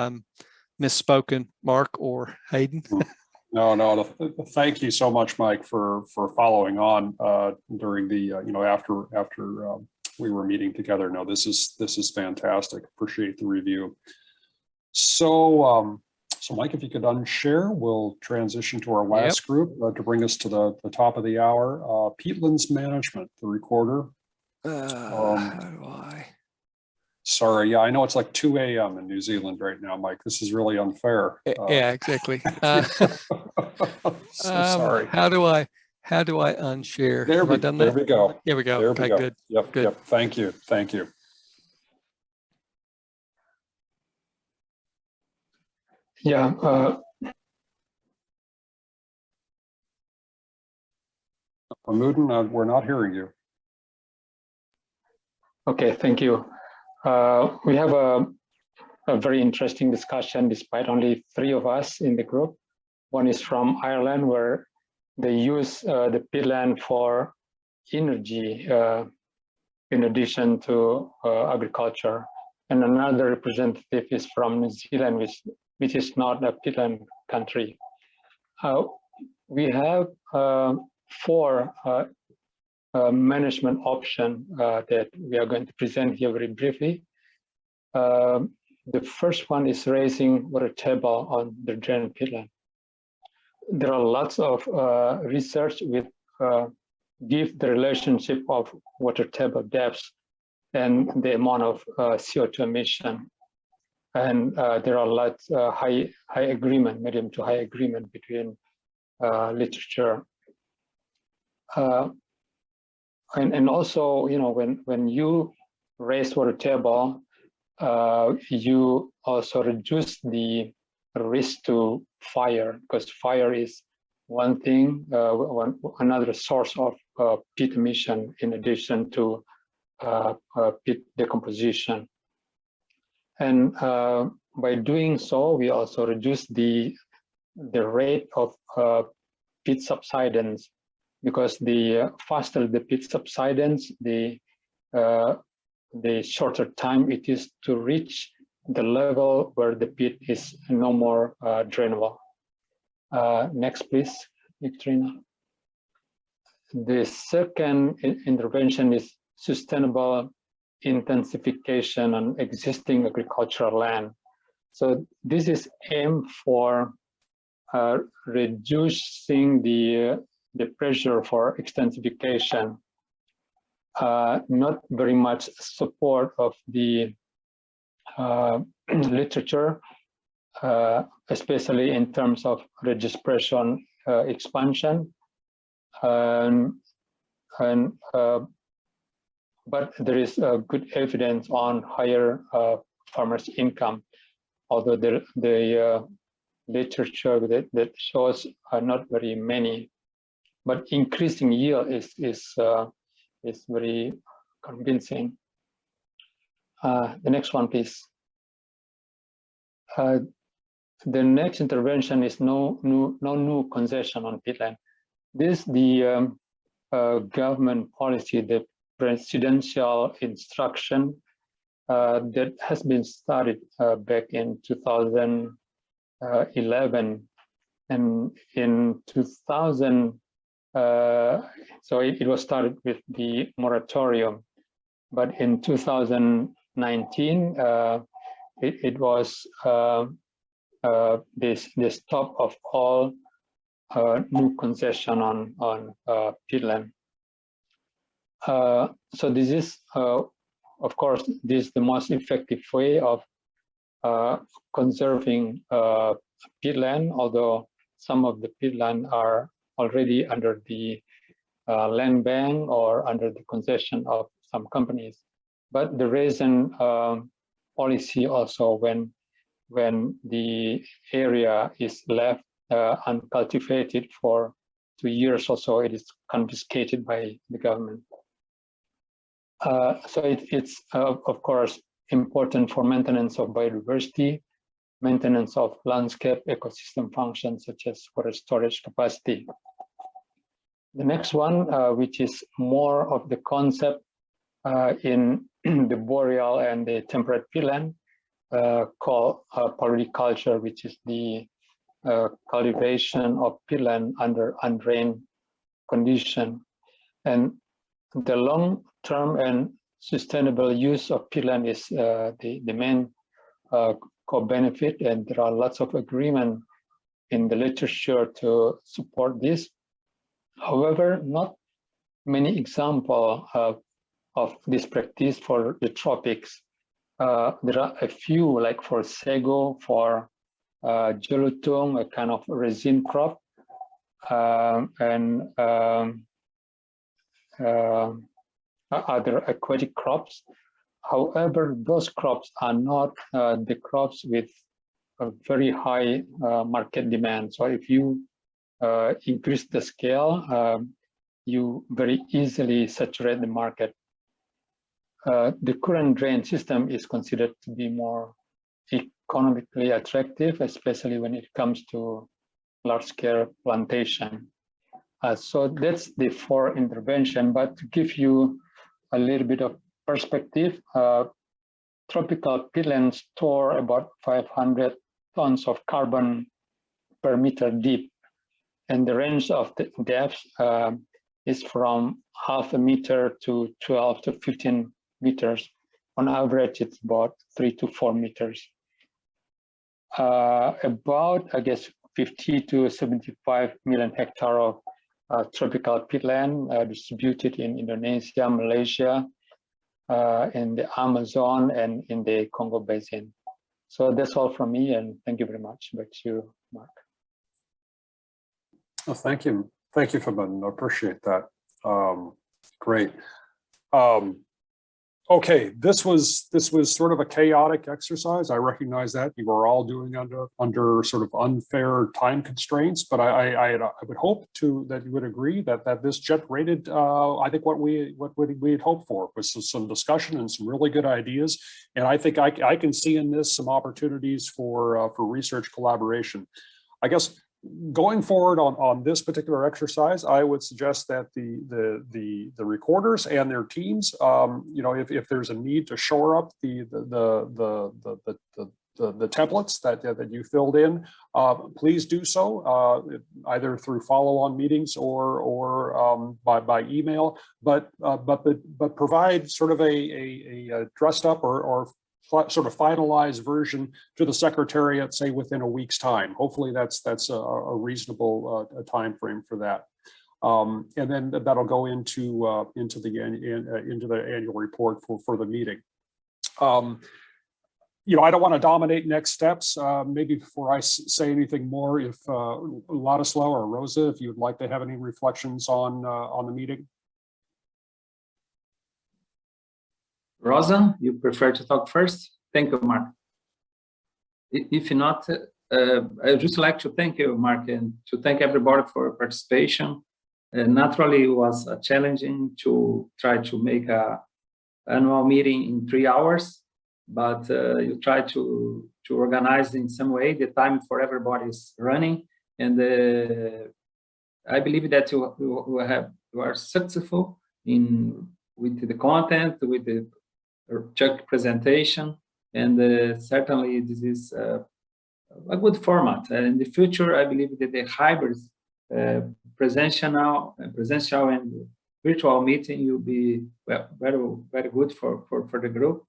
misspoken, Mark or Hayden. No, thank you so much, Mike, for following on during the after we were meeting together. No, this is fantastic. Appreciate the review. So Mike, if you could unshare, we'll transition to our last group to bring us to the top of the hour. Peatlands Management, the recorder. How do I? Sorry, yeah, I know it's like 2 a.m. in New Zealand right now, Mike. This is really unfair. Yeah, exactly. Sorry. How do I unshare? There we go. Here we go. There okay, we go. good. Yep, good. Yep. Thank you. Thank you. Yeah. Amudin, we're not hearing you. Okay, thank you. We have a very interesting discussion despite only 3 of us in the group. One is from Ireland, where they use the peatland for energy in addition to agriculture. And another representative is from New Zealand, which is not a peatland country. We have 4 management options that we are going to present here very briefly. The first one is raising water table on the drained peatland. There are lots of research with give the relationship of water table depth and the amount of CO2 emission. And there are lots high agreement, medium to high agreement between literature. And also, when you raise water table, you also reduce the risk to fire, because fire is one thing, another source of peat emission in addition to peat decomposition. And by doing so, we also reduce the rate of peat subsidence, because the faster the peat subsidence, the shorter time it is to reach the level where the peat is no more drainable. Next, please, Victorina. The second intervention is sustainable intensification on existing agricultural land. So this is aimed for reducing the pressure for extensification. Not very much support of the literature, especially in terms of registration expansion. But there is good evidence on higher farmers' income, although the literature that shows are not very many. But increasing yield is very convincing. The next one, please. The next intervention is no new concession on peatland. This is the government policy, the presidential instruction that has been started back in 2011, and in 2000. So it was started with the moratorium, but in 2019 it was the stop of all new concession on peatland. So this is, of course, this is the most effective way of conserving peatland, although some of the peatland are already under the land bank or under the concession of some companies. But the reason policy also when the area is left uncultivated for 2 years or so, it is confiscated by the government. So it's of course important for maintenance of biodiversity, maintenance of landscape ecosystem functions such as forest storage capacity. The next one, which is more of the concept in the boreal and the temperate peatland, called polyculture, which is the cultivation of peatland under undrained condition. And the long-term and sustainable use of peatland is the main core benefit, and there are lots of agreement in the literature to support this. However, not many examples of this practice for the tropics. There are a few, like for sago, for jolutung, a kind of resin crop, and other aquatic crops. However, those crops are not the crops with a very high market demand. So if you increase the scale, you very easily saturate the market. The current drain system is considered to be more economically attractive, especially when it comes to large-scale plantation. So that's the 4 intervention. But to give you a little bit of perspective, tropical peatlands store about 500 tons of carbon per meter deep, and the range of the depth is from 0.5 meter to 12 to 15 meters. On average, it's about 3 to 4 meters. About, I guess, 50 to 75 million hectares of tropical peatland distributed in Indonesia, Malaysia, in the Amazon, and in the Congo Basin. So that's all from me, and thank you very much. Back to you, Mark. Oh, thank you. Thank you, Fabian. I appreciate that. Great. Okay, this was sort of a chaotic exercise. I recognize that you were all doing under sort of unfair time constraints, but I would hope that you would agree that this generated I think what we had hoped for was some discussion and some really good ideas, and I think I can see in this some opportunities for research collaboration. I guess going forward on this particular exercise, I would suggest that the recorders and their teams, if there's a need to shore up the templates that you filled in, please do so, either through follow-on meetings or by email. But provide sort of a dressed up or sort of finalized version to the Secretariat, say within a week's time. Hopefully that's a reasonable time frame for that, and then that'll go into the annual report for the meeting. I don't want to dominate next steps. Maybe before I say anything more, if Ladislav or Rosa, if you'd like to have any reflections on the meeting. Rosa, you prefer to talk first? Thank you, Mark. If not, I would just like to thank you, Mark, and to thank everybody for participation. Naturally, it was challenging to try to make an annual meeting in 3 hours, but you try to organize in some way. The time for everybody is running, and I believe that you are successful with the content, with the Chuck presentation, and certainly this is a good format. And in the future, I believe that the hybrid presential and virtual meeting will be very good for the group.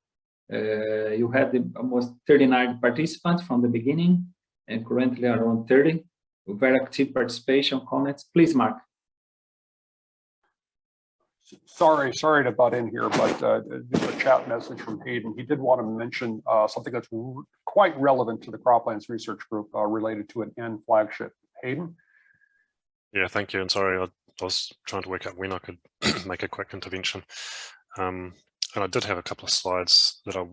You had almost 39 participants from the beginning, and currently around 30. Very active participation, comments. Please, Mark. Sorry to butt in here, but a chat message from Hayden. He did want to mention something that's quite relevant to the Croplands Research Group related to an N flagship. Hayden? Yeah, thank you. And sorry, I was trying to work out when I could make a quick intervention. And I did have a couple of slides that I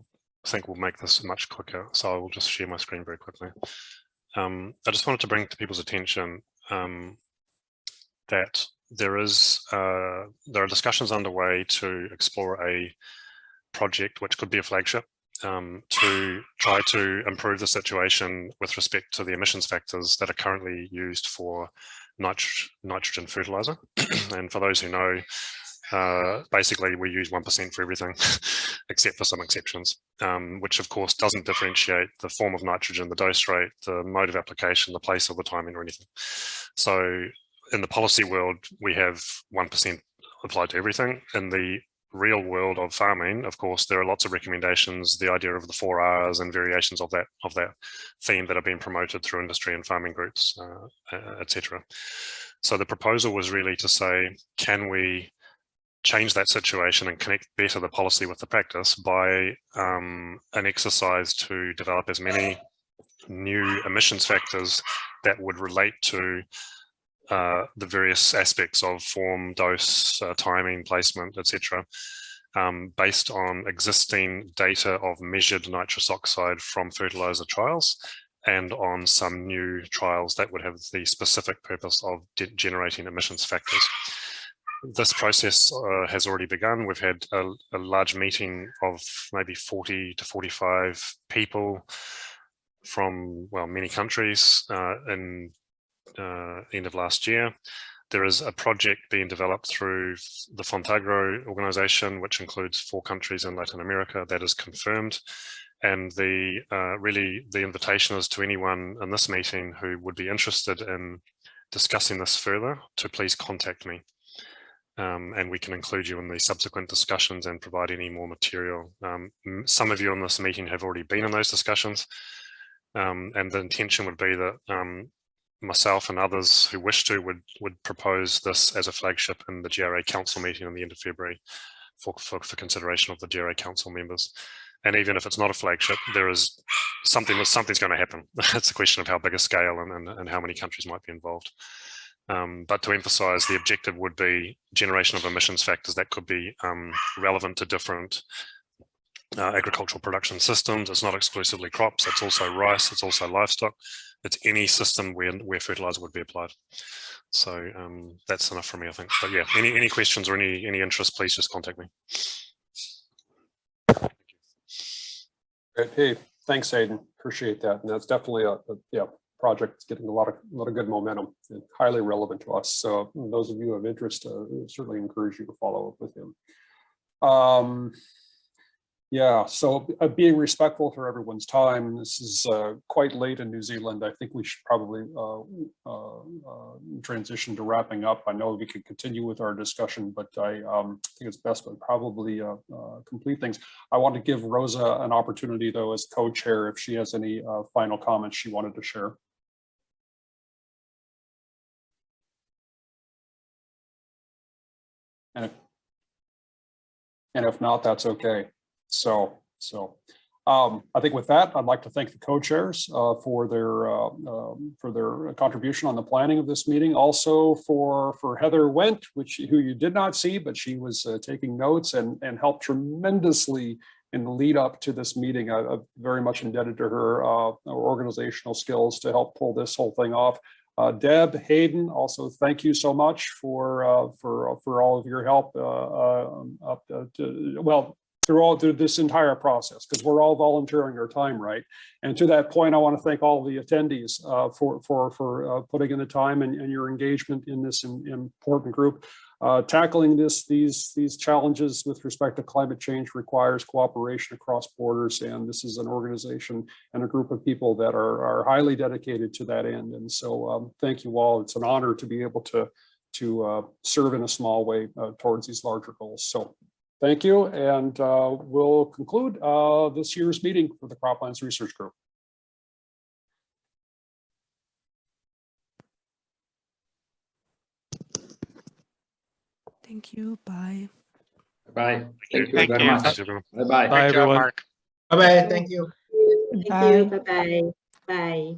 think will make this much quicker. So I will just share my screen very quickly. I just wanted to bring to people's attention that there are discussions underway to explore a project which could be a flagship to try to improve the situation with respect to the emissions factors that are currently used for nitrogen fertilizer. And for those who know, basically we use 1% for everything except for some exceptions, which of course doesn't differentiate the form of nitrogen, the dose rate, the mode of application, the place of the timing or anything. So in the policy world, we have 1% applied to everything. In the real world of farming, of course, there are lots of recommendations, the idea of the 4 Rs and variations of that theme that are being promoted through industry and farming groups, etc. So the proposal was really to say, can we change that situation and connect better the policy with the practice by an exercise to develop as many new emissions factors that would relate to the various aspects of form, dose, timing, placement, etc., based on existing data of measured nitrous oxide from fertilizer trials and on some new trials that would have the specific purpose of generating emissions factors. This process has already begun. We've had a large meeting of maybe 40 to 45 people from, well, many countries in end of last year. There is a project being developed through the Fontagro organization, which includes 4 countries in Latin America, that is confirmed. And really the invitation is to anyone in this meeting who would be interested in discussing this further to please contact me. And we can include you in the subsequent discussions and provide any more material. Some of you in this meeting have already been in those discussions. And the intention would be that myself and others who wish to would propose this as a flagship in the GRA Council meeting in the end of February for consideration of the GRA Council members. And even if it's not a flagship, there is something's going to happen. It's a question of how big a scale and how many countries might be involved. But to emphasize, the objective would be generation of emissions factors that could be relevant to different agricultural production systems. It's not exclusively crops, it's also rice, it's also livestock. It's any system where fertilizer would be applied. So that's enough for me, I think. But yeah, any questions or any interest, please just contact me. Great. Hey, thanks, Aidan. Appreciate that. And that's definitely a project that's getting a lot of good momentum and highly relevant to us. So those of you who have interest, certainly encourage you to follow up with him. Yeah, so being respectful for everyone's time, this is quite late in New Zealand. I think we should probably transition to wrapping up. I know we could continue with our discussion, but I think it's best to probably complete things. I want to give Rosa an opportunity, though, as co-chair, if she has any final comments she wanted to share. And if not, that's okay. So I think with that, I'd like to thank the co-chairs for their contribution on the planning of this meeting. Also for Heather Wendt, who you did not see, but she was taking notes and helped tremendously in the lead up to this meeting. I'm very much indebted to her organizational skills to help pull this whole thing off. Deb, Hayden, also thank you so much for all of your help through this entire process, because we're all volunteering our time, right? And to that point, I want to thank all the attendees for putting in the time and your engagement in this important group. Tackling these challenges with respect to climate change requires cooperation across borders, and this is an organization and a group of people that are highly dedicated to that end. And so thank you all. It's an honor to be able to serve in a small way towards these larger goals. So thank you, and we'll conclude this year's meeting for the Croplands Research Group. Thank you. Bye. Bye. Thank you Thank very you. much. Bye bye. Bye, Great job, everyone. Mark. Bye-bye. Thank you. Thank you. Bye-bye. Bye.